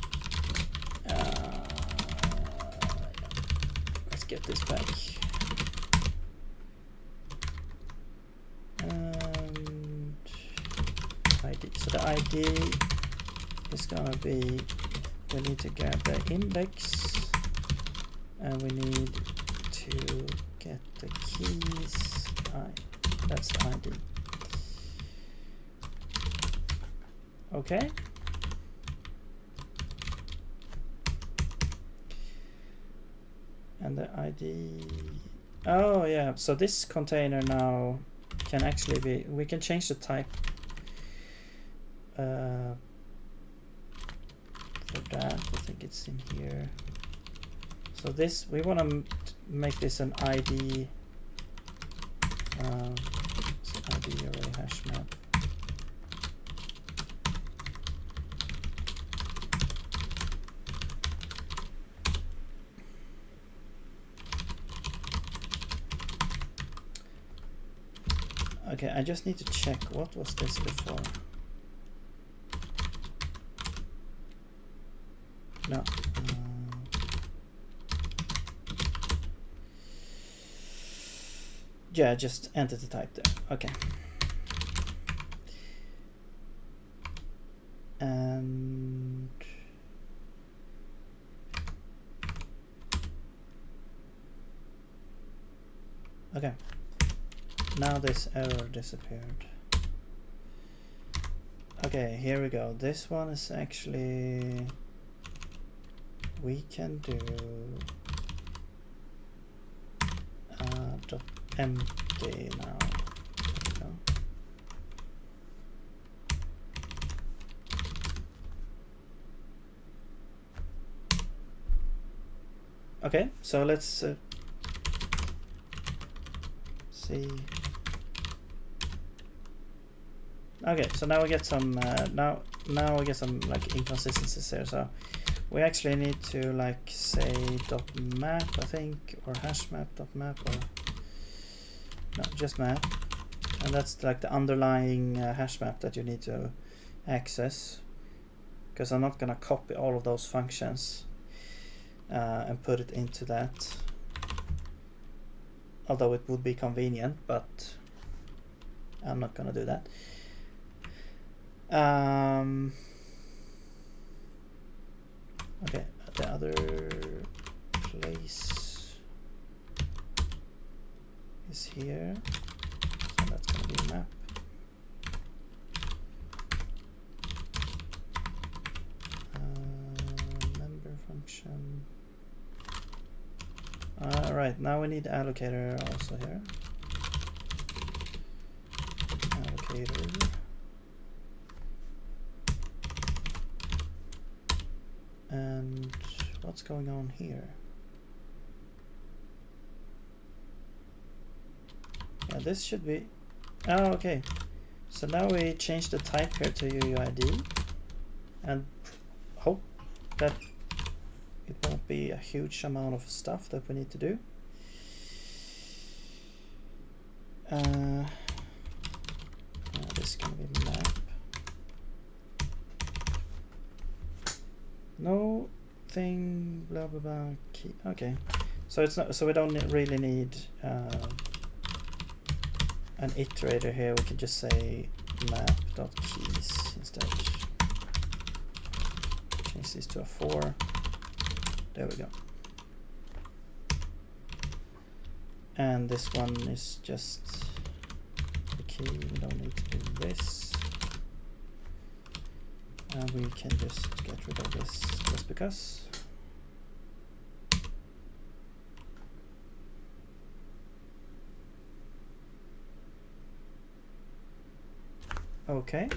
Let's get this back. And ID. So the ID is gonna be, we need to get the index and we need to get the keys. That's the ID. Okay. And the ID. Oh yeah, so this container now can actually be, we can change the type for that. I think it's in here. So this, we want to make this an ID, ID array hash map. Okay, I just need to check what was this before. No. Yeah, just entity type there. Okay. And okay. Now this error disappeared. Okay, here we go. This one is actually, we can do dot empty now. There we go. Okay, so let's see. Okay, so now we get some now we get some like inconsistencies here. So we actually need to like say dot map, I think, or hash map dot map, or no, just map, and that's like the underlying hash map that you need to access, because I'm not gonna copy all of those functions and put it into that, although it would be convenient, but I'm not gonna do that. Okay, the other place is here, so that's gonna be a map. Right, now we need allocator also here. Allocator. And what's going on here? Yeah, this should be... Oh, okay. So now we change the type here to UUID and hope that it won't be a huge amount of stuff that we need to do. This is gonna be map. No thing, blah blah blah. Key. Okay, so it's not. So we don't really need an iterator here. We can just say map.keys instead. Change this to a 4. There we go. And this one is just the key. We don't need to do this. And we can just get rid of this just because. Okay.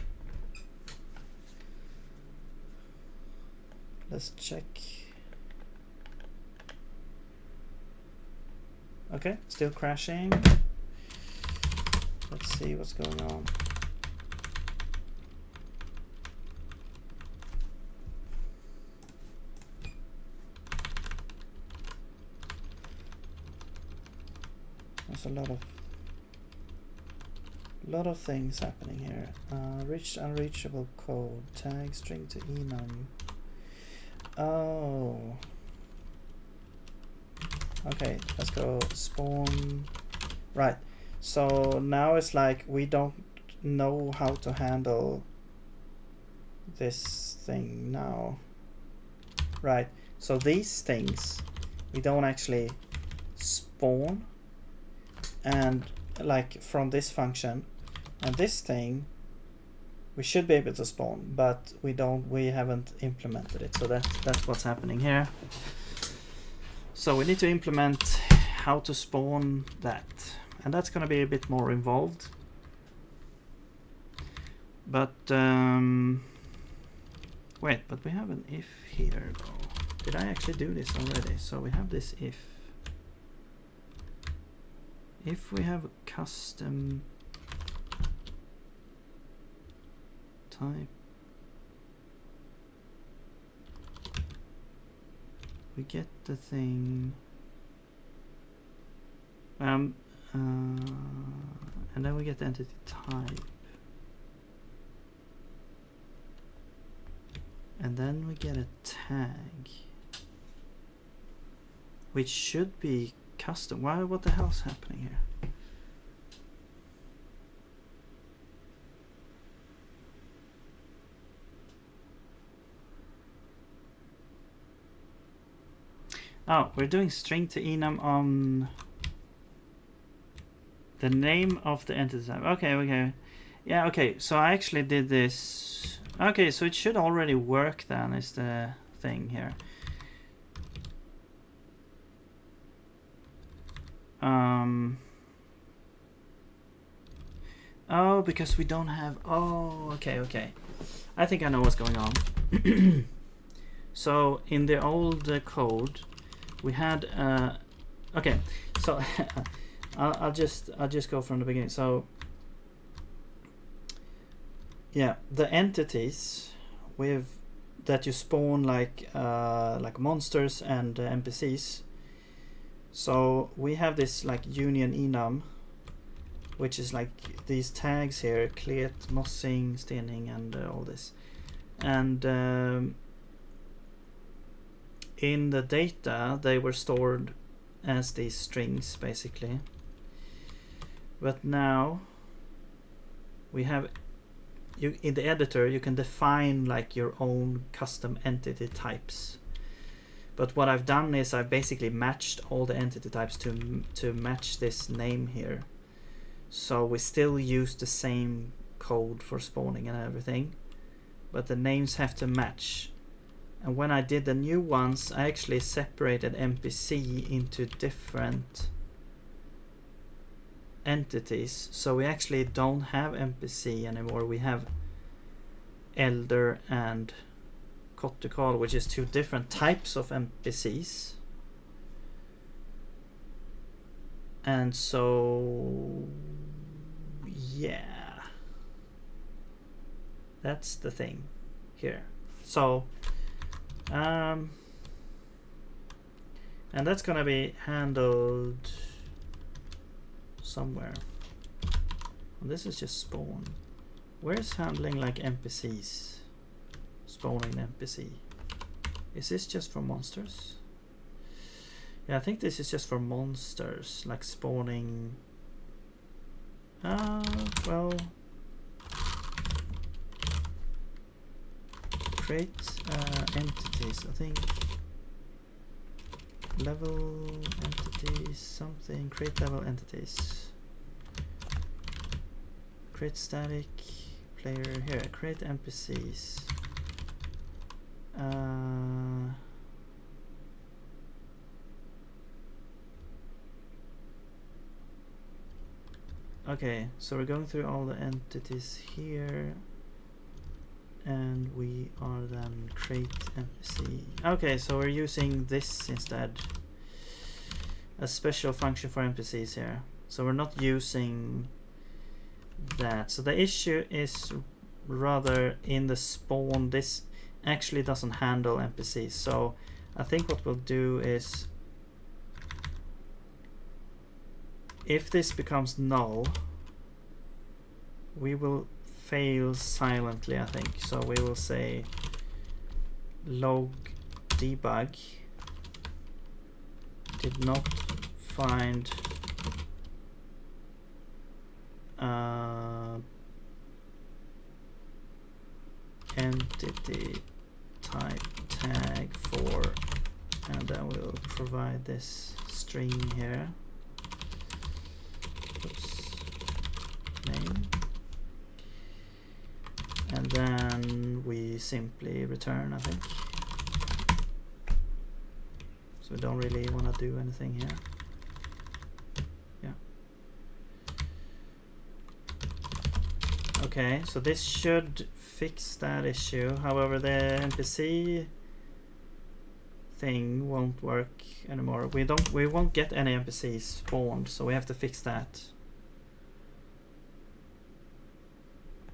Let's check. Okay, still crashing. Let's see what's going on. There's a lot of things happening here. Reached unreachable code, tag string to enum. Oh. Okay, let's go spawn. Right. So now it's like we don't know how to handle this thing now. Right. So these things we don't actually spawn, and like from this function, and this thing we should be able to spawn, but we haven't implemented it. So that's what's happening here. So we need to implement how to spawn that, and that's going to be a bit more involved. But wait, but we have an if here though. Did I actually do this already? So we have this if. If we have a custom type, we get the thing, and then we get the entity type, and then we get a tag, which should be custom. What the hell's happening here? Oh, we're doing string to enum on the name of the entity type. Okay. Yeah, okay. So I actually did this. Okay, so it should already work then, is the thing here. Oh, because we don't have... Oh, okay. I think I know what's going on. So in the old code, we had... okay, so I'll just go from the beginning. So yeah, the entities that you spawn like monsters and NPCs. So we have this like union enum, which is like these tags here: cleat, mossing, staining, and all this. And in the data, they were stored as these strings, basically. But now we have in the editor, you can define like your own custom entity types. But what I've done is I've basically matched all the entity types to match this name here. So we still use the same code for spawning and everything, but the names have to match And when I did the new ones, I actually separated NPC into different entities. So we actually don't have NPC anymore. We have Elder and Kottefolket, which is two different types of NPCs. And so, yeah, that's the thing here. So, and that's gonna be handled somewhere. Well, this is just spawn. Where's handling like NPCs? Spawning NPC. Is this just for monsters? Yeah, I think this is just for monsters, like spawning. Well, create entities. I think level entities, something. Create level entities. Create static player here. Create NPCs. Okay, so we're going through all the entities here, and we are then create NPC. Okay, so we're using this instead, a special function for NPCs here. So we're not using that. So the issue is rather in the spawn. This actually doesn't handle NPCs. So I think what we'll do is, if this becomes null, we will fail silently, I think. So we will say log debug did not find entity type tag for, and then we'll provide this string here. Oops. Name. And then we simply return, I think. So we don't really want to do anything here. Yeah. Okay, so this should fix that issue. However, the NPC thing won't work anymore. We won't get any NPCs spawned, so we have to fix that.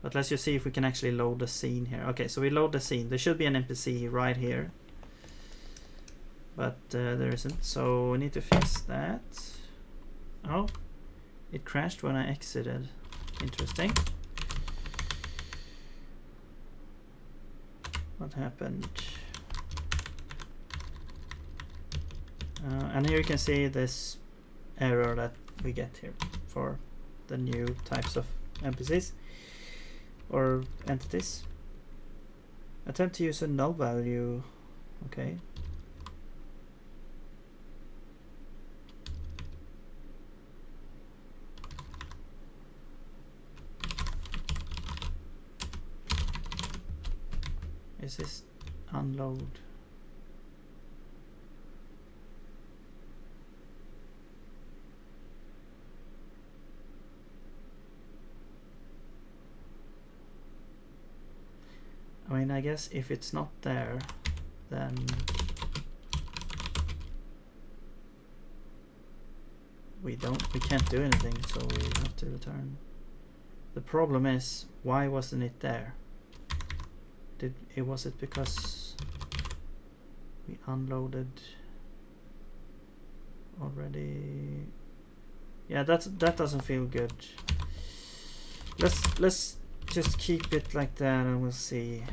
But let's just see if we can actually load the scene here. Okay, so we load the scene. There should be an NPC right here, but there isn't. So we need to fix that. Oh, it crashed when I exited. Interesting. What happened? And here you can see this error that we get here for the new types of NPCs or entities. Attempt to use a null value. Okay. Is this unload? I mean, I guess if it's not there, then we can't do anything, so we have to return. The problem is, why wasn't it there? Was it because we unloaded already? Yeah, that doesn't feel good. Let's just keep it like that, and we'll see.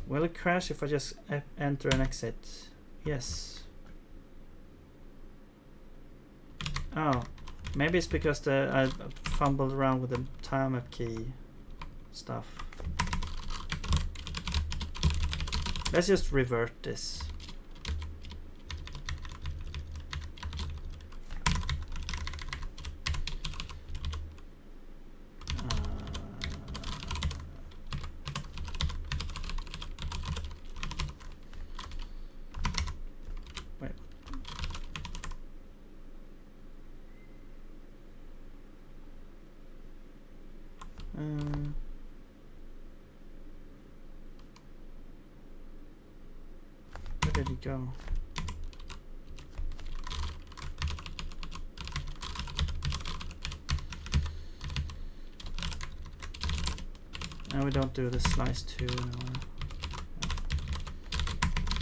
Will it crash if I just enter and exit? Yes. Oh, maybe it's because I fumbled around with the time up key stuff. Let's just revert this. Where did it go? And we don't do the slice 2 anymore.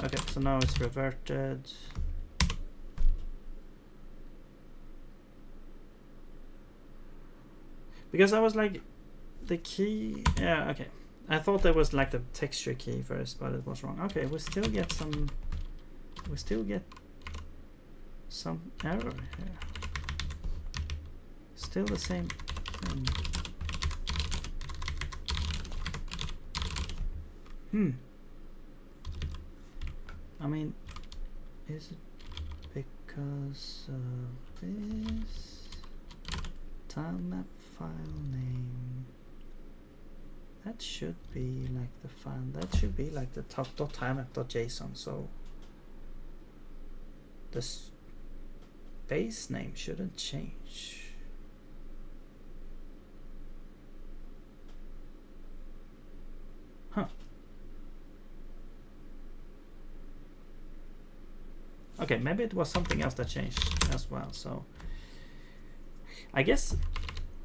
Okay, so now it's reverted. Because I was like, the key, yeah, okay. I thought that was like the texture key first, but it was wrong. Okay, we still get some error here. Still the same thing. I mean, is it because of this tilemap file name? That should be like the file. That should be like the top.tilemap.json. So the base name shouldn't change. Huh. Okay, maybe it was something else that changed as well. So I guess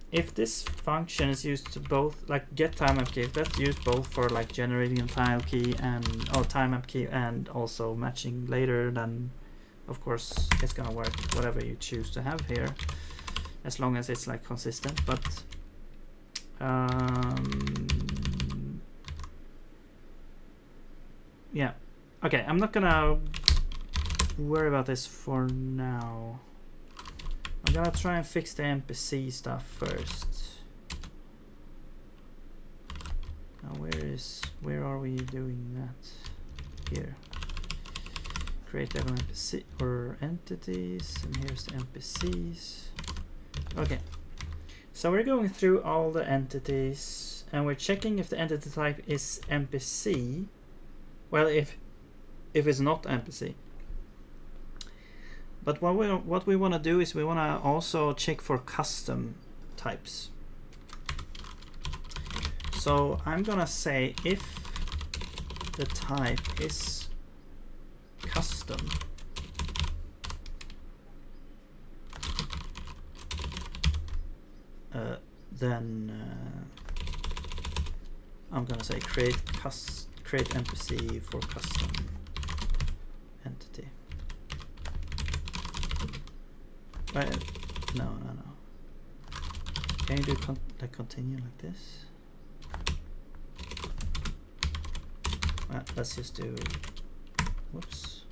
if this function is used to both, like get tilemap key, if that's used both for like generating a tile key and tilemap key and also matching later, then of course it's gonna work whatever you choose to have here, as long as it's like consistent. But yeah, okay, I'm not gonna worry about this for now. I'm gonna try and fix the NPC stuff first. Now where are we doing that? Here. Create level NPC or entities, and here's the NPCs. Okay. So we're going through all the entities and we're checking if the entity type is NPC. Well, if it's not NPC. But what we want to do is we want to also check for custom types. So I'm gonna say if the type is custom, then I'm gonna say create NPC for custom entity. No. Can you do continue like this? Well, let's just do, whoops,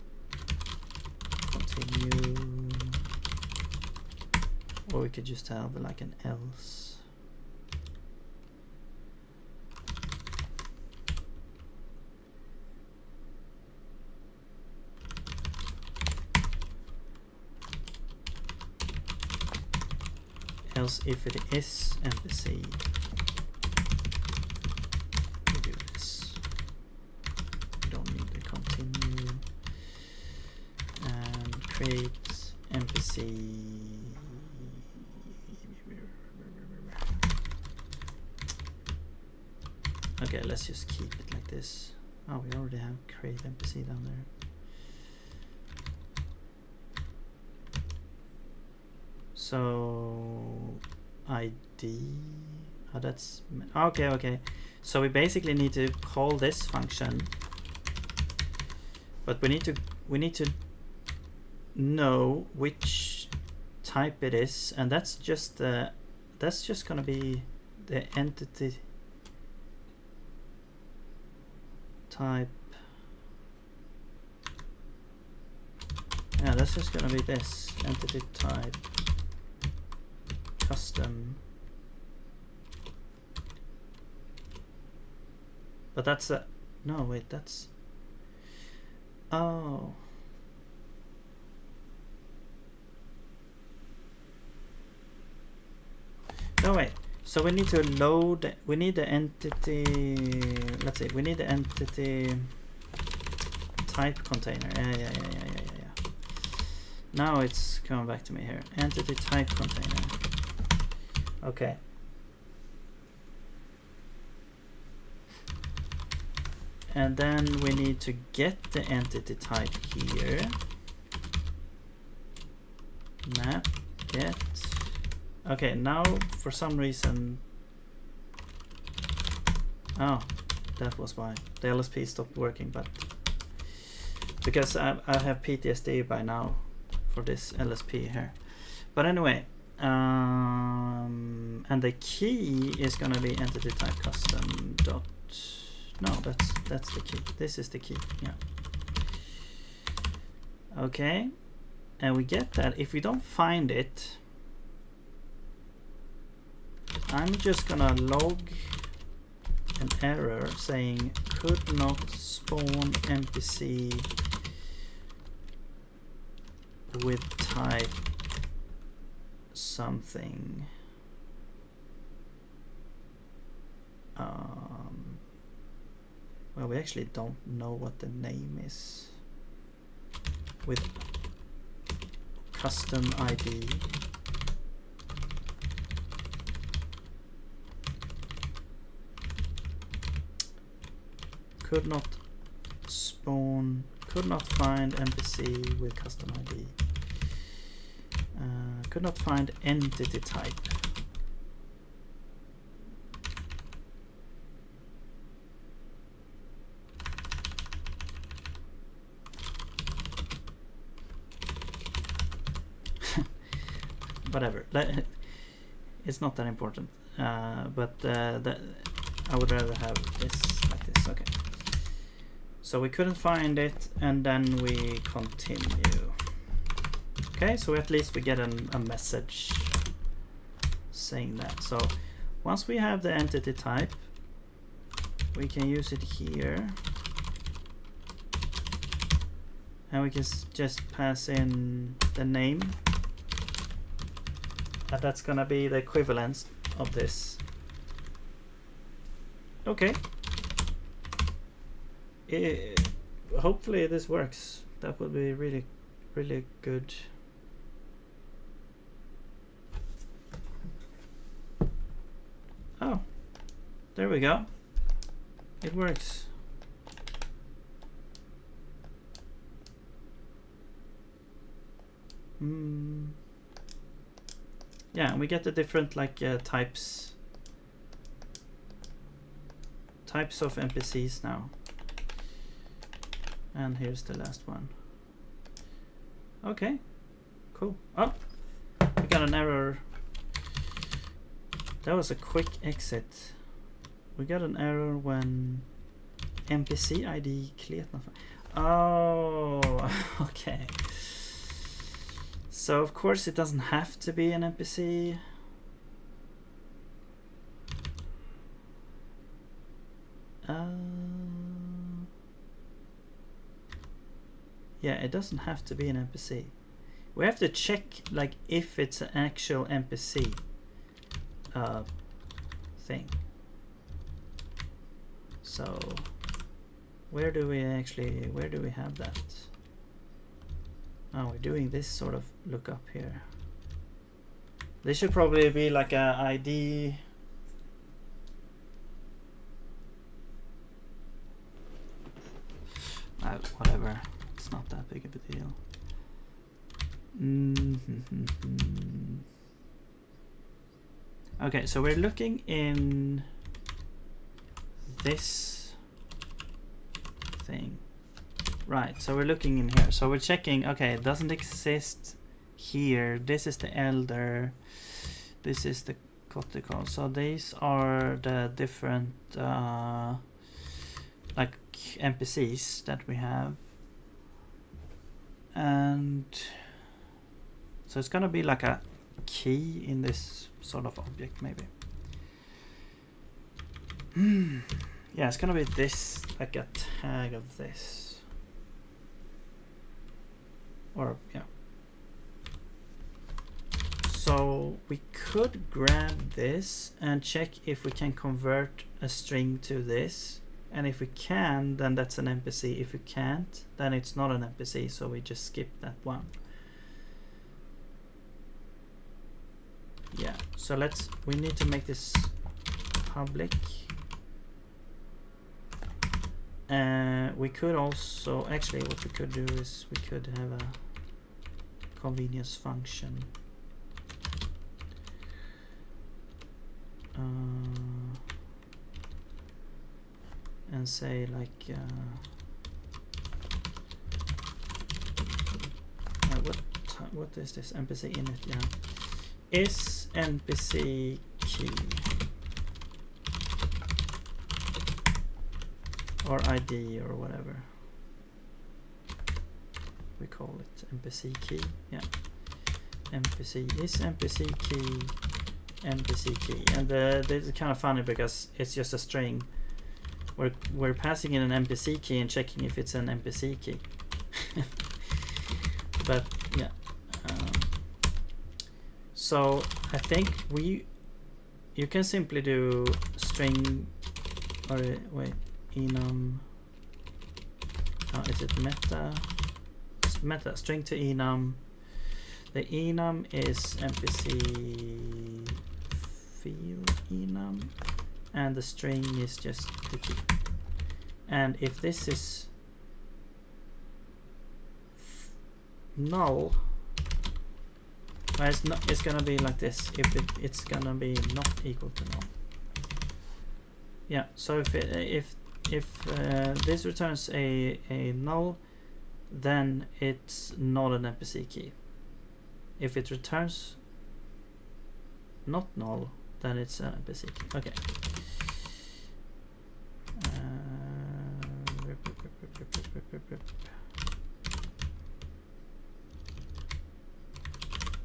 continue, or we could just have like an else. Else if it is NPC, we do this. We don't need to continue. And create NPC. Okay, let's just keep it like this. Oh, we already have create NPC down there. So ID, oh, that's okay. So we basically need to call this function, but we need to know which type it is, and that's just gonna be the entity type. Yeah, that's just gonna be this entity type custom. But that's a no, wait, that's, oh, no, wait, so we need to load, we need the entity, let's see, we need the entity type container. Yeah. Now it's coming back to me here. Entity type container. Okay. And then we need to get the entity type here. Map get. Okay, now for some reason. Oh, that was why the LSP stopped working, but because I have PTSD by now for this LSP here. But anyway, and the key is gonna be entity type custom dot. No, that's the key. This is the key. Yeah. Okay, and we get that. If we don't find it, I'm just gonna log an error saying could not spawn NPC with type something. Well, we actually don't know what the name is with custom ID. Could not spawn, could not find NPC with custom ID. Could not find entity type. Whatever, it's not that important, but that I would rather have this like this. Okay, so we couldn't find it, and then we continue. Okay, so at least we get a message saying that. So once we have the entity type, we can use it here, and we can just pass in the name. And that's gonna be the equivalence of this. Okay. Hopefully this works. That would be really, really good. Oh, there we go. It works. Yeah, we get the different like types of NPCs now. And here's the last one. Okay, cool. Oh, we got an error. That was a quick exit. We got an error when NPC ID cleared. Oh, okay. So of course it doesn't have to be an NPC. Yeah, it doesn't have to be an NPC. We have to check like if it's an actual NPC thing. So where do we have that? Oh, we're doing this sort of lookup here. This should probably be like a ID. Whatever. It's not that big of a deal. Okay, so we're looking in this thing. Right, so we're looking in here. So we're checking, okay, it doesn't exist here. This is the elder. This is the Kottefolket. So these are the different like NPCs that we have. And so it's gonna be like a key in this sort of object maybe. Yeah, it's gonna be this, like a tag of this. Or yeah. So we could grab this and check if we can convert a string to this. And if we can, then that's an NPC. If we can't, then it's not an NPC, so we just skip that one. Yeah, so we need to make this public. We could also, actually what we could do is we could have a convenience function. And say like what is this NPC init? Yeah, is NPC key or ID or whatever we call it, NPC key. Yeah, NPC is NPC key, NPC key, and this is kind of funny because it's just a string. We're passing in an NPC key and checking if it's an NPC key. But yeah, so I think you can simply do string or wait, enum. Is it meta? It's meta string to enum. The enum is NPC field enum, and the string is just the key. And if this is null, well, it's gonna be like this. If it's gonna be not equal to null. Yeah. So if this returns a null, then it's not an NPC key. If it returns not null, then it's an NPC key. Okay.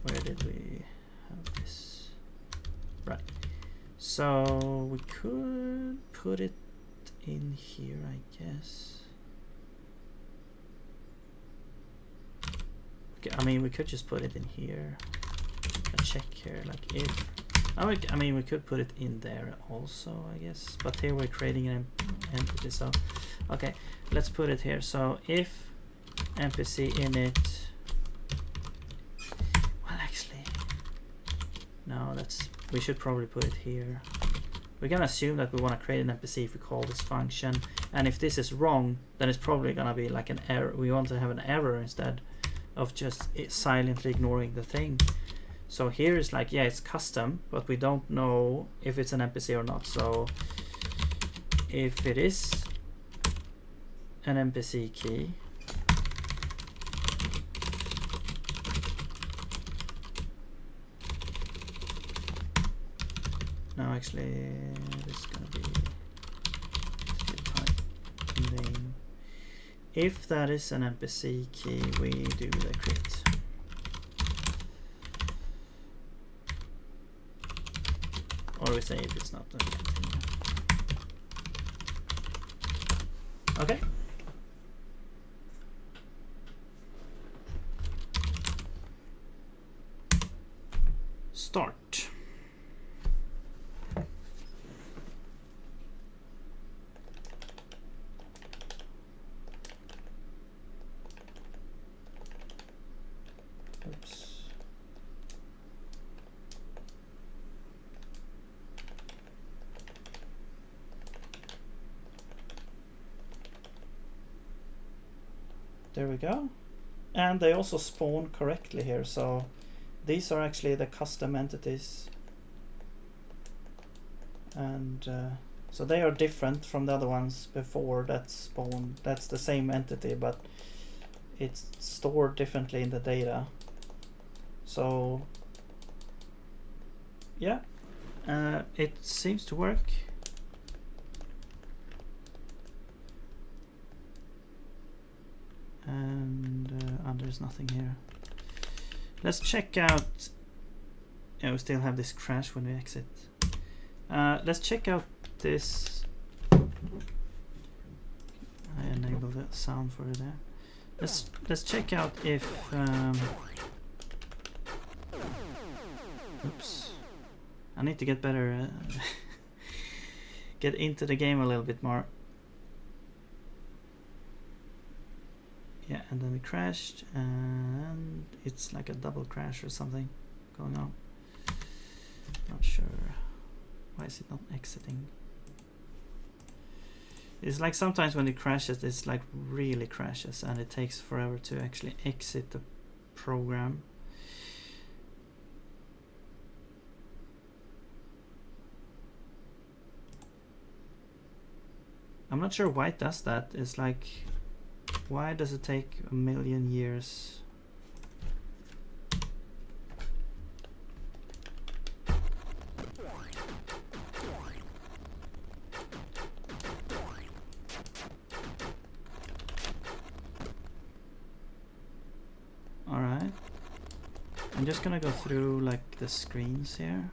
Where did we have this? Right. So we could put it in here, I guess. Okay, I mean, we could just put it in here. A check here, like if. I mean, we could put it in there also, I guess. But here we're creating an entity, so okay, let's put it here. So if NPC init. Well, actually, no. We should probably put it here. We're gonna assume that we want to create an NPC if we call this function, and if this is wrong, then it's probably gonna be like an error. We want to have an error instead of just silently ignoring the thing. So here is like, yeah, it's custom, but we don't know if it's an NPC or not. So if it is an NPC key, no, actually, this is gonna be type name. If that is an NPC key, we do the crypt. Or we say if it's not. Okay. Start. Oops. There we go. And they also spawn correctly here, so these are actually the custom entities. And so they are different from the other ones before that spawned. That's the same entity, but it's stored differently in the data. So yeah, it seems to work. And there's nothing here. Let's check out. Yeah, we still have this crash when we exit. Let's check out this. I enable the sound for it there. Let's check out if. Oops. I need to get better. Get into the game a little bit more. Yeah, and then we crashed, and it's like a double crash or something going on. Not sure. Why is it not exiting? It's like sometimes when it crashes, it's like really crashes, and it takes forever to actually exit the program. I'm not sure why it does that. It's like, why does it take a million years? Alright. I'm just gonna go through like the screens here.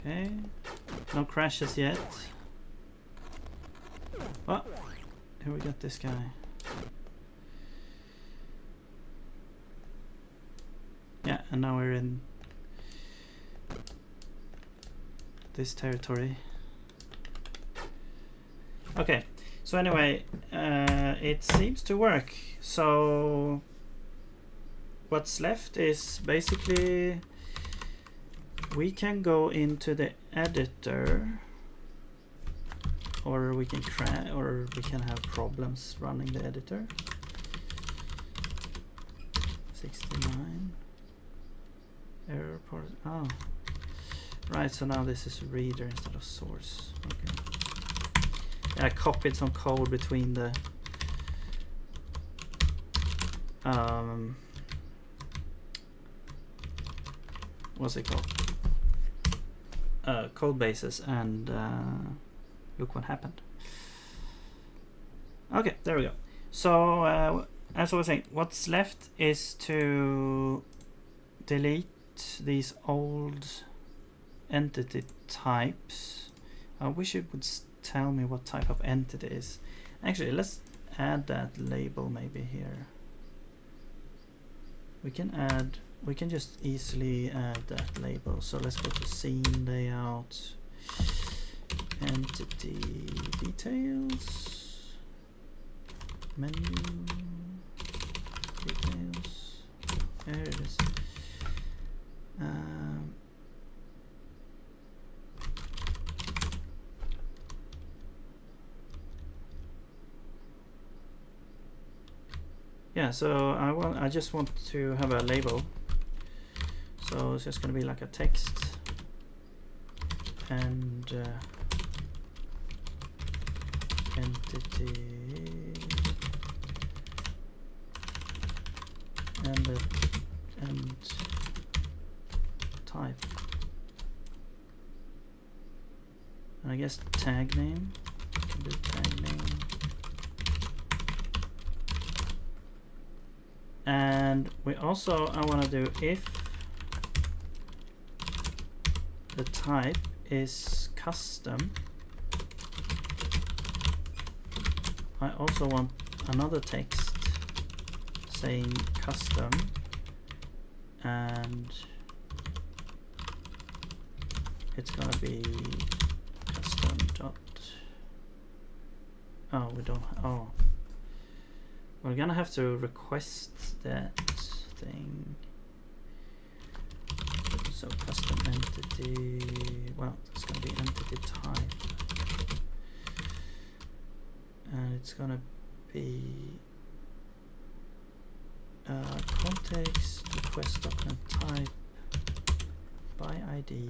Okay, no crashes yet. Oh, here we got this guy. Yeah, and now we're in this territory. Okay, so anyway, it seems to work. So what's left is basically we can go into the editor, or we can have problems running the editor. 69 error port. Oh, right. So now this is reader instead of source. Okay. Yeah, I copied some code between the what's it called? Code bases, and look what happened. Okay, there we go. So as I was saying, what's left is to delete these old entity types. I wish it would tell me what type of entity it is. Actually, let's add that label maybe here. We can just easily add that label. So let's go to scene layout, entity details, menu details. There it is. Yeah, so I just want to have a label. So it's just going to be like a text and entity and type, and I guess tag name. Do tag name. And we also, I want to do if the type is custom. I also want another text saying custom, and it's gonna be custom dot. Oh, we don't. Oh, we're gonna have to request that thing. So custom entity, well, it's going to be entity type, and it's going to be context request document type by ID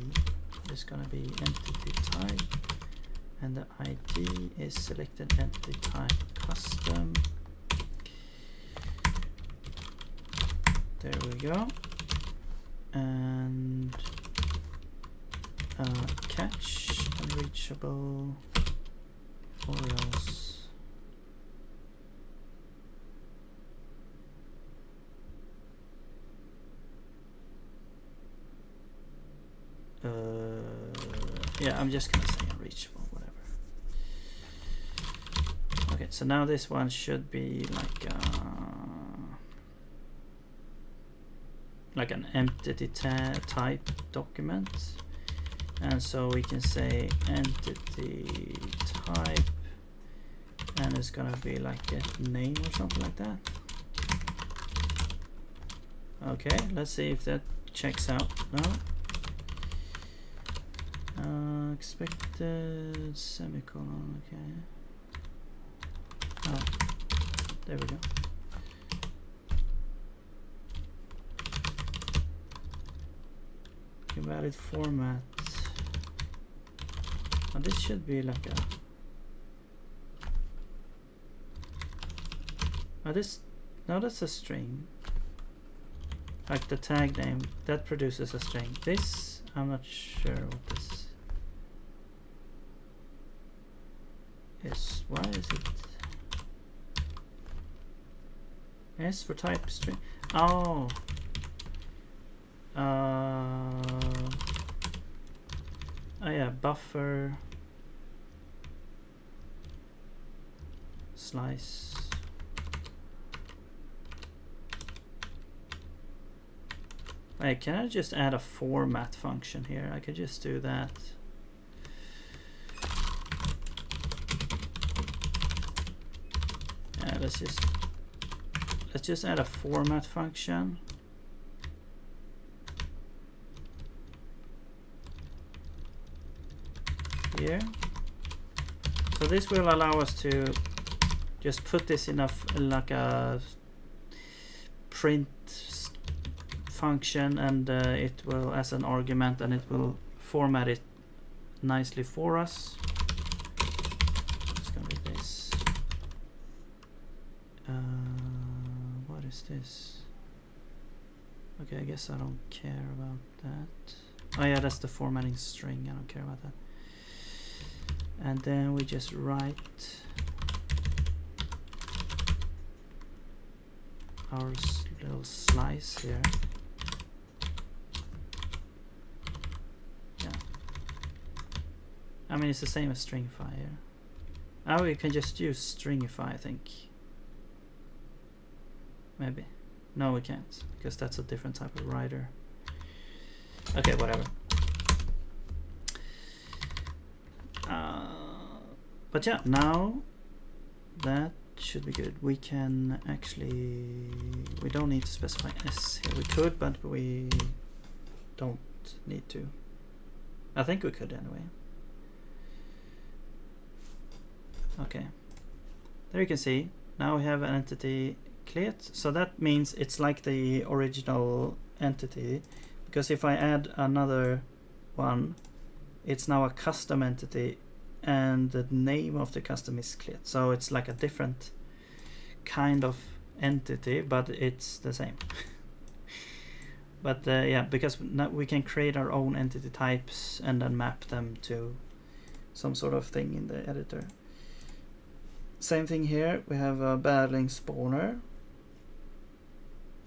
is going to be entity type, and the ID is selected entity type custom. There we go. And catch unreachable or else. Yeah, I'm just gonna say unreachable, whatever. Okay, so now this one should be like an entity type document, and so we can say entity type, and it's gonna be like a name or something like that. Okay, let's see if that checks out. No. Expected semicolon. Okay. Oh, there we go. Invalid format. Oh, this should be like a. Oh, this. No, that's a string. Like the tag name that produces a string. This, I'm not sure what this is. Why is it S for type string? Oh, oh yeah, buffer slice. Hey, can I just add a format function here? I could just do that. Yeah, let's just add a format function. Here. So this will allow us to just put this in like a print function, and it will as an argument, and it will format it nicely for us. It's gonna be this. What is this? Okay, I guess I don't care about that. Oh yeah, that's the formatting string. I don't care about that. And then we just write our little slice here. Yeah. I mean, it's the same as stringify here. Oh, we can just use stringify, I think. Maybe. No, we can't, because that's a different type of writer. Okay, whatever. But yeah, now that should be good. We can actually, we don't need to specify S here. We could, but we don't need to. I think we could anyway. Okay, there you can see, now we have an entity cleat. So that means it's like the original entity, because if I add another one, it's now a custom entity, and the name of the custom is cleat. So it's like a different kind of entity, but it's the same. But yeah, because now we can create our own entity types and then map them to some sort of thing in the editor. Same thing here, we have a battling spawner.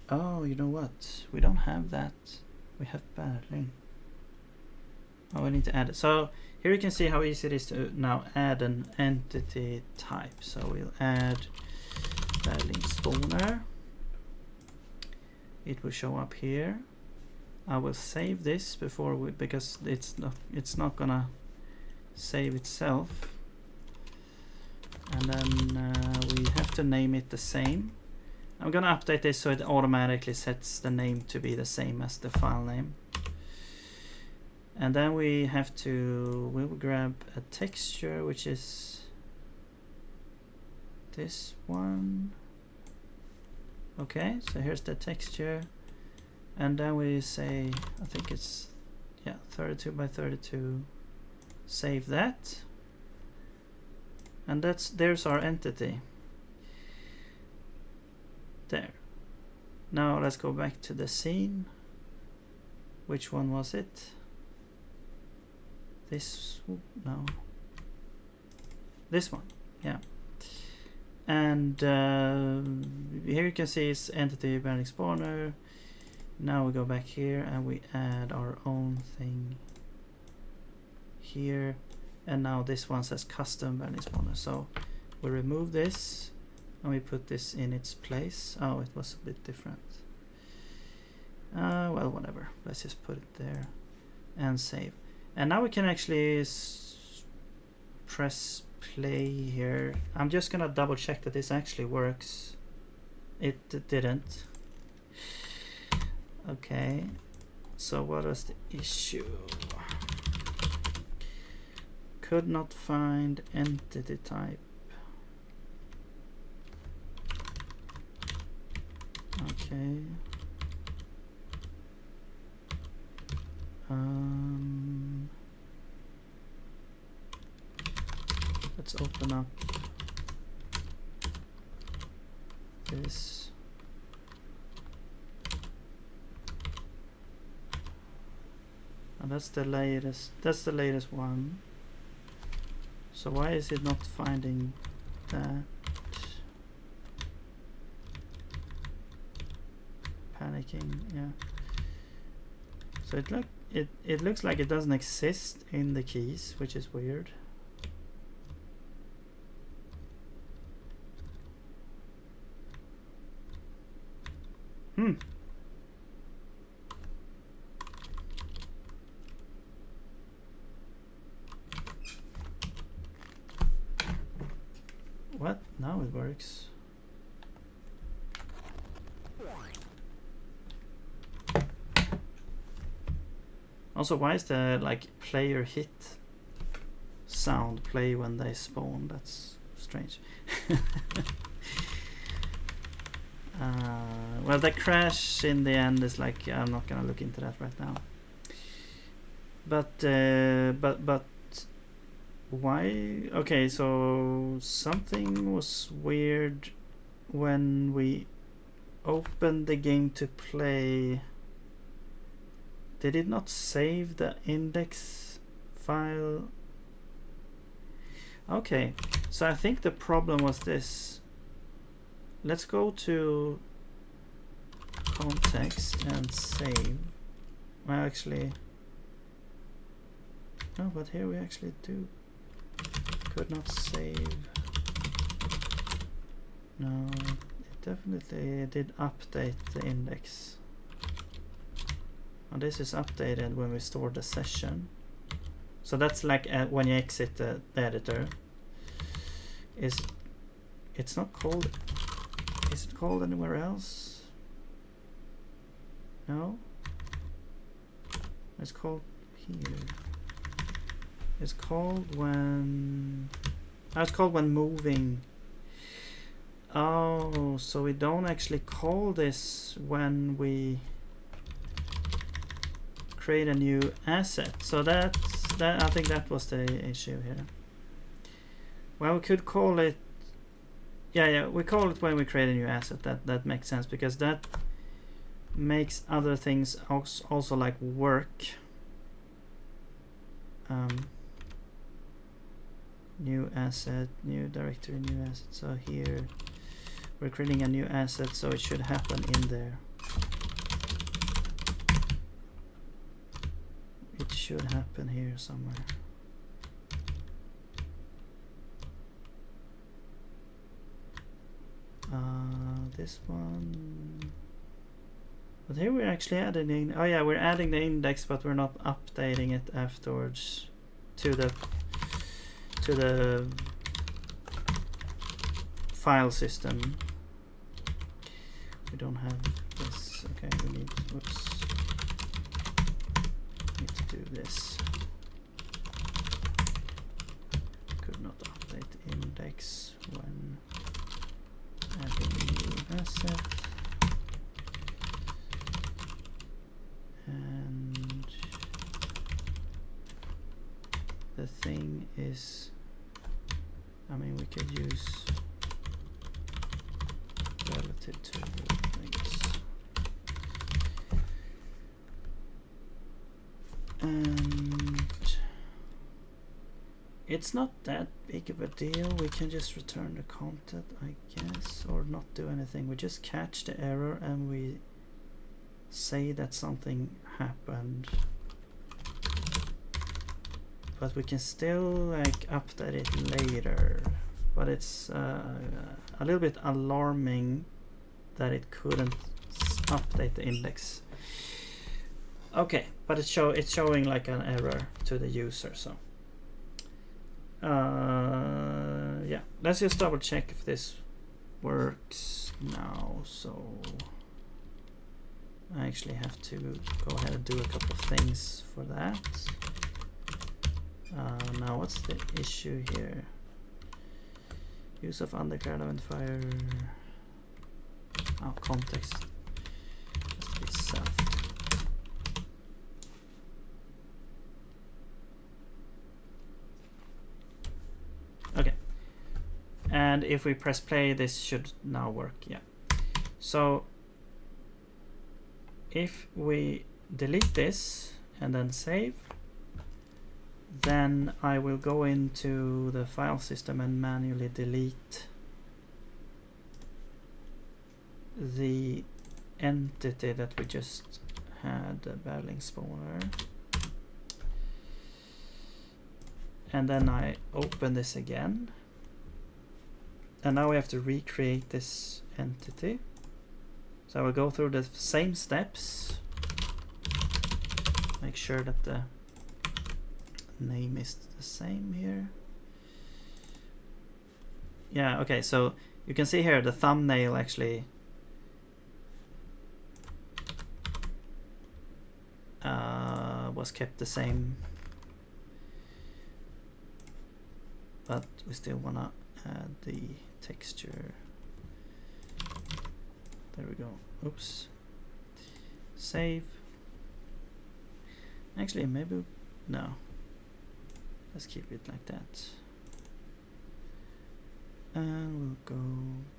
Oh, you know what? We don't have that. We have battling. Oh, we need to add it. So here you can see how easy it is to now add an entity type. So we'll add battling spawner. It will show up here. I will save this before we, because it's not gonna save itself. And then we have to name it the same. I'm gonna update this so it automatically sets the name to be the same as the file name. And then we have to, we will grab a texture, which is this one. Okay, so here's the texture. And then we say, I think it's, yeah, 32 by 32. Save that. And there's our entity. There. Now let's go back to the scene. Which one was it? This, no. This one, yeah. And here you can see it's entity battling spawner. Now we go back here and we add our own thing here, and now this one says custom value spawner. So we remove this and we put this in its place. Oh, it was a bit different. Well, whatever. Let's just put it there and save. And now we can actually press play here. I'm just gonna double check that this actually works. It didn't. Okay. So what was the issue? Could not find entity type. Okay. Let's open up this. And that's the latest. That's the latest one. So why is it not finding that? Panicking, yeah. So it looks like it doesn't exist in the keys, which is weird. What? Now it works. Also, why is the like player hit sound play when they spawn? That's strange. Well, the crash in the end is like, I'm not gonna look into that right now. But why? Okay, so something was weird when we opened the game to play. Did it not save the index file? Okay, so I think the problem was this. Let's go to context and save. Well, actually, no, but here we actually do. Could not save. No, it definitely did update the index. And this is updated when we store the session. So that's like when you exit the editor. It's not called. Is it called anywhere else? No. It's called here. It's called when. It's called when moving. Oh, so we don't actually call this when we create a new asset. So that I think that was the issue here. Well, we could call it. Yeah, we call it when we create a new asset. That makes sense because that makes other things also like work. New asset, new directory, new asset. So here we're creating a new asset, so it should happen in there. It should happen here somewhere. This one. But here we're actually adding in. Oh yeah, we're adding the index, but we're not updating it afterwards to the file system. We don't have this. Okay, we need. Whoops. Need to do this. Could not update index when adding new asset. And the thing is, I mean, we could use relative to, I guess. And it's not that big of a deal. We can just return the content, I guess, or not do anything. We just catch the error and we say that something happened. but we can still like update it later. But it's a little bit alarming that it couldn't update the index. Okay, but it's showing like an error to the user. So yeah, let's just double check if this works now. So I actually have to go ahead and do a couple of things for that. Now what's the issue here? Use of undeclared identifier. Oh, context has to be self. Okay, and if we press play, this should now work. Yeah. So if we delete this and then save, then I will go into the file system and manually delete the entity that we just had, the battling spawner. And then I open this again. And now we have to recreate this entity. So I will go through the same steps. Make sure that the name is the same here. Yeah, okay, so you can see here the thumbnail actually was kept the same, but we still want to add the texture. There we go. Oops. Save. Actually, maybe no. Let's keep it like that. And we'll go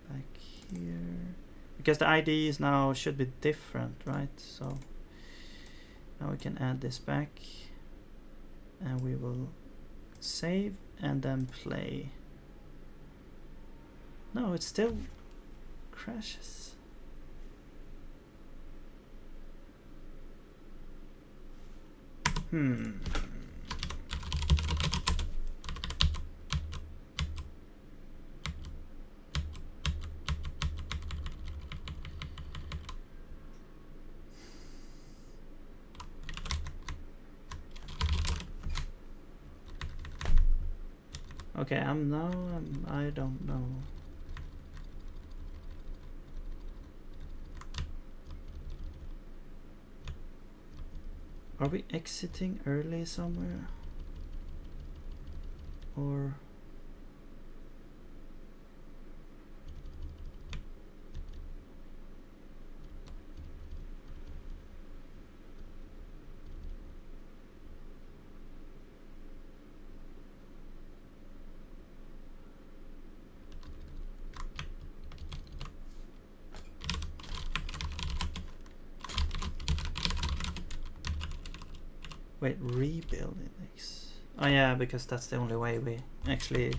back here because the IDs now should be different, right? So now we can add this back and we will save and then play. No, it still crashes. Okay, I don't know. Are we exiting early somewhere? Or wait, rebuild index. Oh yeah, because that's the only way we actually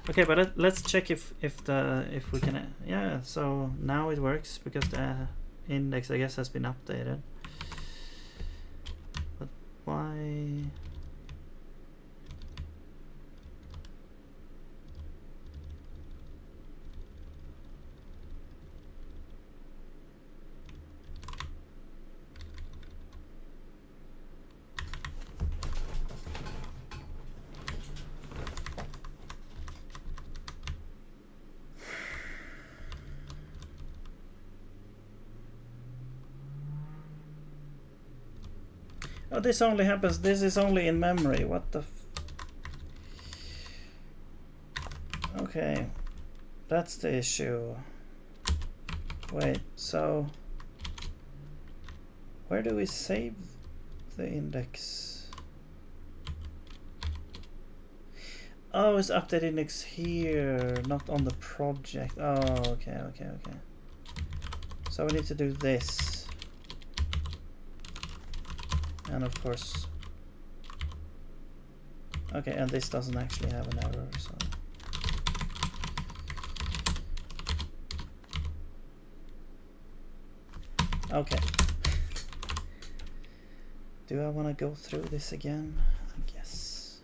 okay, but let's check if we can. Yeah, so now it works because the index, I guess, has been updated. But why? Oh, this only happens. This is only in memory. What the? Okay, that's the issue. Wait, so where do we save the index? Oh, it's update index here, not on the project. Oh, okay. So we need to do this. And of course, okay, and this doesn't actually have an error, so Okay. Do I want to go through this again? I guess.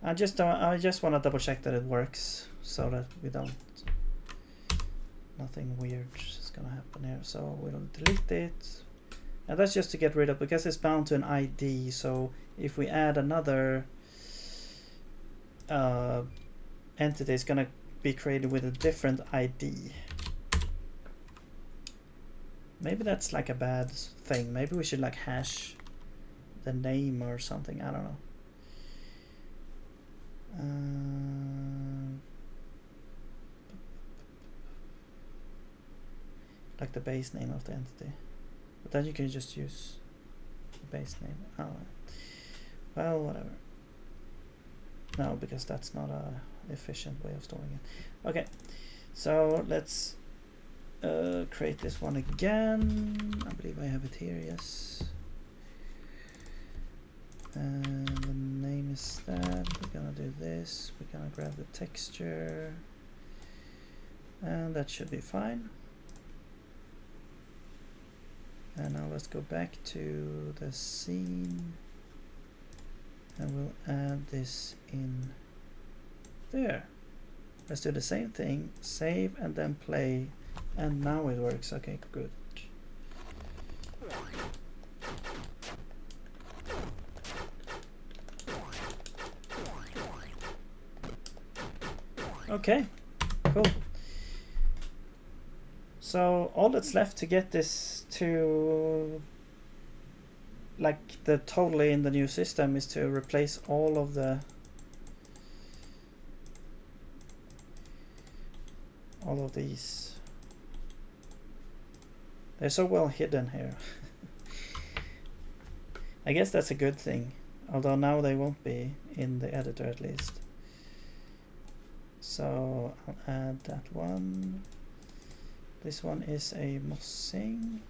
I just want to double check that it works so that we don't. Nothing weird is gonna happen here. So we'll delete it. And that's just to get rid of, because it's bound to an ID. So if we add another entity, it's gonna be created with a different ID. Maybe that's like a bad thing. Maybe we should like hash the name or something. I don't know. Like the base name of the entity. But then you can just use the base name. Oh, well, whatever. No, because that's not a efficient way of storing it. Okay, so let's create this one again. I believe I have it here, yes. And the name is that. We're gonna do this. We're gonna grab the texture. And that should be fine. And now let's go back to the scene. And we'll add this in there. Let's do the same thing. Save and then play. And now it works. Okay, good. Okay, cool. So all that's left to get this to like the totally in the new system is to replace all of these. They're so well hidden here. I guess that's a good thing, although now they won't be in the editor at least. So I'll add that one. This one is a mossing.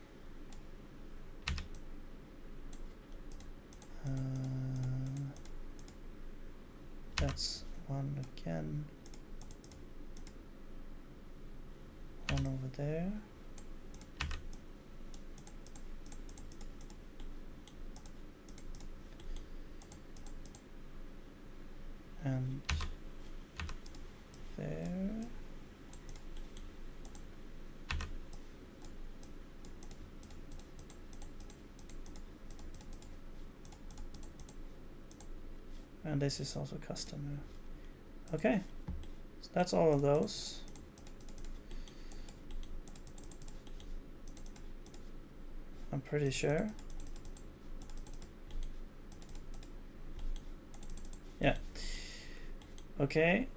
That's one again. One over there. And there. And this is also custom. Okay, so that's all of those. I'm pretty sure. Yeah. Okay.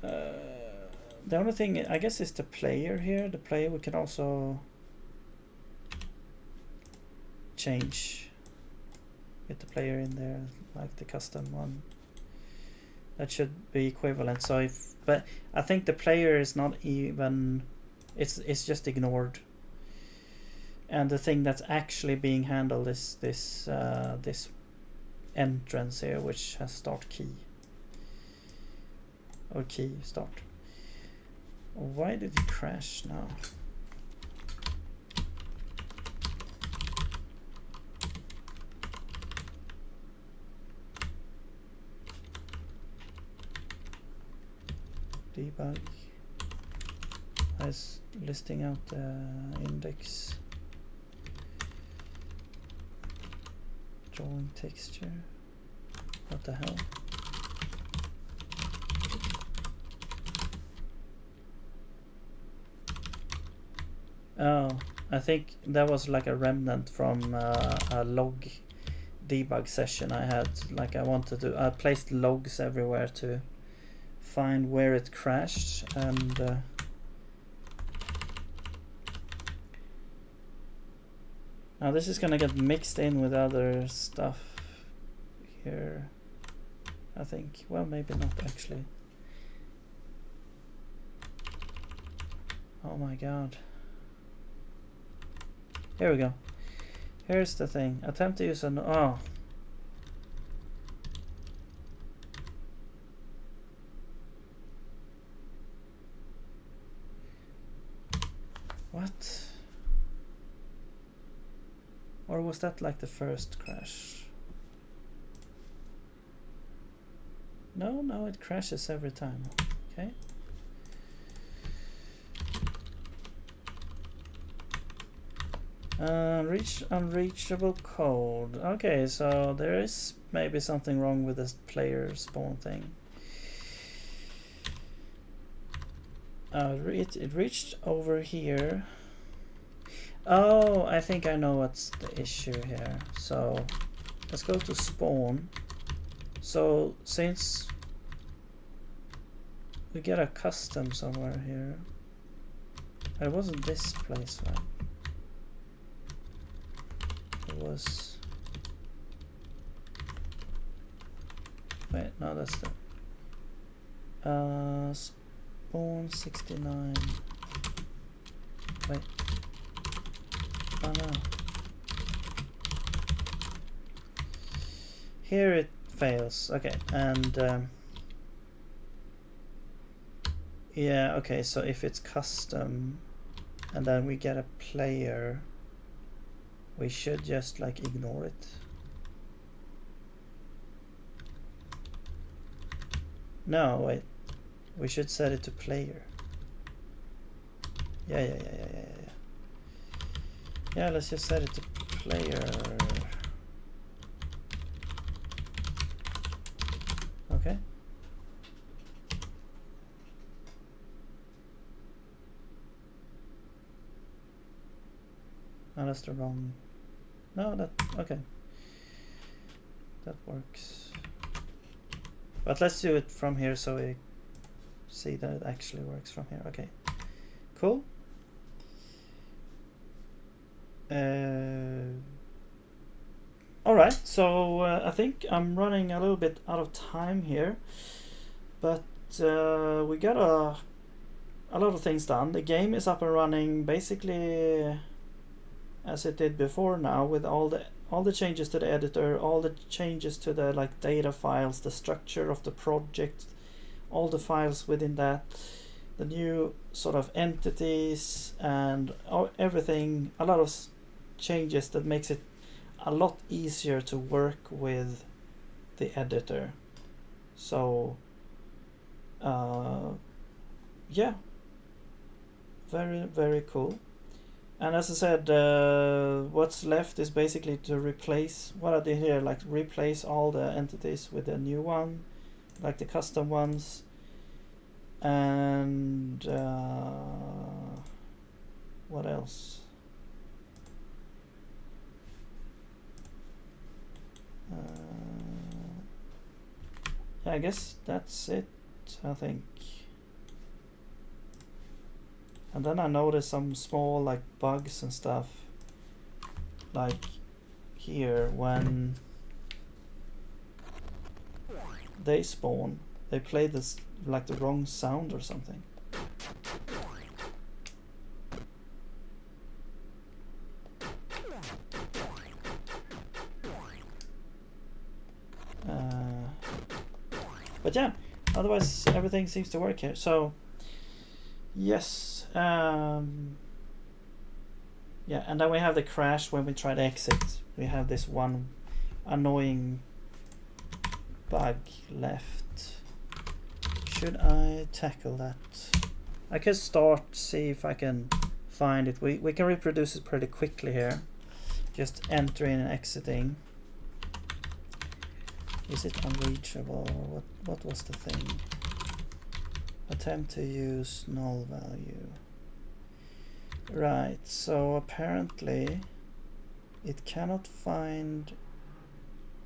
The only thing I guess is the player here. The player we can also change with the player in there, like the custom one. That should be equivalent. So if, but I think the player is not even. It's just ignored. And the thing that's actually being handled is this this entrance here, which has start key or key start. Why did it crash now? Debug. I was listing out the index. Drawing texture. What the hell? Oh, I think that was like a remnant from a log debug session I had. Like I placed logs everywhere to find where it crashed, and now this is gonna get mixed in with other stuff here, I think. Well, maybe not actually. Oh my god. Here we go. Here's the thing. Attempt to use an... Oh. What? Or was that like the first crash? No, it crashes every time. Okay. Reach unreachable code. Okay, so there is maybe something wrong with this player spawn thing. It reached over here. Oh, I think I know what's the issue here. So let's go to spawn. So since we get a custom somewhere here, it wasn't this place, right? It was. Wait, no, that's the spawn 69. Wait. Oh no. Here it fails. Okay, and yeah, okay, so if it's custom and then we get a player, we should just like ignore it. No, wait. We should set it to player. Yeah. Yeah, let's just set it to player. Okay. Oh, that's the wrong. No, that okay. That works. But let's do it from here so we see that it actually works from here. Okay. Cool. Alright, so I think I'm running a little bit out of time here, but we got a lot of things done. The game is up and running basically as it did before now, with all the changes to the editor, all the changes to the like data files, the structure of the project, all the files within that, the new sort of entities and everything, a lot of changes that makes it a lot easier to work with the editor. So yeah, very cool. And as I said, what's left is basically to replace what I did here, like replace all the entities with a new one, like the custom ones. And what else? Yeah, I guess that's it, I think. And then I noticed some small like bugs and stuff, like here when they spawn, they play this like the wrong sound or something. But yeah, otherwise everything seems to work here. So yes, yeah, and then we have the crash when we try to exit. We have this one annoying bug left. Should I tackle that? I can start, see if I can find it. We can reproduce it pretty quickly here. Just entering and exiting. Is it unreachable? What was the thing? Attempt to use null value. Right, so apparently it cannot find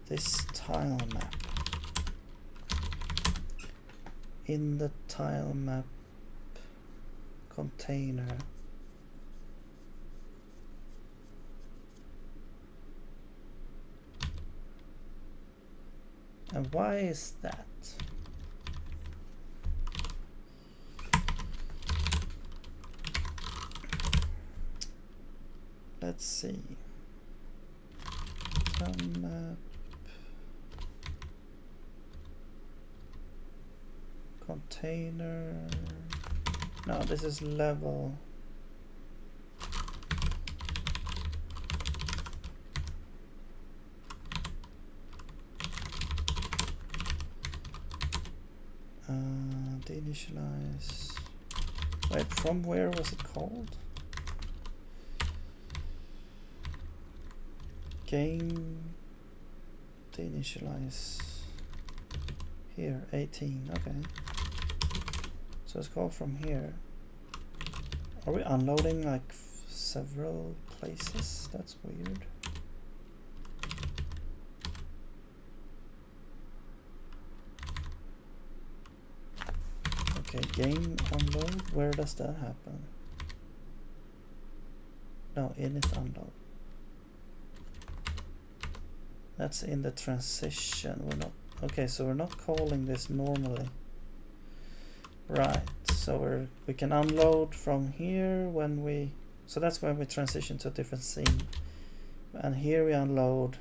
this tile map in the tile map container. And why is that? Let's see. Map container. No, this is level. Deinitialize. Wait, from where was it called? Game deinitialize. Here, 18, okay. So it's called from here. Are we unloading like several places? That's weird. Okay, game unload, where does that happen? No, init unload. That's in the transition. We're not okay, so we're not calling this normally. Right, so we can unload from here when we, so that's when we transition to a different scene. And here we unload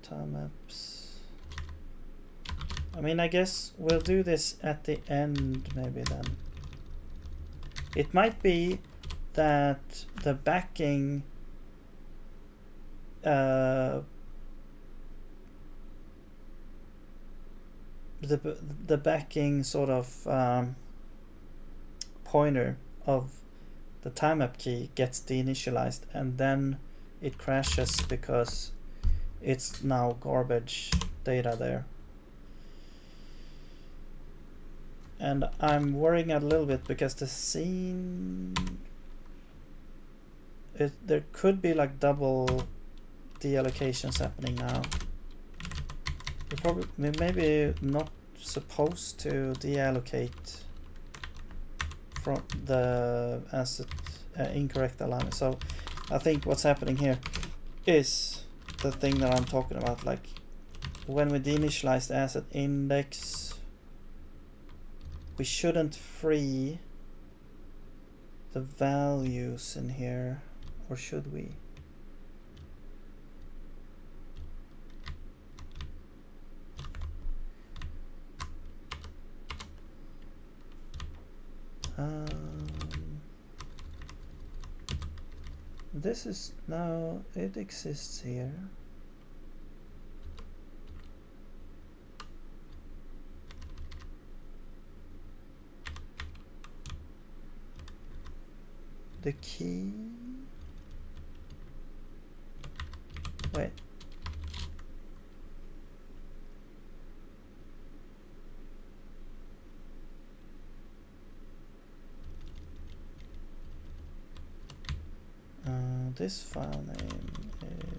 time maps. I mean, I guess we'll do this at the end maybe then. It might be that the backing the backing sort of pointer of the time map key gets deinitialized and then it crashes because it's now garbage data there. And I'm worrying a little bit because the scene, there could be like double deallocations happening now. We maybe not supposed to deallocate from the asset incorrect alignment. So I think what's happening here is the thing that I'm talking about, like when we deinitialize the asset index, we shouldn't free the values in here, or should we? This is now, it exists here. The key, wait, this file name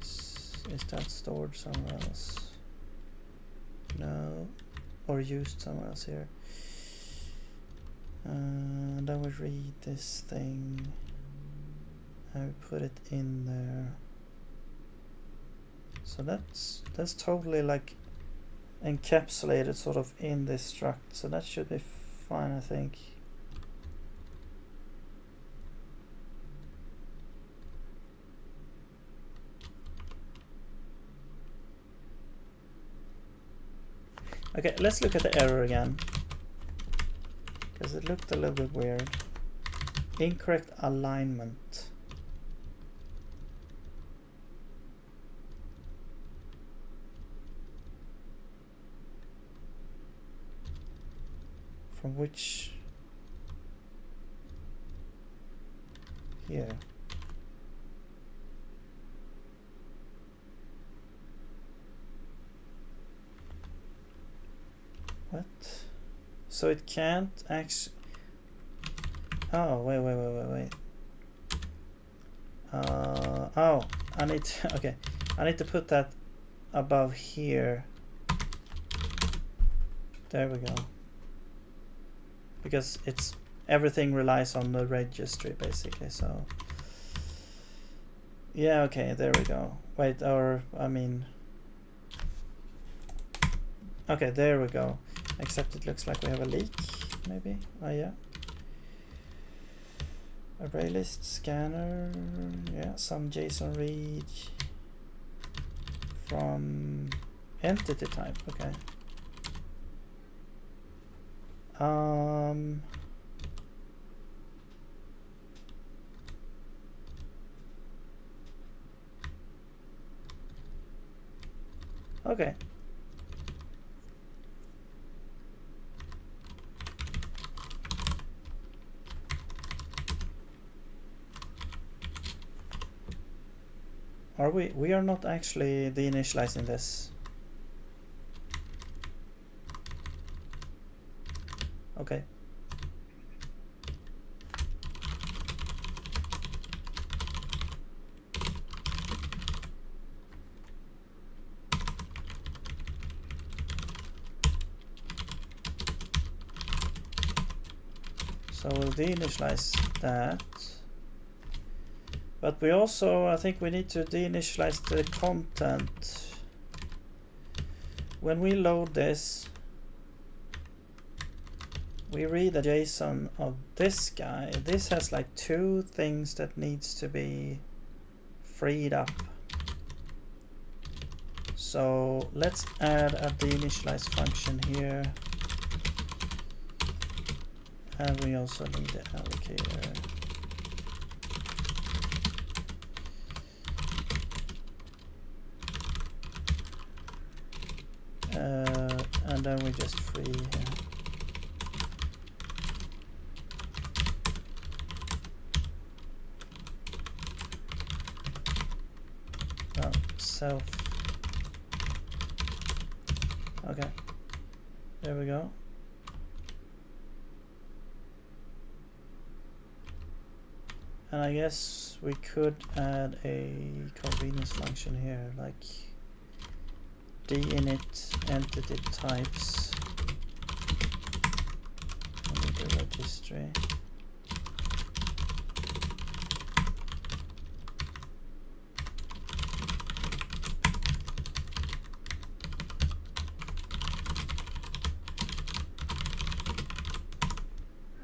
is that stored somewhere else? No, or used somewhere else here. And then we read this thing. I put it in there. So that's totally like encapsulated sort of in this struct. So that should be fine, I think. Okay, let's look at the error again, because it looked a little bit weird. Incorrect alignment. From which? Here. What? So it can't actually. Oh, wait. Oh, I need to, okay. I need to put that above here. There we go. Because it's everything relies on the registry basically, so yeah, okay, there we go. Wait, or I mean, okay, there we go. Except it looks like we have a leak, maybe. Oh yeah. Array list scanner, yeah, some JSON read from entity type, okay. Okay. Are we? We are not actually deinitializing this. Okay. So we'll deinitialize that. But we also, I think we need to deinitialize the content. When we load this, we read a JSON of this guy. This has like 2 things that needs to be freed up. So let's add a deinitialize function here. And we also need the allocator. And then we just free here. Oh, self. Okay, there we go. And I guess we could add a convenience function here, like dinit entity types under the registry.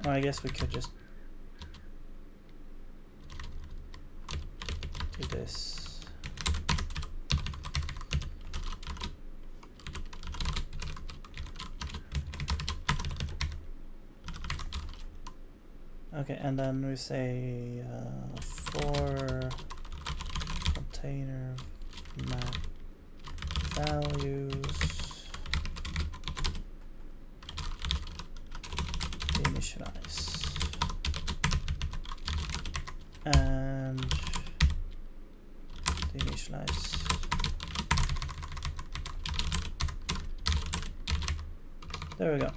Oh, I guess we could just do this. Okay, and then we say for container map values initialize and initialize. There we go.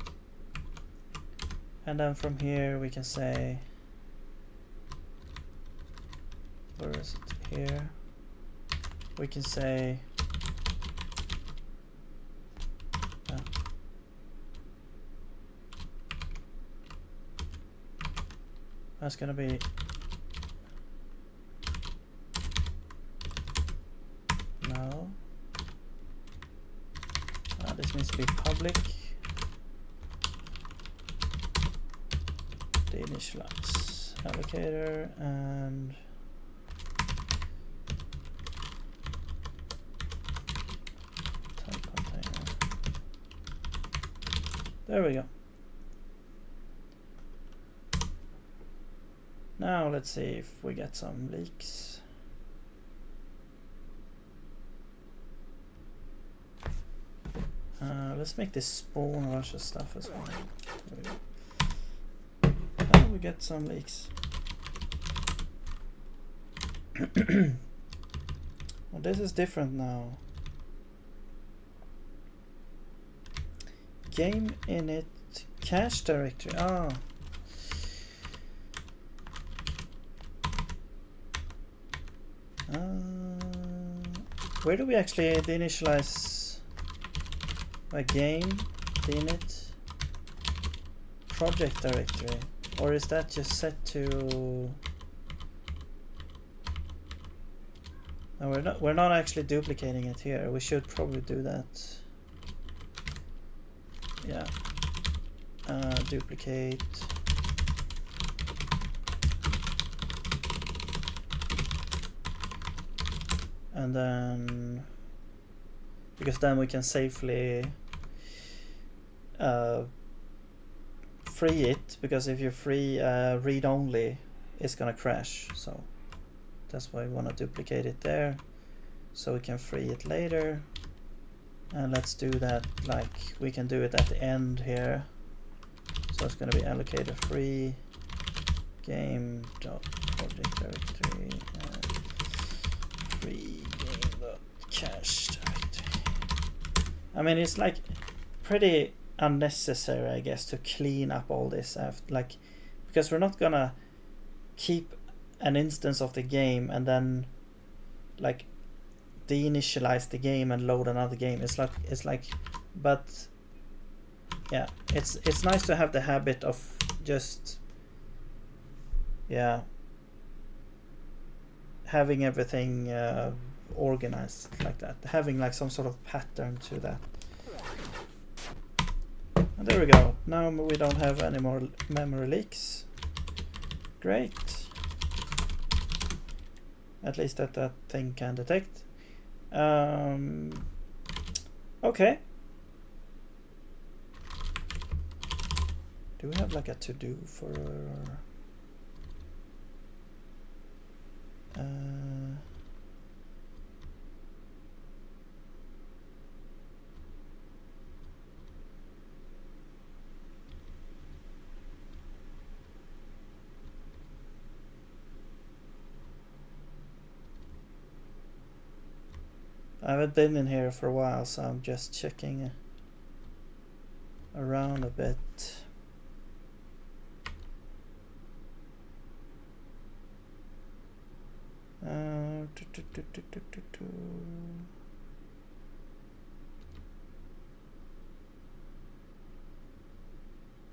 And then from here we can say, where is it? Here. We can say that's gonna be no. This needs to be public. Initialize allocator and type container. There we go. Now let's see if we get some leaks. Let's make this spawn a bunch of stuff as well. There we go. We get some leaks. Well, this is different now. Game init cache directory. Ah. Where do we actually initialize a game? Init project directory. Or is that just set to? No, we're not actually duplicating it here. We should probably do that. Yeah. Duplicate. And then, because then we can safely free it, because if you free read only, it's gonna crash. So that's why we want to duplicate it there, so we can free it later. And let's do that like we can do it at the end here. So it's going to be allocator free game dot project directory free game dot cache directory. I mean, it's like pretty unnecessary, I guess, to clean up all this after, like, because we're not gonna keep an instance of the game and then like deinitialize the game and load another game. It's like but yeah, it's nice to have the habit of just having everything organized like that, having like some sort of pattern to that. And there we go. Now we don't have any more memory leaks. Great. At least that thing can detect. Okay. Do we have like a to-do for... I haven't been in here for a while, so I'm just checking around a bit.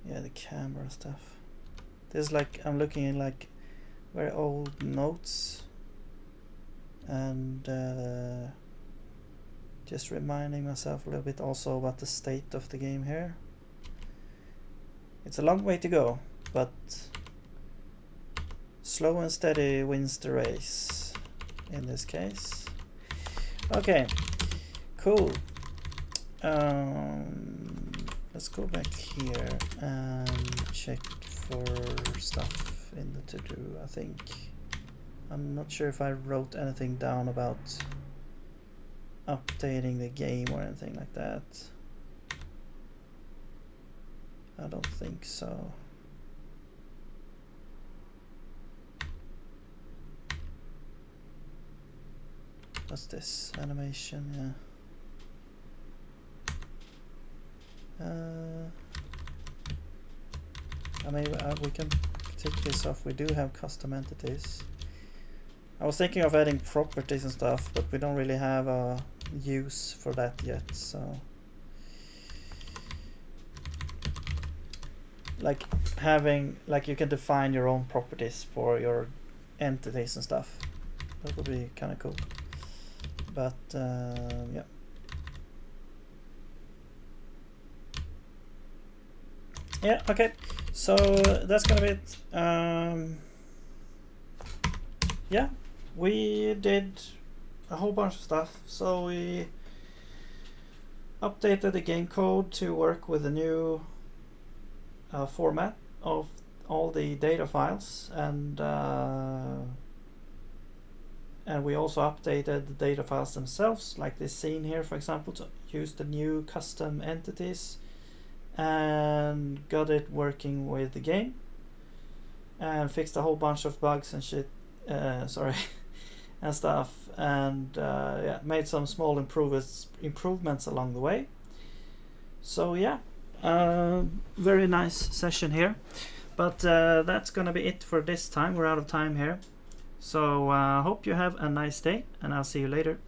Yeah, the camera stuff. There's like, I'm looking at like very old notes and just reminding myself a little bit also about the state of the game here. It's a long way to go, but slow and steady wins the race in this case. Okay, cool. Let's go back here and check for stuff in the to-do. I think I'm not sure if I wrote anything down about updating the game or anything like that. I don't think so. What's this? Animation, yeah. I mean, we can take this off. We do have custom entities. I was thinking of adding properties and stuff, but we don't really have a use for that yet, so like having, like, you can define your own properties for your entities and stuff. That would be kind of cool. But yeah. Yeah, okay. So that's gonna be it. Yeah, we did a whole bunch of stuff. So we updated the game code to work with the new format of all the data files, and we also updated the data files themselves, like this scene here, for example, to use the new custom entities, and got it working with the game, and fixed a whole bunch of bugs and shit, sorry, and stuff, and yeah, made some small improvements along the way. So yeah, very nice session here, but that's gonna be it for this time. We're out of time here, so hope you have a nice day, and I'll see you later.